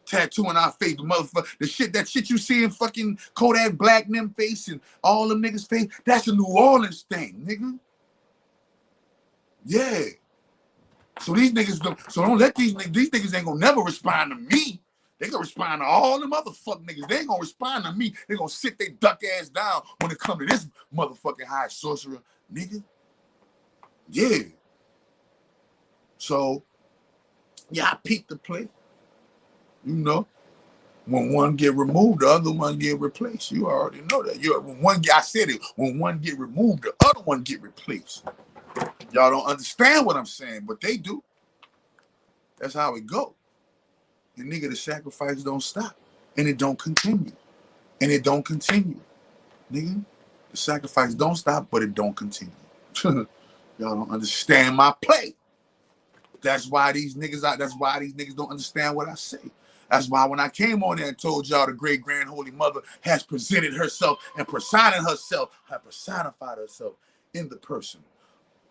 Tattoo in our face, the motherfucker. That shit you see in fucking Kodak Black and them face and all them niggas face, that's a New Orleans thing, nigga. Yeah. So these niggas don't let these niggas ain't gonna never respond to me. They gonna respond to all them motherfucking niggas. They ain't gonna respond to me. They gonna sit their duck ass down when it come to this motherfucking high sorcerer, nigga. Yeah. So, yeah, I peeped the play. You know, when one get removed, the other one get replaced. You already know that. I said it. When one get removed, the other one get replaced. Y'all don't understand what I'm saying, but they do. That's how it go. And nigga, the sacrifice don't stop, and it don't continue, and it don't continue, nigga. The sacrifice don't stop, but it don't continue. Y'all don't understand my play. That's why these niggas don't understand what I say. That's why when I came on there and told y'all the great grand holy mother has presented herself and personified herself in the person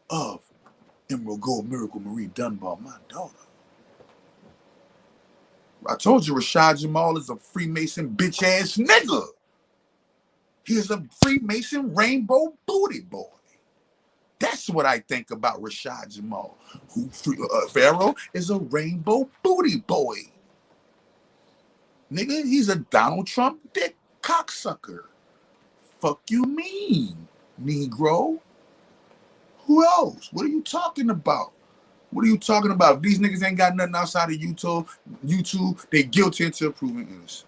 of Emerald Gold Miracle Marie Dunbar, my daughter. I told you Rashad Jamal is a Freemason bitch ass nigga. He is a Freemason rainbow booty boy. That's what I think about Rashad Jamal. Pharaoh is a rainbow booty boy. Nigga, he's a Donald Trump dick cocksucker. Fuck you mean, Negro? Who else? What are you talking about? What are you talking about? If these niggas ain't got nothing outside of YouTube, they guilty until proven innocent.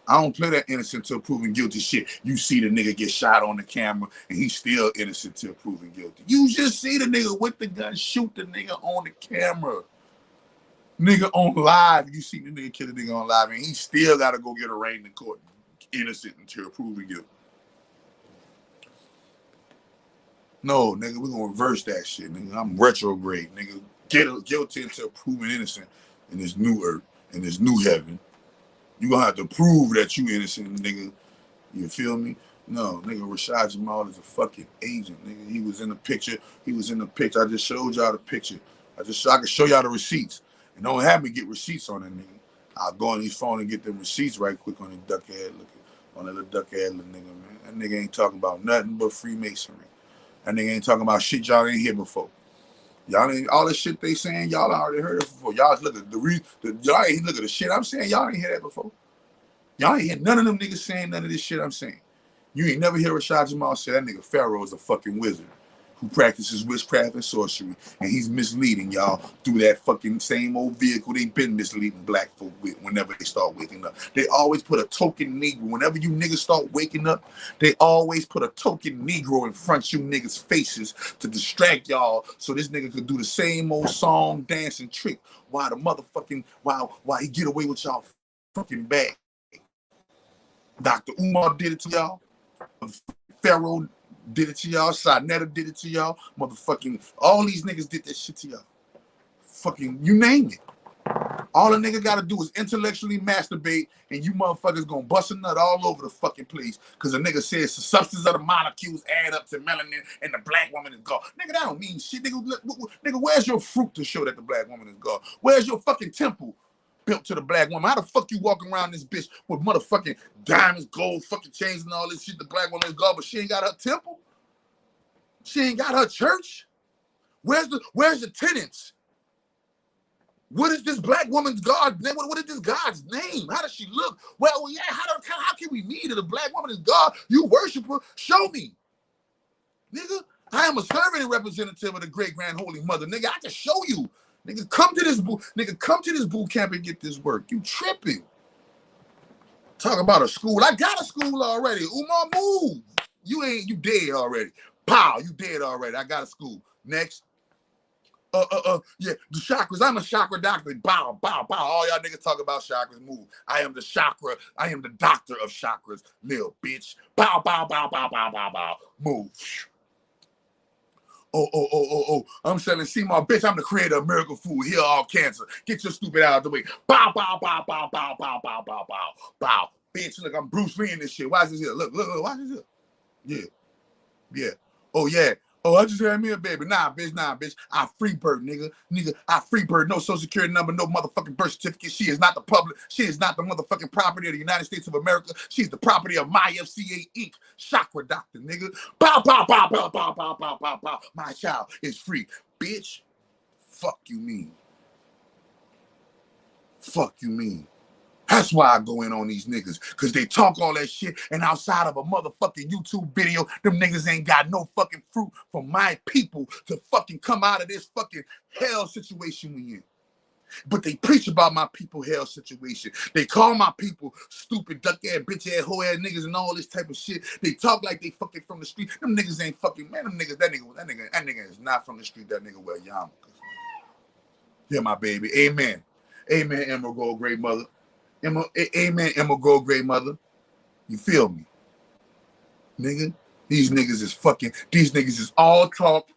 I don't play that innocent till proven guilty shit. You see the nigga get shot on the camera and he's still innocent till proven guilty. You just see the nigga with the gun shoot the nigga on the camera. Nigga on live, you see the nigga kill the nigga on live and he still gotta go get arraigned in court. Innocent until proven guilty. No, nigga, we're gonna reverse that shit, nigga. I'm retrograde, nigga. Guilty until proven innocent in this new earth, in this new heaven. You gonna have to prove that you innocent, nigga. You feel me? No, nigga, Rashad Jamal is a fucking agent, nigga. He was in the picture. I just showed y'all the picture. I can show y'all the receipts. And don't have me get receipts on that nigga. I'll go on his phone and get them receipts right quick on that duckhead looking, on that little duckhead little nigga, man. That nigga ain't talking about nothing but Freemasonry. That nigga ain't talking about shit y'all ain't hear before. Y'all ain't all the shit they saying. Y'all already heard it before. Y'all look at y'all ain't look at the shit I'm saying. Y'all ain't hear that before. Y'all ain't hear none of them niggas saying none of this shit I'm saying. You ain't never hear Rashad Jamal say that nigga Pharaoh is a fucking wizard who practices witchcraft and sorcery, and he's misleading y'all through that fucking same old vehicle they been misleading black folk with whenever they start waking up. They always put a token Negro. Whenever you niggas start waking up, they always put a token Negro in front of you niggas' faces to distract y'all so this nigga could do the same old song, dance, and trick while the motherfucking, while he get away with y'all fucking bag. Dr. Umar did it to y'all. Pharaoh did it to y'all. Sarnetta did it to y'all. Motherfucking all these niggas did that shit to y'all. Fucking you name it. All a nigga gotta do is intellectually masturbate and you motherfuckers gonna bust a nut all over the fucking place because a nigga says the substance of the molecules add up to melanin and the black woman is God. Nigga, that don't mean shit. Nigga, where's your fruit to show that the black woman is God? Where's your fucking temple built to the black woman? How the fuck you walking around this bitch with motherfucking diamonds, gold, fucking chains and all this shit? The black woman is God, but she ain't got her temple. She ain't got her church. Where's the tenants? What is this black woman's God's name? What is this God's name? How does she look? Well, yeah, how can we meet her? The black woman is God. You worship her. Show me. Nigga, I am a servant and representative of the great grand holy mother. Nigga, I can show you. Nigga, come to this boot camp and get this work. You tripping. Talk about a school. I got a school already. Umar, move. You dead already. Pow, you dead already. I got a school. Next. Yeah, the chakras. I'm a chakra doctor. Bow, bow, bow. All y'all niggas talk about chakras. Move. I am the chakra. I am the doctor of chakras, little bitch. Bow, bow, bow, bow, bow, bow, bow. Move. Oh. I'm selling CMAR, bitch. I'm the creator of miracle food. Heal all cancer. Get your stupid out of the way. Bow, bow, bow, bow, bow, bow, bow, bow, bow, bow. Bitch, look, I'm Bruce Lee in this shit. Watch this here. Look, watch this here. Yeah. Oh, yeah. Oh, I just had me a baby. Nah, bitch. I free bird, nigga. I free bird. No social security number, no motherfucking birth certificate. She is not the public. She is not the motherfucking property of the United States of America. She's the property of my FCA Inc. Chakra Doctor, nigga. Bow, bow, bow, bow, bow, bow, bow, bow, bow. My child is free. Bitch, fuck you mean. Fuck you mean. That's why I go in on these niggas, because they talk all that shit, and outside of a motherfucking YouTube video, them niggas ain't got no fucking fruit for my people to fucking come out of this fucking hell situation we in. But they preach about my people hell situation. They call my people stupid, duck-ass, bitch-ass, hoe-ass niggas and all this type of shit. They talk like they fucking from the street. Them niggas ain't fucking, man, them niggas, that nigga is not from the street. That nigga wear yarmulkes. Yeah, my baby. Amen. Amen, Emerald Gold, great mother. Amen, Emerald Gold, great mother. You feel me? Nigga, these niggas is all talk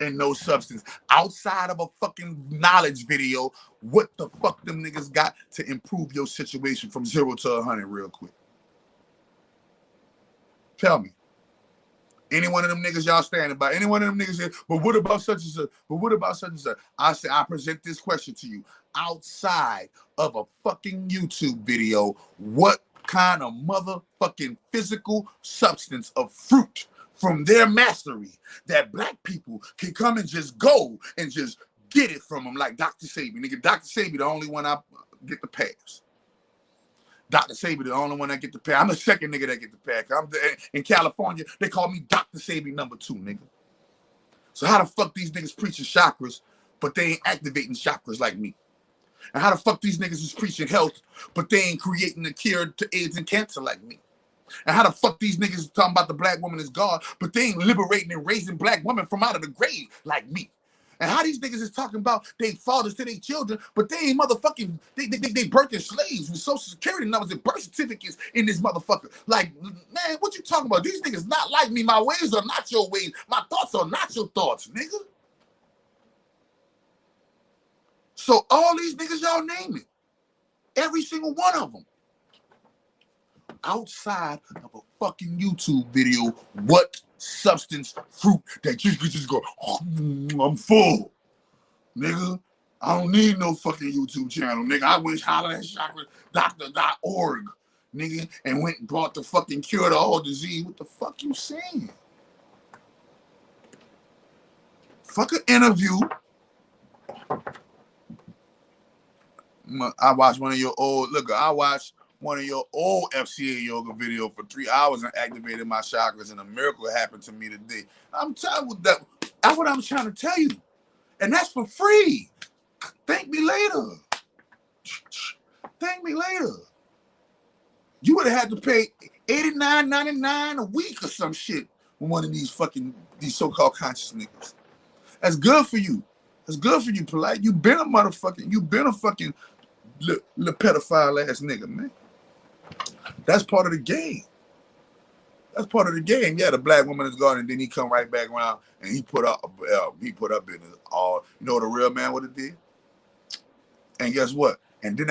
and no substance. Outside of a fucking knowledge video, what the fuck them niggas got to improve your situation from 0 to 100 real quick? Tell me. Any one of them niggas y'all standing by, any one of them niggas here, but what about such and such? But what about such and such? I say, I present this question to you. Outside of a fucking YouTube video, what kind of motherfucking physical substance of fruit from their mastery that black people can come and just go and just get it from them like Dr. Sabi? Nigga, Dr. Sabi the only one I get the pass. Dr. Sabi the only one that get the pass. I'm the second nigga that get the pass. In California, they call me Dr. Sabi number 2, nigga. So how the fuck these niggas preaching chakras, but they ain't activating chakras like me? And how the fuck these niggas is preaching health, but they ain't creating a cure to AIDS and cancer like me? And how the fuck these niggas is talking about the black woman is God, but they ain't liberating and raising black women from out of the grave like me? And how these niggas is talking about they fathers to their children, but they ain't motherfucking, they birthing slaves with social security numbers and birth certificates in this motherfucker. Like, man, what you talking about? These niggas not like me. My ways are not your ways. My thoughts are not your thoughts, nigga. So all these niggas y'all name it, every single one of them, outside of a fucking YouTube video, what substance, fruit that you could just go, oh, I'm full, nigga. I don't need no fucking YouTube channel, nigga. I wish holler at chakradoctor.org, nigga, and went and bought the fucking cure to all disease. What the fuck you saying? Fuck an interview. I watched one of your old, FCA yoga video for 3 hours and activated my chakras, and a miracle happened to me today. I'm telling you that. That's what I'm trying to tell you. And that's for free. Thank me later. Thank me later. You would have had to pay $89.99 a week or some shit with one of these so-called conscious niggas. That's good for you. That's good for you, Polite. You been a fucking little pedophile ass nigga, man. That's part of the game. That's part of the game. Yeah, the black woman is gone, and then he come right back around and he put up in it all. You know the real man would have did? And guess what? And then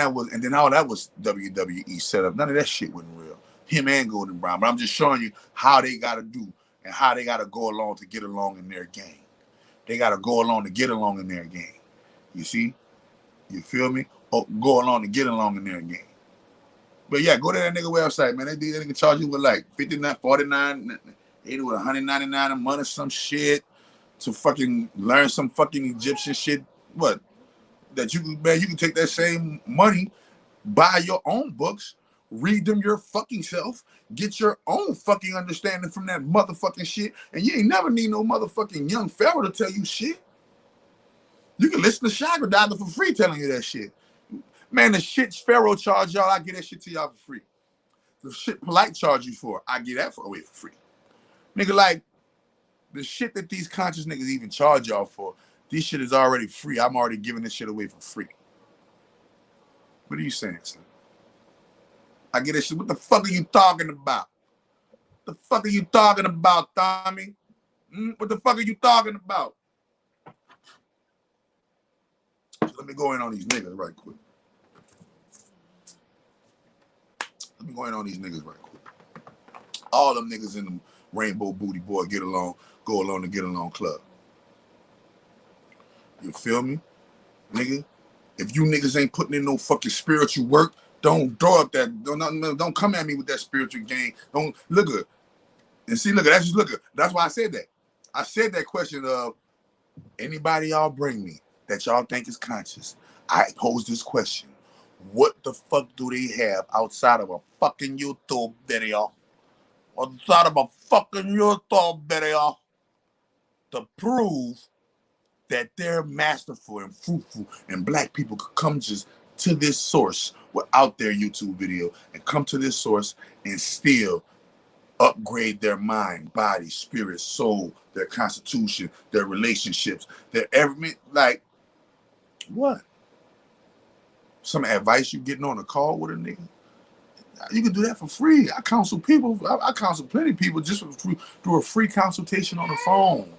all that was WWE set up. None of that shit wasn't real. Him and Golden Brown. But I'm just showing you how they gotta do and how they gotta go along to get along in their game. They gotta go along to get along in their game. You see? You feel me? Go along to get along in their game. But yeah, go to that nigga website, man. They can charge you with like $59, $49, $80 with $199 a month or some shit to fucking learn some fucking Egyptian shit. What? That you can take that same money, buy your own books, read them your fucking self, get your own fucking understanding from that motherfucking shit, and you ain't never need no motherfucking young Pharaoh to tell you shit. You can listen to Chakra Doctor for free telling you that shit. Man, the shit Pharaoh charge y'all, I get that shit to y'all for free. The shit Polite charge you for, I get that away for free. Nigga, like, the shit that these conscious niggas even charge y'all for, This shit is already free. I'm already giving this shit away for free. What are you saying, son? I get this shit. What the fuck are you talking about? What the fuck are you talking about, Tommy? What the fuck are you talking about? So let me go in on these niggas right quick. Let me go in on these niggas right quick. All them niggas in the Rainbow Booty Boy Get Along, Go Along and Get Along Club. You feel me? Nigga, if you niggas ain't putting in no fucking spiritual work, don't throw up that, don't come at me with that spiritual game. Don't look good. And see, look at that's just look at. That's why I said that. I said that question of anybody y'all bring me that y'all think is conscious. I pose this question. What the fuck do they have outside of a fucking YouTube video? Outside of a fucking YouTube video to prove that they're masterful and fruitful and black people could come just to this source without their YouTube video and come to this source and still upgrade their mind, body, spirit, soul, their constitution, their relationships, their everything. Like, what? Some advice you getting on a call with a nigga? You can do that for free. I counsel people. I counsel plenty of people just for free, do a free consultation on the phone.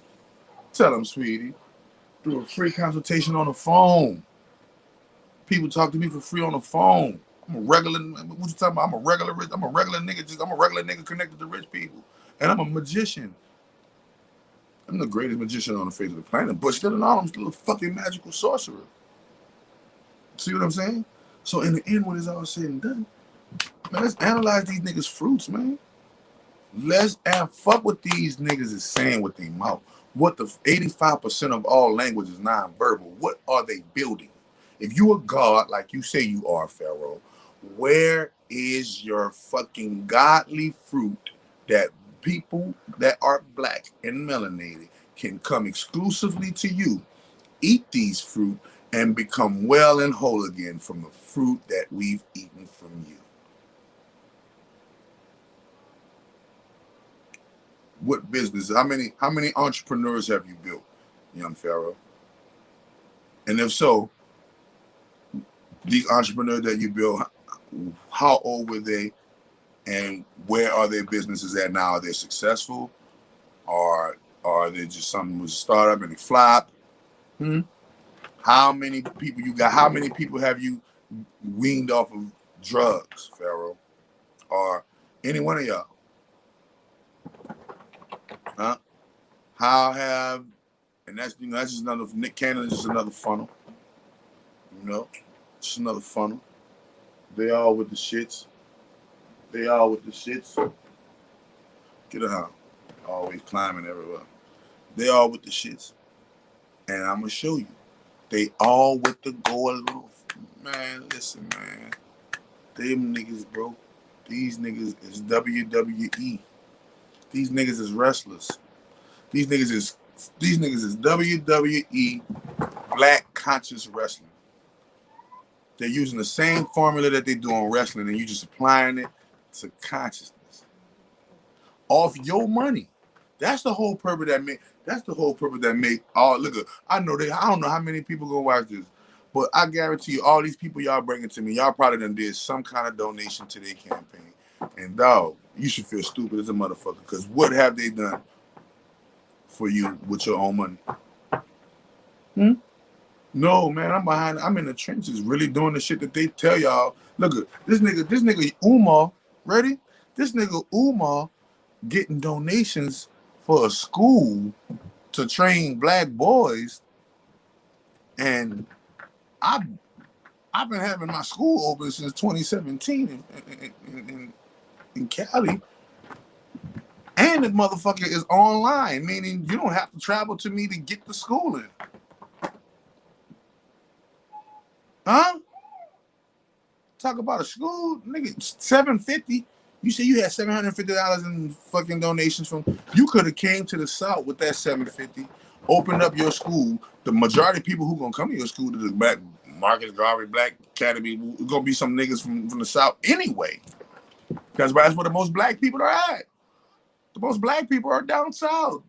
Tell them, sweetie. Do a free consultation on the phone. People talk to me for free on the phone. I'm a regular. What you talking about? I'm a regular nigga. I'm a regular nigga connected to rich people, and I'm a magician. I'm the greatest magician on the face of the planet, but still, I'm still a fucking magical sorcerer. See what I'm saying? So in the end, when it's all said and done, man, let's analyze these niggas' fruits, man. Let's fuck what these niggas is saying with their mouth. What the 85% of all language is nonverbal. What are they building? If you a god like you say you are, Pharaoh, where is your fucking godly fruit that people that are black and melanated can come exclusively to you, eat these fruit, and become well and whole again from the fruit that we've eaten from you? What business? How many entrepreneurs have you built, young Pharaoh? And if so, these entrepreneurs that you built, how old were they, and where are their businesses at now? Are they successful, or are they just something was a startup and they flop? How many people you got? How many people have you weaned off of drugs, Pharaoh, or any one of y'all? Huh? How have, and that's that's just another, Nick Cannon is just another funnel. Just another funnel. They all with the shits. They all with the shits. Get a house. Always climbing everywhere. They all with the shits. And I'm gonna show you. They all with the goal. Man, listen, man. Them niggas, bro. These niggas is WWE. These niggas is wrestlers. These niggas is WWE black conscious wrestling. They're using the same formula that they do on wrestling, and you just applying it to consciousness. Off your money. That's the whole purpose that make. That's the whole purpose that make. Oh, look, I don't know how many people gonna watch this, but I guarantee you, all these people y'all bringing to me, y'all probably done did some kind of donation to their campaign. And dog, you should feel stupid as a motherfucker, because what have they done for you with your own money? No, man, I'm in the trenches, really doing the shit that they tell y'all. Look at this nigga Umar, ready? This nigga Umar getting donations for a school to train black boys, and I've been having my school open since 2017 in Cali, and the motherfucker is online, meaning you don't have to travel to me to get the schooling. Huh? Talk about a school, nigga. $750. You say you had $750 in fucking donations from. You could have came to the South with that $750, opened up your school. The majority of people who gonna come to your school to the Black Marcus Garvey Black Academy gonna be some niggas from the South anyway. Because that's where the most black people are at. The most black people are down south.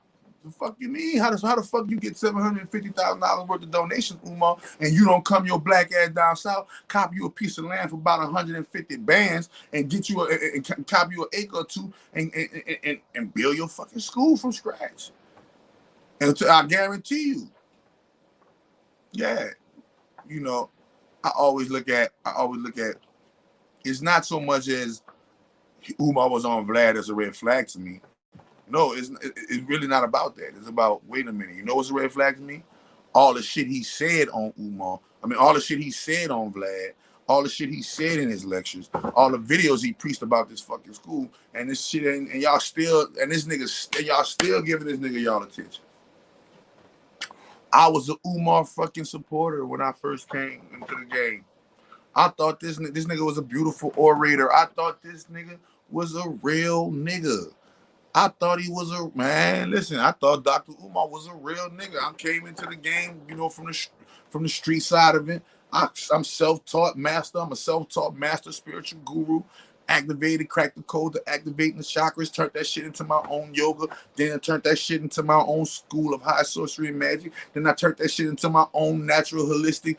The fuck you mean? How the fuck you get $750,000 worth of donations, Umar, and you don't come your black ass down south, cop you a piece of land for about 150 bands, and get you and cop you an acre or two, and build your fucking school from scratch? And I guarantee you, yeah, you know, I always look at. It's not so much as Umar was on Vlad as a red flag to me. No, it's really not about that. It's about, wait a minute, you know what's a red flag to me? All the shit he said on Umar. I mean, all the shit he said on Vlad, all the shit he said in his lectures, all the videos he preached about this fucking school, and this shit, and y'all still, and this nigga, y'all still giving this nigga y'all attention. I was a Umar fucking supporter when I first came into the game. I thought this nigga was a beautiful orator. I thought this nigga was a real nigga. I thought he was a man. Listen, I thought Dr. Umar was a real nigga. I came into the game, you know, from the street side of it. I'm self-taught master. I'm a self-taught master, spiritual guru. Activated, cracked the code to activating the chakras. Turned that shit into my own yoga. Then I turned that shit into my own school of high sorcery and magic. Then I turned that shit into my own natural holistic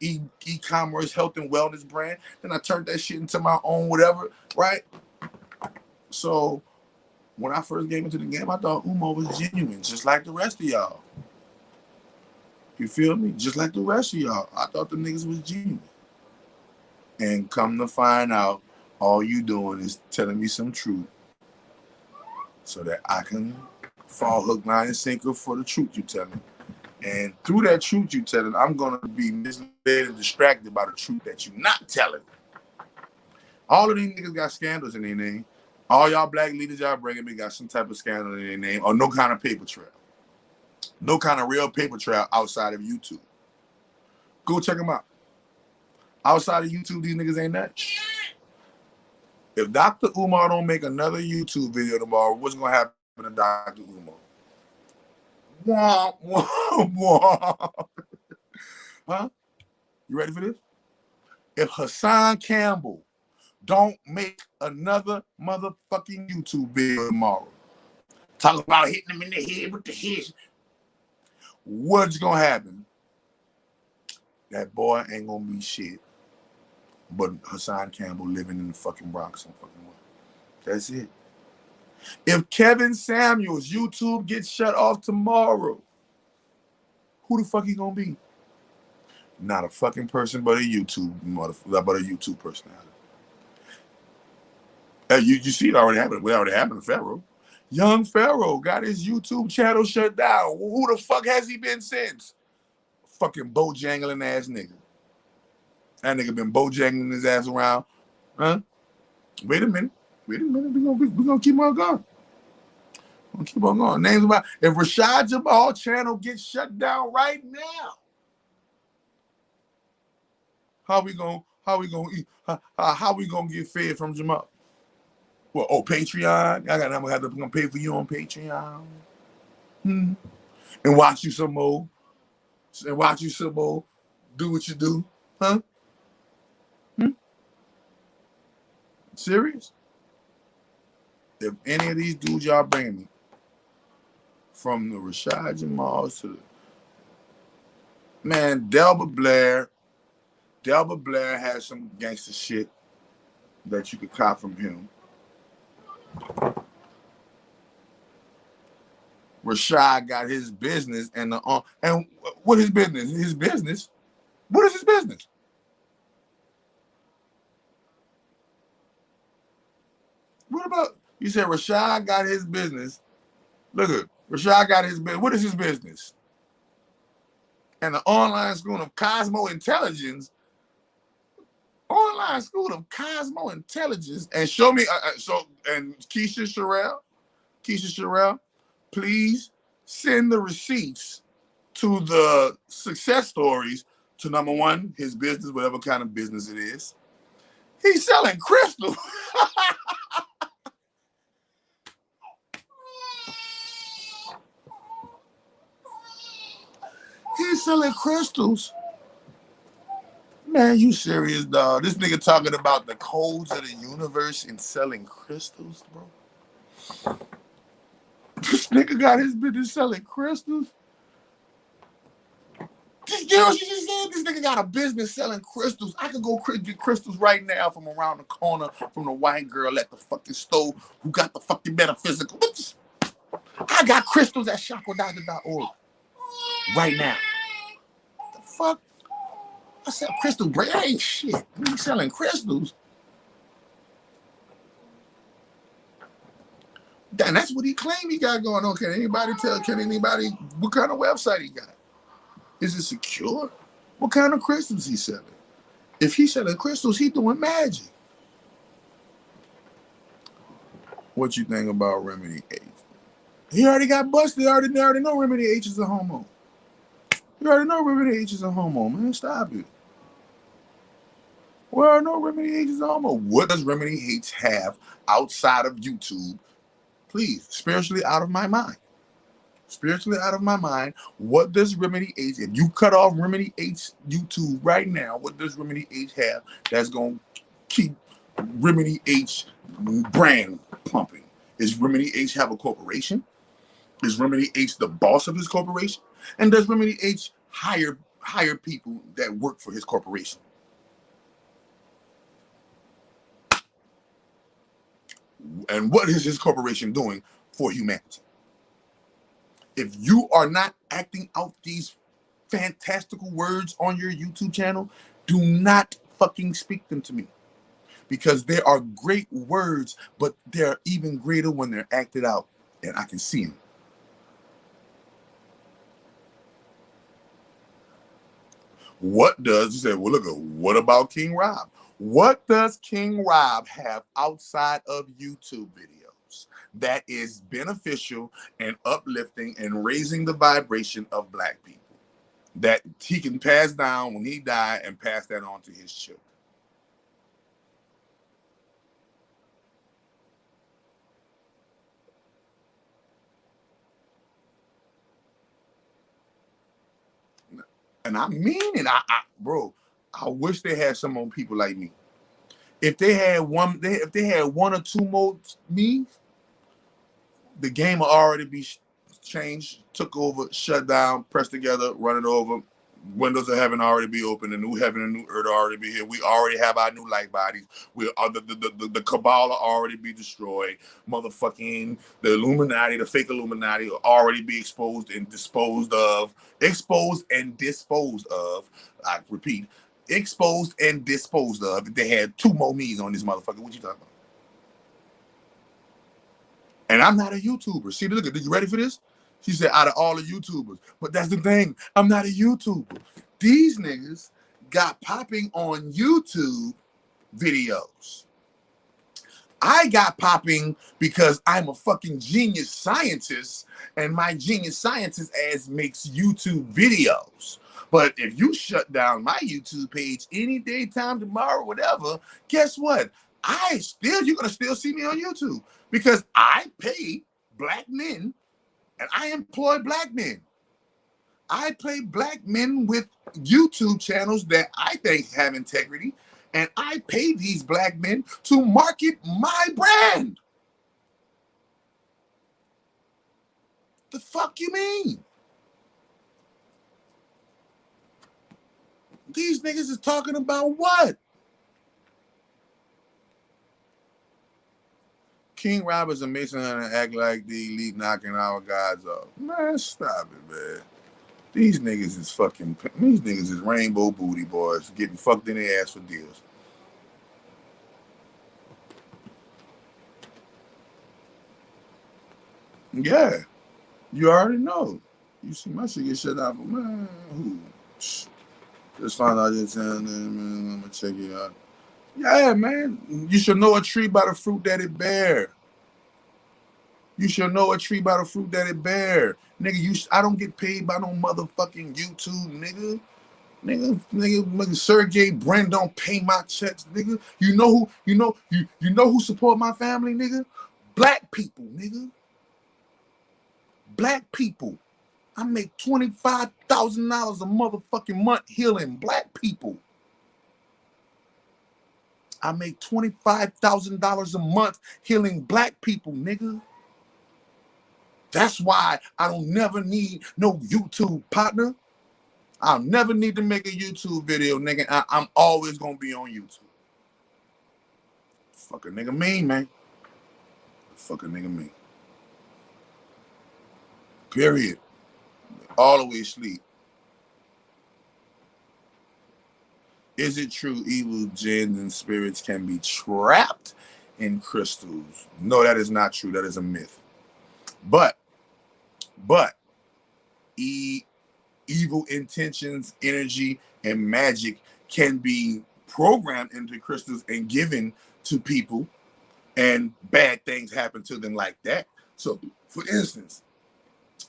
e-commerce health and wellness brand. Then I turned that shit into my own whatever, right? So when I first came into the game, I thought Umar was genuine, just like the rest of y'all. You feel me? Just like the rest of y'all. I thought the niggas was genuine. And come to find out, all you doing is telling me some truth so that I can fall hook, line, and sinker for the truth you telling. And through that truth you telling, I'm going to be misled and distracted by the truth that you're not telling. All of these niggas got scandals in their name. All y'all black leaders y'all bringing me got some type of scandal in their name or no kind of paper trail. No kind of real paper trail outside of YouTube. Go check them out. Outside of YouTube, these niggas ain't that. If Dr. Umar don't make another YouTube video tomorrow, what's going to happen to Dr. Umar? Wah, wah, wah. Huh? You ready for this? If Hassan Campbell don't make another motherfucking YouTube video tomorrow, talk about hitting him in the head with the head, what's going to happen? That boy ain't going to be shit but Hassan Campbell living in the fucking Bronx and fucking way. That's it. If Kevin Samuels' YouTube gets shut off tomorrow, who the fuck he gonna be? Not a fucking person, but a YouTube personality. You see it already happened. It already happened to Pharaoh. Young Pharaoh got his YouTube channel shut down. Who the fuck has he been since? Fucking bojangling ass nigga. That nigga been bojangling his ass around. Huh? Wait a minute. We gonna keep on going. We're gonna keep on going. Names about if Rashad Jamal channel gets shut down right now, how we gonna eat? How we gonna get fed from Jamal? Well, Patreon. I'm gonna pay for you on Patreon. And watch you some more. And watch you some more. Do what you do, huh? Serious? If any of these dudes y'all bring me, from the Rashad Jamals to the man, Delbert Blair has some gangster shit that you could cop from him. Rashad got his business and what his business? His business? What is his business? What about, you said Rashad got his business. Look at Rashad got his business. What is his business? And the online school of Cosmo Intelligence. Online school of Cosmo Intelligence. And show me, and Keisha Sherelle, please send the receipts to the success stories to number one, his business, whatever kind of business it is. He's selling crystals. He's selling crystals. Man, you serious, dog? This nigga talking about the codes of the universe and selling crystals, bro. This nigga got his business selling crystals. This girl, she just said this nigga got a business selling crystals. I could go get crystals right now from around the corner from the white girl at the fucking store who got the fucking metaphysical. I got crystals at chakradoctor.org right now. The fuck? I sell crystal bread. Ain't shit. We selling crystals. And that's what he claimed he got going on. Can anybody what kind of website he got? Is it secure? What kind of crystals he selling? If he's selling crystals, he doing magic. What you think about Remedy H? He already got busted. They already know Remedy H is a homo. You already know Remedy H is a homo, man. Stop it. Well, I know Remedy H is a homo. What does Remedy H have outside of YouTube? Please, spiritually out of my mind. Spiritually out of my mind. What does Remedy H, if you cut off Remedy H YouTube right now, what does Remedy H have that's going to keep Remedy H brand pumping? Is Remedy H have a corporation? Is Remedy H the boss of his corporation? And does Remedy H hire people that work for his corporation? And what is his corporation doing for humanity? If you are not acting out these fantastical words on your YouTube channel, do not fucking speak them to me. Because they are great words, but they're even greater when they're acted out. And I can see them. What does, you say, well, look, what about King Rob? What does King Rob have outside of YouTube videos that is beneficial and uplifting and raising the vibration of black people that he can pass down when he died and pass that on to his children? And I mean it, bro. I wish they had some more people like me. If they had one or two more me, the game will already be changed, took over, shut down, pressed together, run it over. Windows of heaven already be open. The new heaven and new earth already be here. We already have our new light bodies. The cabal will already be destroyed. Motherfucking the Illuminati, the fake Illuminati will already be exposed and disposed of. Exposed and disposed of. I repeat, exposed and disposed of. If they had two more me's on this motherfucker, what you talking about? And I'm not a YouTuber. See, look, are you ready for this? She said, out of all the YouTubers. But that's the thing. I'm not a YouTuber. These niggas got popping on YouTube videos. I got popping because I'm a fucking genius scientist, and my genius scientist ass makes YouTube videos. But if you shut down my YouTube page any day, time, tomorrow, whatever, guess what? You're gonna still see me on YouTube because I pay black men and I employ black men. I pay black men with YouTube channels that I think have integrity, and I pay these black men to market my brand. The fuck you mean? These niggas is talking about what? King Roberts and Mason Hunter act like the elite knocking our guys off. Man, stop it, man. These niggas is rainbow booty boys getting fucked in their ass for deals. Yeah, you already know. You see my shit get shut out, but man, who? Just found out your channel, man. I'm gonna check it out. Yeah, man. You should know a tree by the fruit that it bear. You should know a tree by the fruit that it bear. Nigga, I don't get paid by no motherfucking YouTube, nigga. Nigga, Sergey Brin don't pay my checks, nigga. You know who support my family, nigga? Black people, nigga. Black people. I make $25,000 a motherfucking month healing black people. I make $25,000 a month healing black people, nigga. That's why I don't never need no YouTube partner. I'll never need to make a YouTube video, nigga. I'm always gonna be on YouTube. Fuck a nigga mean, man. Fuck a nigga mean. Period. Always sleep. Is it true evil jinns and spirits can be trapped in crystals? No, that is not true. That is a myth. But evil intentions, energy, and magic can be programmed into crystals and given to people, and bad things happen to them like that. So, for instance,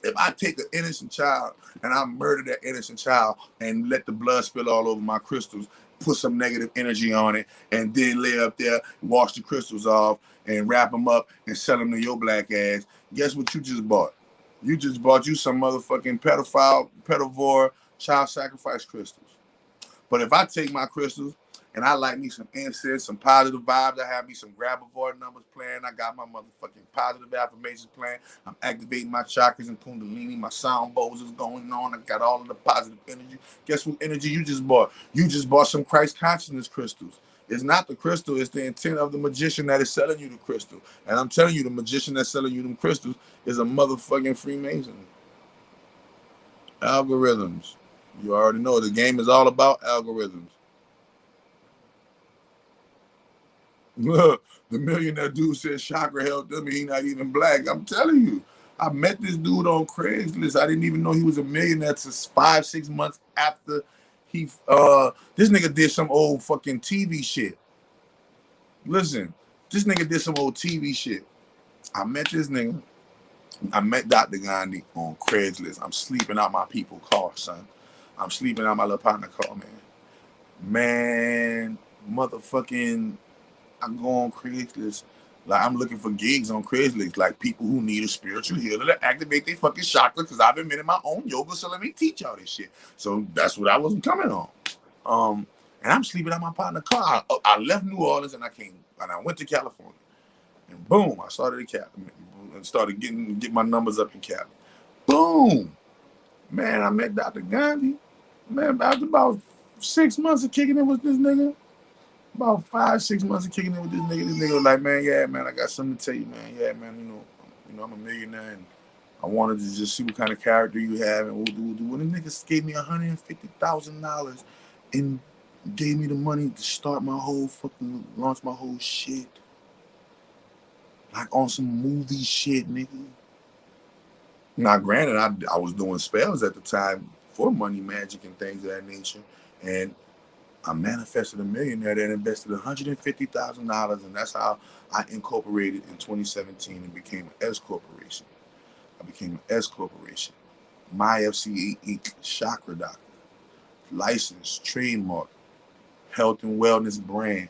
if I take an innocent child and I murder that innocent child and let the blood spill all over my crystals, put some negative energy on it, and then lay up there, wash the crystals off, and wrap them up and sell them to your black ass, guess what you just bought? You just bought you some motherfucking pedivore, child sacrifice crystals. But if I take my crystals and I light me some incense, some positive vibes, I have me some Grabovore numbers playing, I got my motherfucking positive affirmations playing, I'm activating my chakras and kundalini, my sound bowls is going on, I got all of the positive energy. Guess what energy you just bought? You just bought some Christ consciousness crystals. It's not the crystal, it's the intent of the magician that is selling you the crystal. And I'm telling you, the magician that's selling you them crystals is a motherfucking Freemason. Algorithms. You already know the game is all about algorithms. Look, the millionaire dude said Chakra helped him. He not even black. I'm telling you, I met this dude on Craigslist. I didn't even know he was a millionaire till 5-6 months after he this nigga did some old fucking TV shit. Listen, this nigga did some old TV shit. I met this nigga. I met Dr. Gandhi on Craigslist. I'm sleeping out my people car, son. I'm sleeping out my little partner car, man. Man, motherfucking, I go on Craigslist. Like, I'm looking for gigs on Craigslist, like people who need a spiritual healer to activate their fucking chakras, because I've invented my own yoga, so let me teach y'all this shit. So that's what I was coming on. And I'm sleeping out my partner car. I left New Orleans and I went to California. And boom, I started in Cali and started getting my numbers up in Cali. Boom. Man, I met Dr. Gandhi. Man, after about 6 months of kicking it with this nigga, about 5-6 months of kicking it with this nigga was like, man, yeah, man, I got something to tell you, man. Yeah, man, you know, I'm a millionaire and I wanted to just see what kind of character you have and we'll do. And the niggas gave me $150,000 and gave me the money to start launch my whole shit. Like on some movie shit, nigga. Now, granted, I was doing spells at the time for money, magic, and things of that nature. And I manifested a millionaire that invested $150,000, and that's how I incorporated in 2017 and became an S corporation. I became an S corporation. My FCA Inc. Chakra Doctor. Licensed, trademark, health and wellness brand.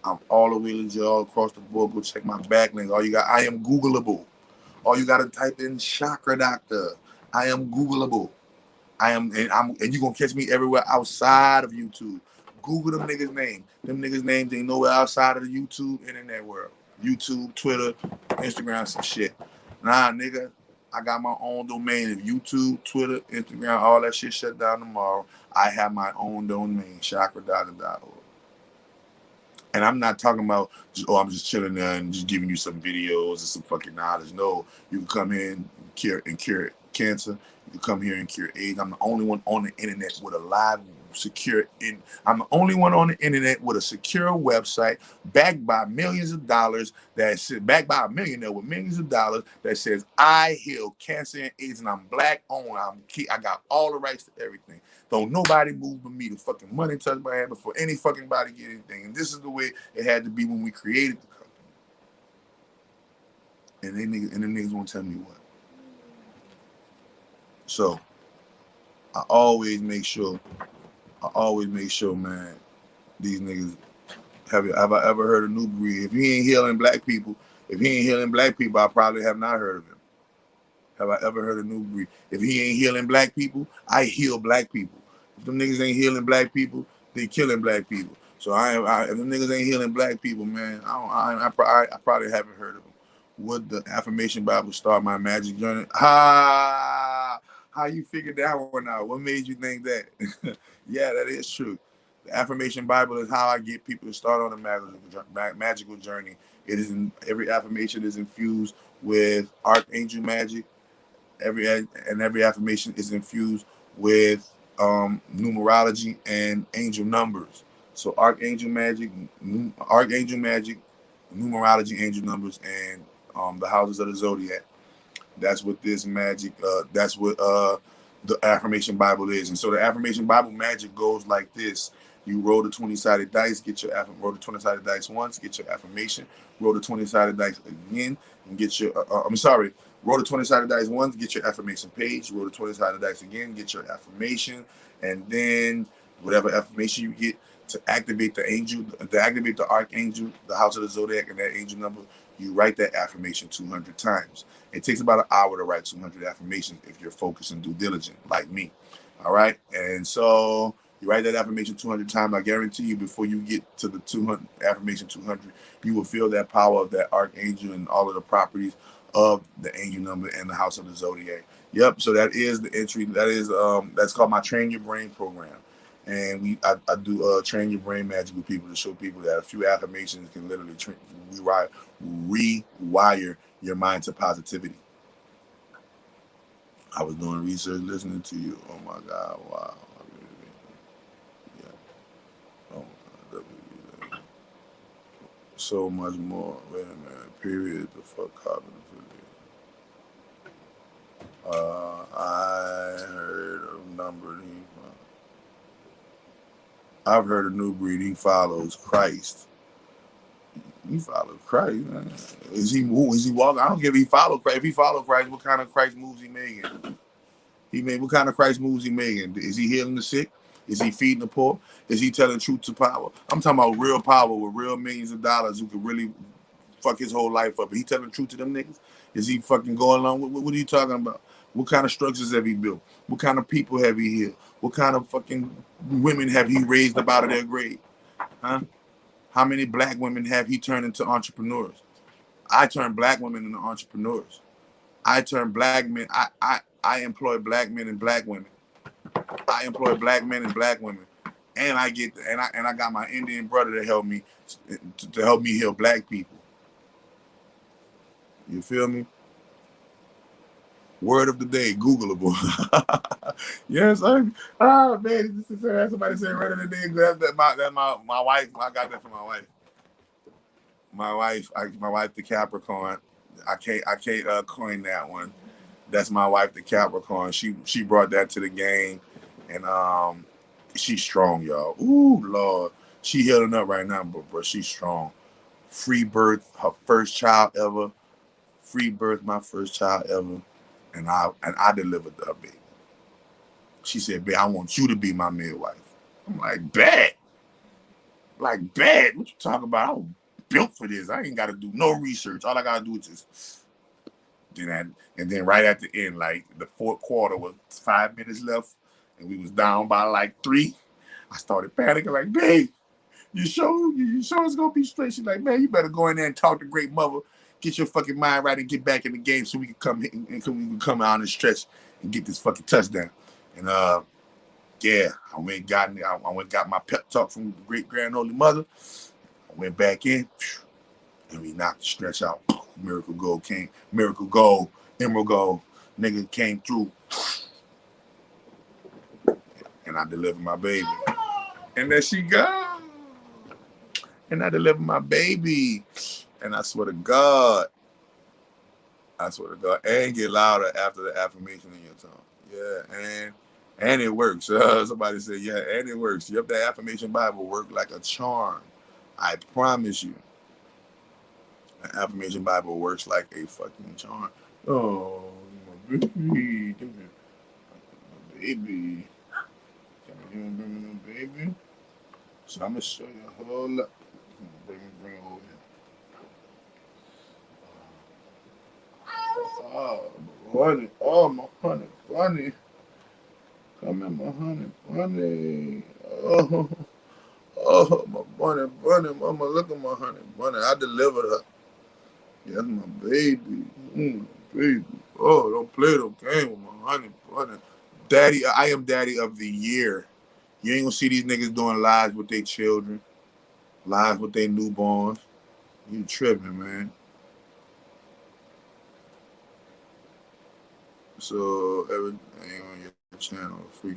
I'm all the way legit all across the board. Go check my backlink. I am Googleable. All you gotta type in Chakra Doctor. I am Googleable. And you're gonna catch me everywhere outside of YouTube. Google them niggas' name. Them niggas' names ain't nowhere outside of the YouTube internet world. YouTube, Twitter, Instagram, some shit. Nah, nigga, I got my own domain. If YouTube, Twitter, Instagram, all that shit shut down tomorrow, I have my own domain, chakradoctor.org. And I'm not talking about I'm just chilling there and just giving you some videos and some fucking knowledge. No, you can come here and cure cancer. You can come here and cure AIDS. I'm the only one on the internet with a live, secure. I'm the only one on the internet with a secure website backed by millions of dollars. Backed by a millionaire with millions of dollars that says I heal cancer and AIDS, and I'm black owned. I got all the rights to everything. Don't nobody move but me. The fucking money touch my hand before any fucking body get anything. And this is the way it had to be when we created the company. And them niggas won't tell me what. So I always make sure, man, these niggas, have I ever heard of New Breed? If he ain't healing black people, I probably have not heard of him. Have I ever heard of New Breed? If he ain't healing black people, I heal black people. If them niggas ain't healing black people, they killing black people. So if them niggas ain't healing black people, man, I probably haven't heard of them. would the affirmation Bible start my magic journey? How you figured that one out? What made you think that? Yeah, that is true. The affirmation Bible is how I get people to start on a magical journey. It is every affirmation is infused with archangel magic. Every affirmation is infused with numerology and angel numbers. So archangel magic, numerology, angel numbers, and the houses of the zodiac. That's what this magic. That's what the affirmation Bible is. And so the affirmation Bible magic goes like this: you roll the 20-sided dice, get your roll the 20-sided dice once, get your affirmation. Roll the 20-sided dice again, and get your. I'm sorry. Roll the 20-sided dice once, get your affirmation page. Roll the 20-sided dice again, get your affirmation, and then whatever affirmation you get to activate the angel, to activate the archangel, the house of the zodiac, and that angel number, you write that affirmation 200 times. It takes about an hour to write 200 affirmations if you're focused and due diligent, like me. All right, and so you write that affirmation 200 times. I guarantee you, before you get to the 200 affirmation 200, you will feel that power of that archangel and all of the properties of the angel number and the house of the zodiac. Yep. So that is the entry. That is that's called my Train Your Brain program. And I do train your brain magic with people to show people that a few affirmations can literally rewire your mind to positivity. I was doing research listening to you. Oh my God! Wow. Yeah. Oh, so much more. Wait a minute. Period. The fuck cognitive. I heard a number. I've heard a new breed. He follows Christ. He follows Christ. Man. Is he walking? I don't care if he follows Christ. If he follows Christ, what kind of Christ moves he making? What kind of Christ moves he making? Is he healing the sick? Is he feeding the poor? Is he telling truth to power? I'm talking about real power with real millions of dollars who could really fuck his whole life up. Is he telling the truth to them niggas? Is he fucking going along? What are you talking about? What kind of structures have he built? What kind of people have he healed? What kind of fucking women have he raised up out of their grave? Huh? How many black women have he turned into entrepreneurs? I turn black women into entrepreneurs. I turn black men. I employ black men and black women. I employ black men and black women, and I got my Indian brother to help me heal black people. You feel me? Word of the day, Googleable. Yes, man, somebody said word of the day. That's my wife. I got that from my wife. My wife, the Capricorn. I can't coin that one. That's my wife, the Capricorn. She brought that to the game, and she's strong, y'all. Ooh, Lord, she healing up right now, but she's strong. Free birth, her first child ever. Free birth, my first child ever. And I delivered her baby. She said, "Babe, I want you to be my midwife." I'm like, bet. Like, bet. What you talking about? I was built for this. I ain't got to do no research. All I got to do is just. And then right at the end, like the fourth quarter was 5 minutes left, and we was down by like 3. I started panicking, like, "Babe, you sure it's gonna be straight?" She's like, "Man, you better go in there and talk to great mother. Get your fucking mind right and get back in the game so we can come out and stretch and get this fucking touchdown." And yeah, I went got my pep talk from the great grand holy mother. I went back in and we knocked the stretch out. Miracle gold, emerald gold, nigga came through. And I delivered my baby. And there she go. And I delivered my baby. And I swear to God, and get louder after the affirmation in your tongue. Yeah, and it works. Somebody said, yeah, and it works. Yep, that affirmation Bible worked like a charm. I promise you. The affirmation Bible works like a fucking charm. Oh, my baby. Come here. My baby. Come here, bring my baby. So I'm going to show you a whole lot. Bring it over here. Oh, honey. Oh, my honey bunny. Come here, my honey bunny. Oh, my bunny. Mama, look at my honey bunny. I delivered her. Yeah, that's my baby. Baby. Oh, don't play no game with my honey. Daddy, I am daddy of the year. You ain't gonna see these niggas doing lives with their children, lives with their newborns. You tripping, man. So everything on your channel free.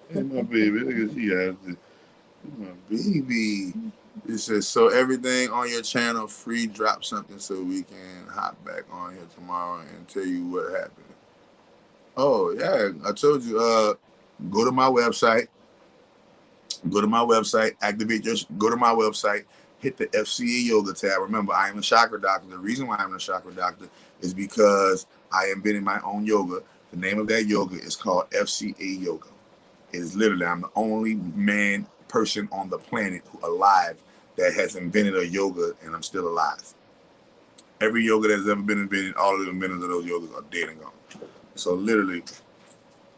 Hey, my baby. Look at she has it. My baby. It says, so everything on your channel free. Drop something so we can hop back on here tomorrow and tell you what happened. Oh, yeah. I told you, go to my website. Go to my website, go to my website, hit the FCA Yoga tab. Remember, I am a Chakra Doctor. The reason why I'm a Chakra Doctor is because I invented my own yoga. The name of that yoga is called FCA Yoga. It is literally, I'm the only person on the planet alive that has invented a yoga, and I'm still alive. Every yoga that's ever been invented, all of the inventors of those yogas are dead and gone. So literally,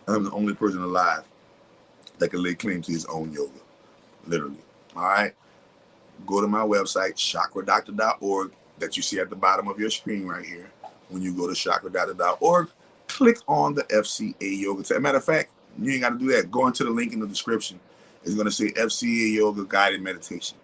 I'm the only person alive that can lay claim to his own yoga. Literally. All right. Go to my website, chakradoctor.org, that you see at the bottom of your screen right here. When you go to chakradoctor.org, click on the FCA Yoga tab. Matter of fact, you ain't got to do that. Go into the link in the description. It's going to say FCA Yoga Guided Meditation.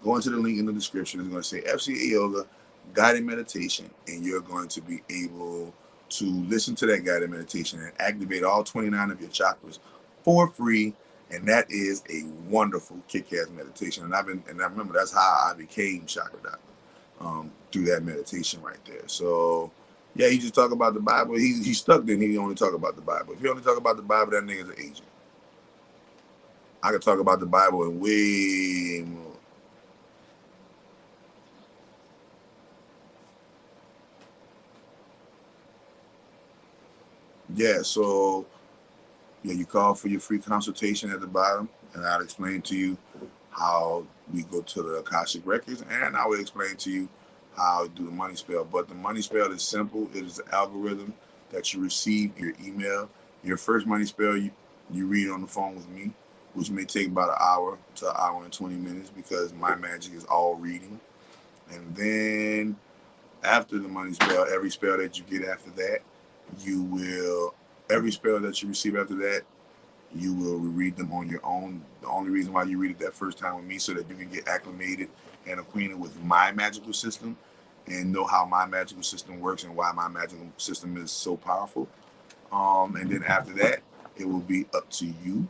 Go into the link in the description. It's going to say FCA Yoga Guided Meditation, and you're going to be able to listen to that guided meditation and activate all 29 of your chakras for free. And that is a wonderful kick-ass meditation. And I remember that's how I became Chakra Doctor, through that meditation right there. So yeah, he just talk about the Bible. He stuck then. He only talk about the Bible. If he only talk about the Bible, that nigga's an agent. I could talk about the Bible and way more. Yeah, so yeah, you call for your free consultation at the bottom, and I'll explain to you how we go to the Akashic Records, and I will explain to you how to do the money spell. But the money spell is simple. It is an algorithm that you receive in your email. Your first money spell you read on the phone with me, which may take about an hour to an hour and 20 minutes because my magic is all reading. And then after the money spell, every spell that you get after that, every spell that you receive after that, you will read them on your own. The only reason why you read it that first time with me so that you can get acclimated and acquainted with my magical system and know how my magical system works and why my magical system is so powerful. And then after that, it will be up to you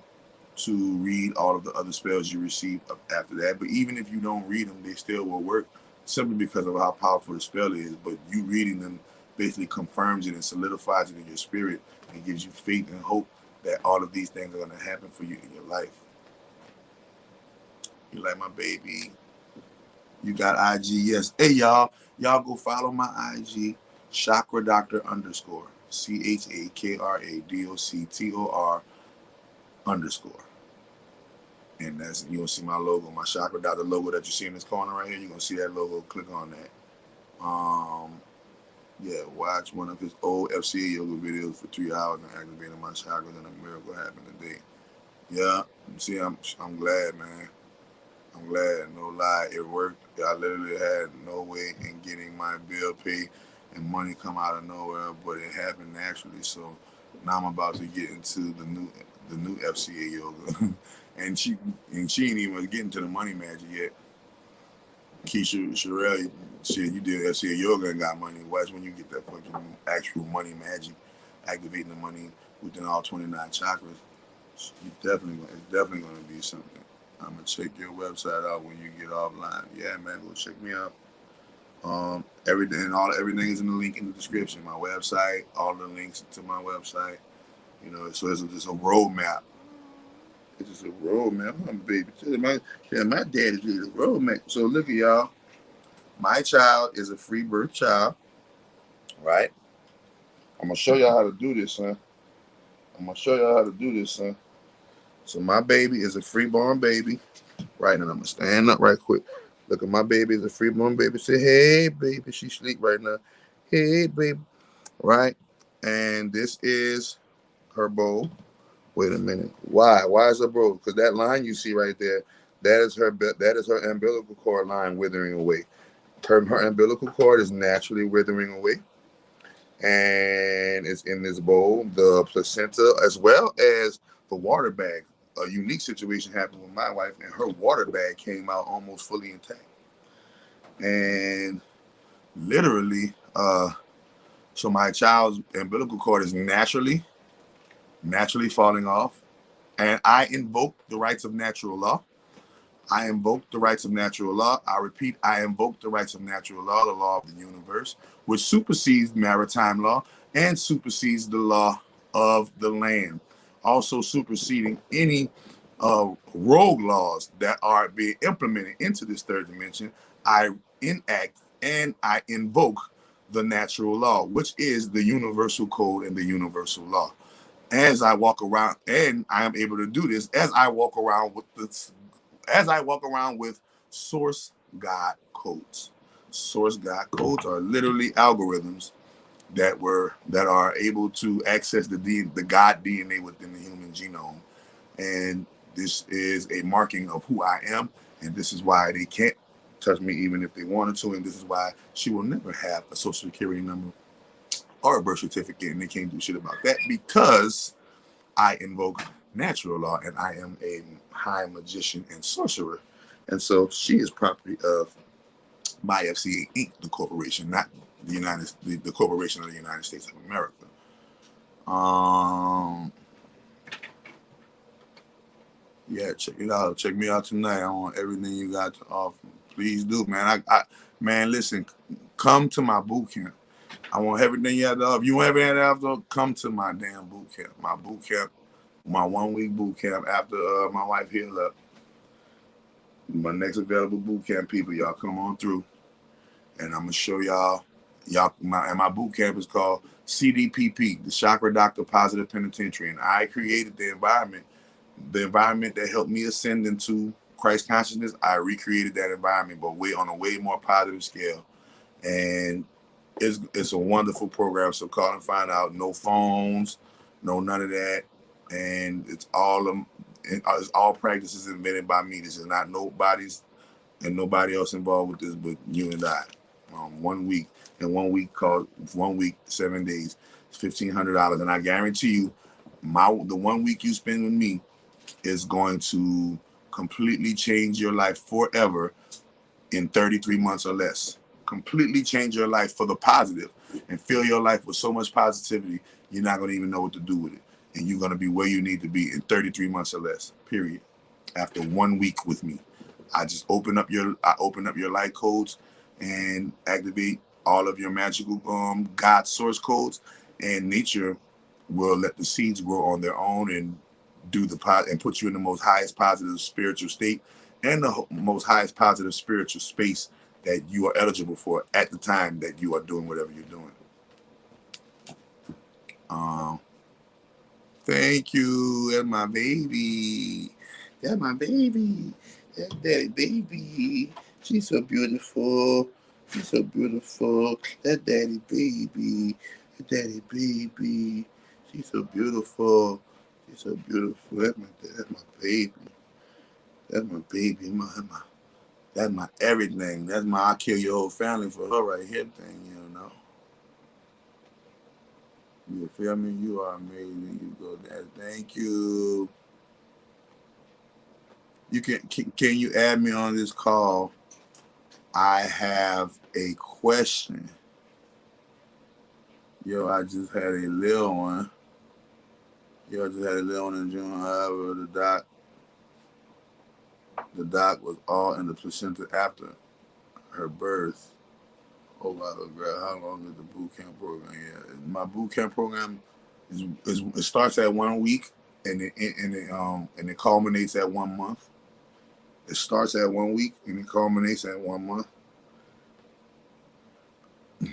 to read all of the other spells you receive after that. But even if you don't read them, they still will work simply because of how powerful the spell is. But you reading them basically confirms it and solidifies it in your spirit and gives you faith and hope that all of these things are going to happen for you in your life. You like my baby. You got IG, yes. Hey, y'all go follow my IG, Chakra Doctor _ CHAKRADOCTOR _ and that's, you'll see my logo, my Chakra Doctor logo that you see in this corner right here. You're gonna see that logo. Click on that. Yeah, watch one of his old FCA yoga videos for 3 hours and activating my chakras, and a miracle happened today. Yeah, see, I'm glad, man. I'm glad, no lie, it worked. I literally had no way in getting my bill paid and money come out of nowhere, but it happened naturally. So now I'm about to get into the new FCA yoga, and she ain't even getting to the money magic yet. Keisha Sherelle said you did FCA yoga and got money. Watch when you get that fucking actual money magic, activating the money within all 29 chakras. It's definitely going to be something. I'm gonna check your website out when you get offline. Yeah, man, go check me out. Everything is in the link in the description. My website, all the links to my website. You know, so it's just a roadmap. It's just a roadmap. My baby, my dad is really a roadmap. So look at y'all. My child is a free birth child, right? I'm gonna show y'all how to do this, son. So my baby is a freeborn baby. Right, and I'm gonna stand up right quick. Look at my baby, is a freeborn baby. Say, hey, baby, she sleep right now. Hey, baby, right? And this is her bowl. Wait a minute. Why? Why is her bowl? Because that line you see right there, That is her. That is her umbilical cord line withering away. Her umbilical cord is naturally withering away, and it's in this bowl. The placenta, as well as the water bag. A unique situation happened with my wife, and her water bag came out almost fully intact. And literally, so my child's umbilical cord is naturally falling off, and I invoke the rights of natural law. I invoke the rights of natural law. I repeat, I invoke the rights of natural law, the law of the universe, which supersedes maritime law and supersedes the law of the land, also superseding any rogue laws that are being implemented into this third dimension. I enact and I invoke the natural law, which is the universal code and the universal law. As I walk around, and I am able to do this as I walk around with source God codes. Source God codes are literally algorithms that are able to access the God DNA within the human genome. And this is a marking of who I am, and this is why they can't touch me even if they wanted to, and this is why she will never have a social security number or a birth certificate, and they can't do shit about that because I invoke natural law, and I am a high magician and sorcerer. And so she is property of by FCA Inc., the corporation, not the corporation of the United States of America. Yeah, check it out. Check me out tonight. I want everything you got to offer. Please do, man. Man, listen, come to my boot camp. I want everything you have to offer. You want everything to offer? Come to my damn boot camp. My boot camp, my 1 week boot camp after my wife healed up. My next available boot camp, people, y'all come on through, and I'm gonna show y'all. My boot camp is called CDPP, the Chakra Doctor Positive Penitentiary, and I created the environment that helped me ascend into Christ consciousness. I recreated that environment, but on a way more positive scale, and it's a wonderful program. So call and find out. No phones, no none of that, and it's all practices invented by me. This is not nobody else involved with this but you and I. 1 week, and 1 week 7 days, $1,500, and I guarantee you, the 1 week you spend with me is going to completely change your life forever in 33 months or less. Completely change your life for the positive and fill your life with so much positivity, you're not going to even know what to do with it. And you're going to be where you need to be in 33 months or less, period. After 1 week with me, I open up your light codes and activate all of your magical God source codes, and nature will let the seeds grow on their own and and put you in the most highest positive spiritual state and the most highest positive spiritual space that you are eligible for at the time that you are doing whatever you're doing. Thank you. That's my baby. That's my baby. That's daddy baby. She's so beautiful. She's so beautiful. That daddy baby. That daddy baby. She's so beautiful. She's so beautiful. That's my baby. That's my baby. That's my everything. That's my I kill your whole family for her right here thing, you know. You feel me? You are amazing. You go there. Thank you. You can you add me on this call? I have a question. Yo, I just had a little one. I just had a little one in June. However, the doc was all in the placenta after her birth. Oh wow, girl, how long is the boot camp program? Yeah, my boot camp program it starts at 1 week and it culminates at 1 month. It starts at 1 week and it culminates at 1 month.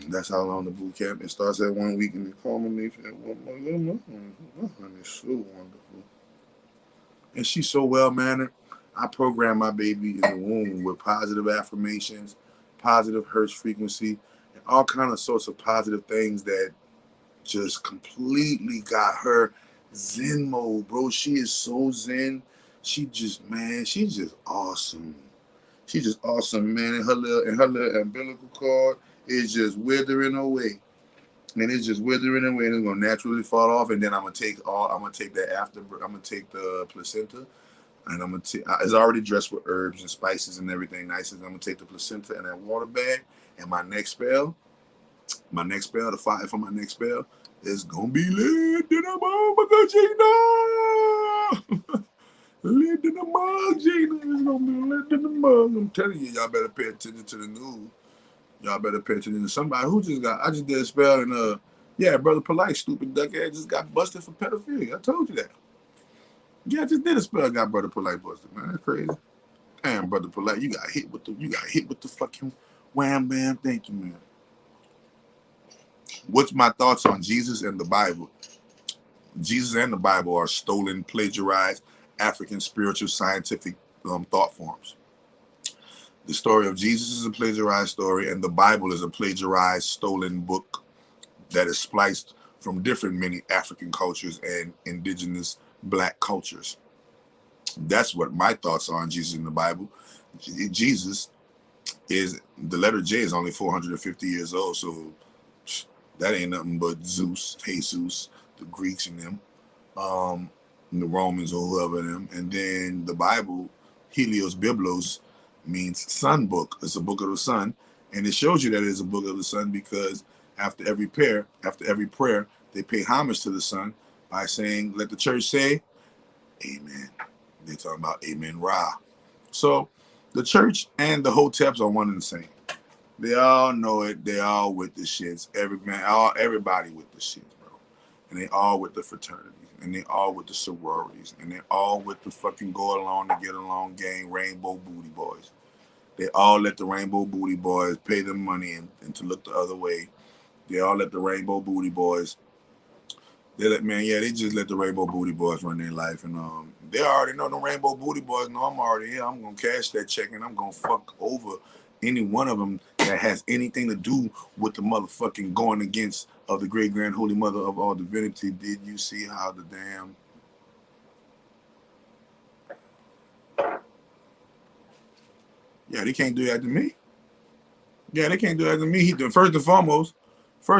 That's how long the boot camp. It starts at 1 week and it culminates at 1 month. It's so wonderful, and she's so well mannered. I program my baby in the womb with positive affirmations, positive Hertz frequency, and all kind of sorts of positive things that just completely got her zen mode, bro. She is so zen. She's just awesome. She's just awesome, man. And her little umbilical cord is just withering away. And it's just withering away, and it's gonna naturally fall off. And then I'm gonna take the placenta, and I'm gonna take. It's already dressed with herbs and spices and everything nice. And I'm gonna take the placenta in that water bag. And my next spell, the fire for my next spell is gonna be lit in a motherfucker, Gina. Lit in the mug, Gina. It's gonna be lit in the mug. I'm telling you, y'all better pay attention to the news. Y'all better pay attention to somebody who I just did a spell and yeah, Brother Polite, stupid duckhead, just got busted for pedophilia. I told you that. Yeah, I just did a spell, got Brother Polite busted, man. That's crazy. Damn, Brother Polite, you got hit with the fucking wham bam. Thank you, man. What's my thoughts on Jesus and the Bible? Jesus and the Bible are stolen, plagiarized African spiritual scientific thought forms. The story of Jesus is a plagiarized story, and the Bible is a plagiarized, stolen book that is spliced from many African cultures and indigenous black cultures. That's what my thoughts are on Jesus in the Bible. Jesus is, the letter J is only 450 years old, so that ain't nothing but Zeus, Jesus, the Greeks and them, and the Romans or whoever them. And then the Bible, Helios Biblos, means sun book. It's a book of the sun, and it shows you that it's a book of the sun because after every prayer, they pay homage to the sun by saying, let the church say, amen. They're talking about amen Ra. So the church and the hoteps are one and the same. They all know it. They all with the shits. Everybody with the shits, bro. And they all with the fraternities. And they all with the sororities. And they all with the fucking go along to get along gang rainbow booty boys. They all let the rainbow booty boys pay them money and to look the other way. They all let the rainbow booty boys. They just let the rainbow booty boys run their life. And they already know the rainbow booty boys know I'm already here. I'm going to cash that check and I'm going to fuck over any one of them that has anything to do with the motherfucking going against of the great grand holy mother of all divinity. Did you see how the damn... Yeah, they can't do that to me. Yeah, they can't do that to me. First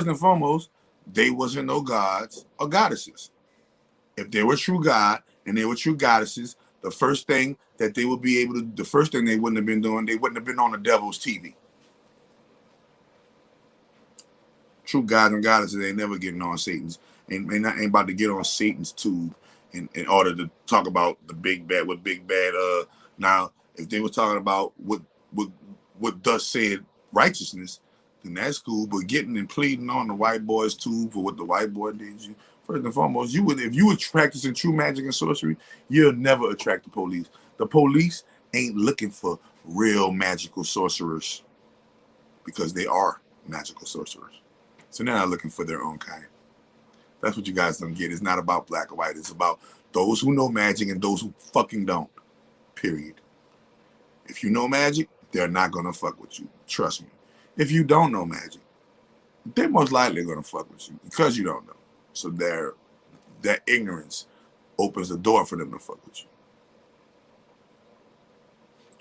and foremost, they wasn't no gods or goddesses. If they were true God and they were true goddesses, the first thing they wouldn't have been doing, they wouldn't have been on the devil's TV. True gods and goddesses ain't never getting on Satan's, ain't about to get on Satan's tube in order to talk about the big bad, what big bad. Now, if they were talking about what thus said righteousness, then that's cool. But getting and pleading on the white boy's tube for what the white boy did you, first and foremost, if you were practicing true magic and sorcery, you'll never attract the police. The police ain't looking for real magical sorcerers because they are magical sorcerers. So they're not looking for their own kind. That's what you guys don't get. It's not about black or white. It's about those who know magic and those who fucking don't. Period. If you know magic, they're not going to fuck with you. Trust me. If you don't know magic, they're most likely going to fuck with you because you don't know. So that ignorance opens the door for them to fuck with you.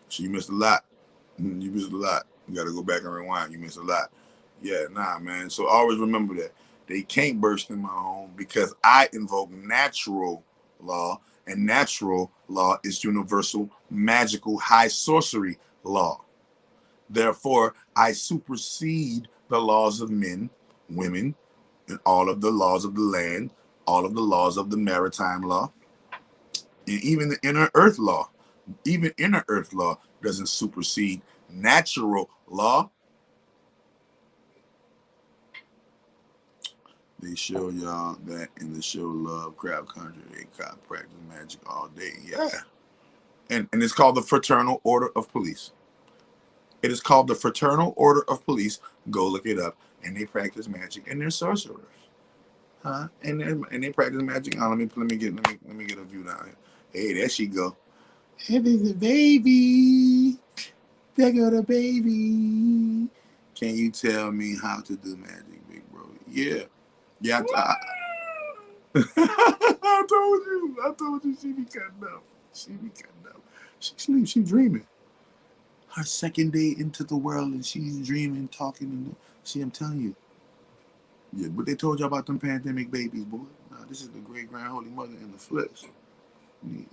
So you missed a lot. You missed a lot. You got to go back and rewind. You missed a lot. Yeah, nah, man. So always remember that. They can't burst in my home because I invoke natural law, and natural law is universal, magical, high sorcery law. Therefore, I supersede the laws of men, women, and all of the laws of the land, all of the laws of the maritime law, and even the inner earth law. Even inner earth law doesn't supersede natural law. They show y'all that in the show Love Crab Country, they practice magic all day. Yeah. And it's called the Fraternal Order of Police. It is called the Fraternal Order of Police. Go look it up. And they practice magic and they're sorcerers. Huh? And they practice magic. Oh, let me get a view down here. Hey, there she go. Hey, there's a baby. There go the baby. Can you tell me how to do magic, big bro? Yeah. Yeah, I told you she be cutting up. She be cutting up. She sleeps. She dreaming. Her second day into the world, and she's dreaming, talking. And see, I'm telling you. Yeah, but they told you about them pandemic babies, boy. Nah, this is the great grand holy mother in the flesh.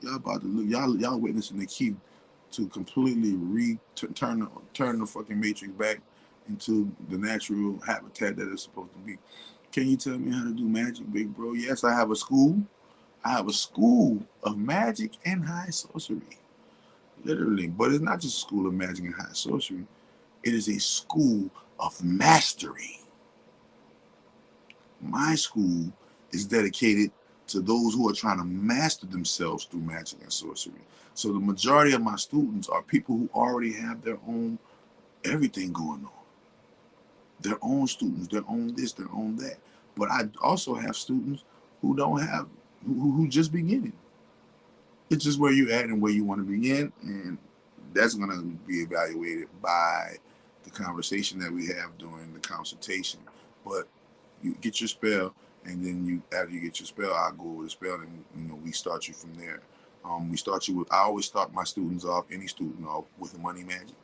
Y'all about to look. Y'all witnessing the key to completely turn the fucking matrix back into the natural habitat that it's supposed to be. Can you tell me how to do magic, big bro? Yes, I have a school. I have a school of magic and high sorcery. Literally. But it's not just a school of magic and high sorcery. It is a school of mastery. My school is dedicated to those who are trying to master themselves through magic and sorcery. So the majority of my students are people who already have their own everything going on. Their own students, their own this, their own that. But I also have students who don't have, who just beginning. It's just where you're at and where you want to begin, and that's going to be evaluated by the conversation that we have during the consultation. But you get your spell, and then after you get your spell, I go over the spell, and we start you from there. We start you with. I always start my students off, any student off, with money magic,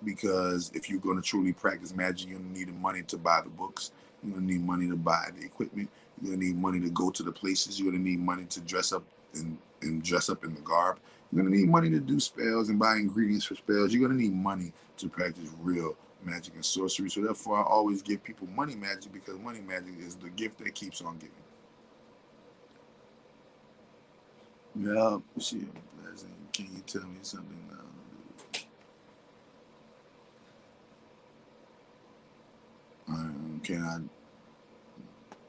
because if you're going to truly practice magic, you're going to need money to buy the books. You're going to need money to buy the equipment. You're going to need money to go to the places. You're going to need money to dress up and dress up in the garb. You're going to need money to do spells and buy ingredients for spells. You're going to need money to practice real magic and sorcery. So therefore, I always give people money magic, because money magic is the gift that keeps on giving. Yeah, shit. Can you tell me something now? Can I?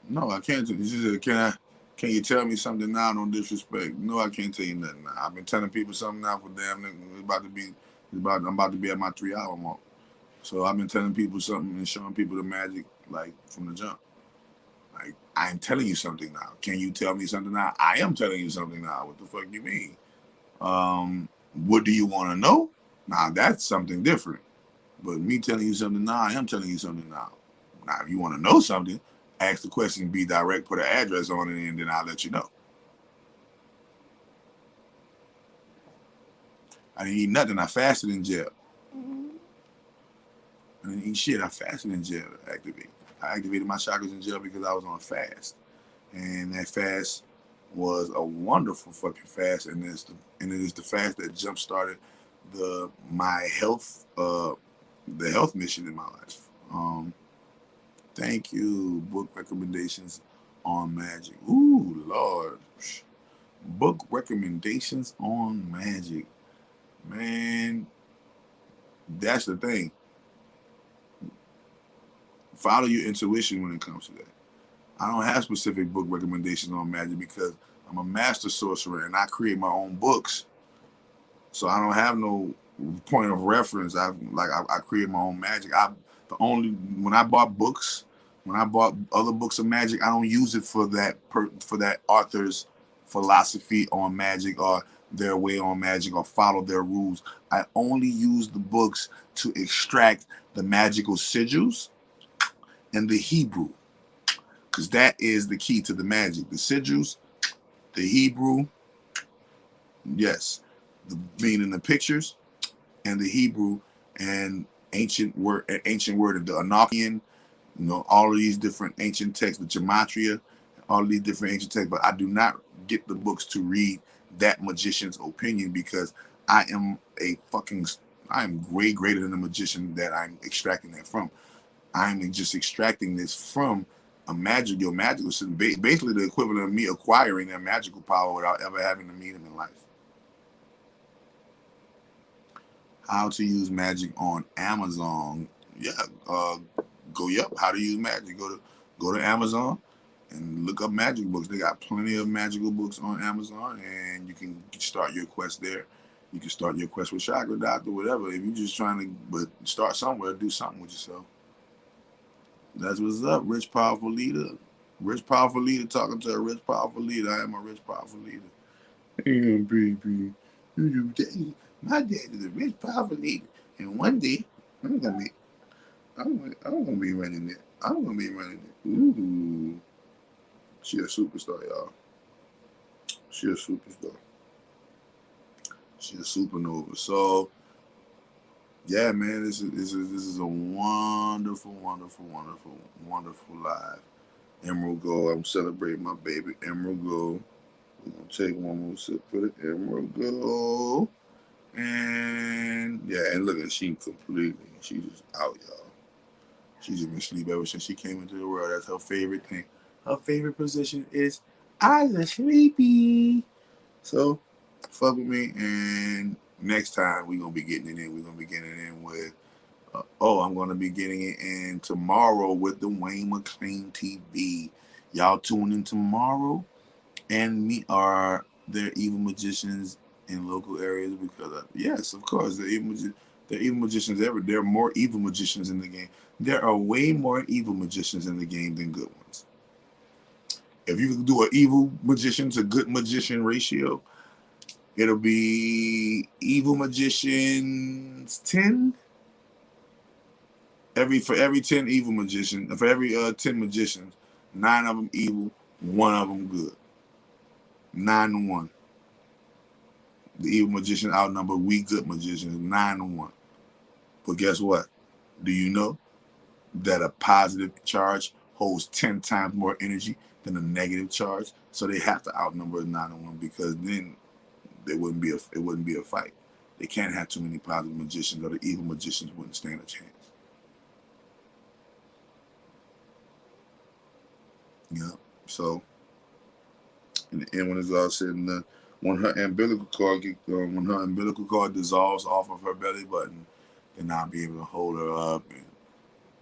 No, I can't. This is can I? Can you tell me something now? No disrespect. No, I can't tell you nothing now. I've been telling people something now for damn. I'm about to be at my 3-hour mark. So I've been telling people something and showing people the magic like from the jump. Like, I'm telling you something now. Can you tell me something now? I am telling you something now. What the fuck you mean? What do you want to know? Now that's something different. But me telling you something now, I am telling you something now. Now, if you want to know something, ask the question, be direct, put an address on it, and then I'll let you know. I didn't eat nothing. I fasted in jail. I didn't eat shit. I fasted in jail to activate. I activated my chakras in jail because I was on a fast. And that fast was a wonderful fucking fast. And it is the fast that jump-started the health mission in my life. Thank you. Book recommendations on magic. Ooh, Lord. Book recommendations on magic. Man, that's the thing. Follow your intuition when it comes to that. I don't have specific book recommendations on magic because I'm a master sorcerer and I create my own books. So I don't have no point of reference. I create my own magic. When I bought other books of magic, I don't use it for that author's philosophy on magic or their way on magic or follow their rules. I only use the books to extract the magical sigils and the Hebrew, because that is the key to the magic. The sigils, the Hebrew, yes, the meaning the pictures, and the Hebrew and ancient word of the Enochian, all of these different ancient texts, the gematria, all of these different ancient texts. But I do not get the books to read that magician's opinion, because I am way greater than the magician that I'm extracting that from. I'm just extracting this from your magical system, basically the equivalent of me acquiring that magical power without ever having to meet him in life. How to use magic on Amazon? Yeah, how to use magic? Go to Amazon and look up magic books. They got plenty of magical books on Amazon, and you can start your quest there. You can start your quest with Chakra Doctor, whatever. If you're just trying to start somewhere, do something with yourself. That's what's up, rich, powerful leader. Rich, powerful leader talking to a rich, powerful leader. I am a rich, powerful leader. Yeah, baby. My dad is a rich, powerful leader. And one day, I'm gonna be running it. I'm gonna be running it. Ooh. She a superstar, y'all. She a superstar. She's a supernova. So, yeah, man, this is a wonderful, wonderful, wonderful, wonderful live. Emerald Gold. I'm celebrating my baby Emerald Gold. We're gonna take one more sip for the Emerald Gold. And yeah, and look at she just out, y'all. She's just been asleep ever since she came into the world. That's her favorite thing. Her favorite position is I'm sleepy. So fuck with me, and next time we're gonna be getting it in. We're gonna be getting it in with I'm gonna be getting it in tomorrow with the Wayne McClain TV. Y'all tune in tomorrow and meet our their evil magicians in local areas because yes, of course, they're evil magicians ever. There are more evil magicians in the game. There are way more evil magicians in the game than good ones. If you can do an evil magician to good magician ratio, it'll be evil magicians 10. For every 10 evil magicians, for every 10 magicians, 9 of them evil, 1 of them good. 9-1. The evil magician outnumber we good magicians 9-1. But guess what? Do you know that a positive charge holds 10 times more energy than a negative charge? So they have to outnumber 9-1 because then it wouldn't be a fight. They can't have too many positive magicians, or the evil magicians wouldn't stand a chance. Yeah. So in the end, when it's all said and done, when her umbilical cord dissolves off of her belly button, then I'll be able to hold her up, and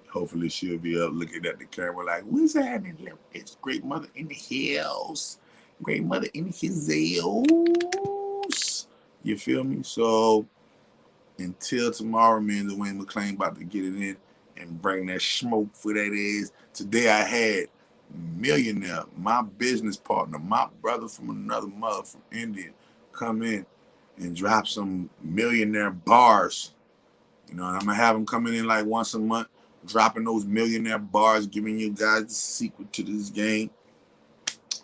hopefully she'll be up looking at the camera like, "What's happening? It's Great Mother in the hills, Great Mother in the hills." You feel me? So until tomorrow, me and Dwayne McClain about to get it in and bring that smoke for that ass. Today I had Millionaire, my business partner, my brother from another mother from India, come in and drop some millionaire bars. And I'm gonna have him coming in like once a month, dropping those millionaire bars, giving you guys the secret to this game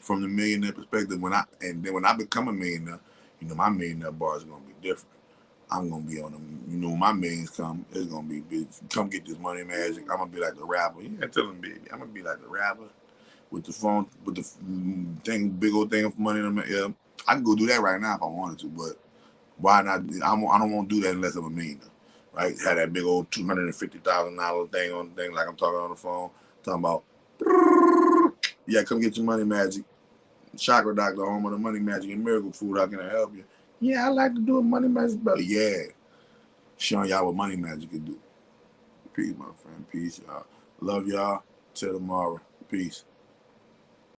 from the millionaire perspective. When I become a millionaire, my millionaire bars are gonna be different. I'm gonna be on them. When my millions come, it's gonna be big. Come get this money magic. I'm gonna be like the rapper. Yeah, tell them, baby. I'm gonna be like the rapper with the phone, with the big old thing of money in my ear. I can go do that right now if I wanted to, but why not? I don't want to do that unless I'm a millionaire, right? Have that big old $250,000 thing on the thing, like I'm talking on the phone, talking about, yeah, come get your money magic. Chakra Doctor, home of the money magic and miracle food. How can I help you? Yeah, I like to do a money magic, but yeah, showing y'all what money magic can do. Peace, my friend. Peace, y'all. Love y'all. Till tomorrow. Peace.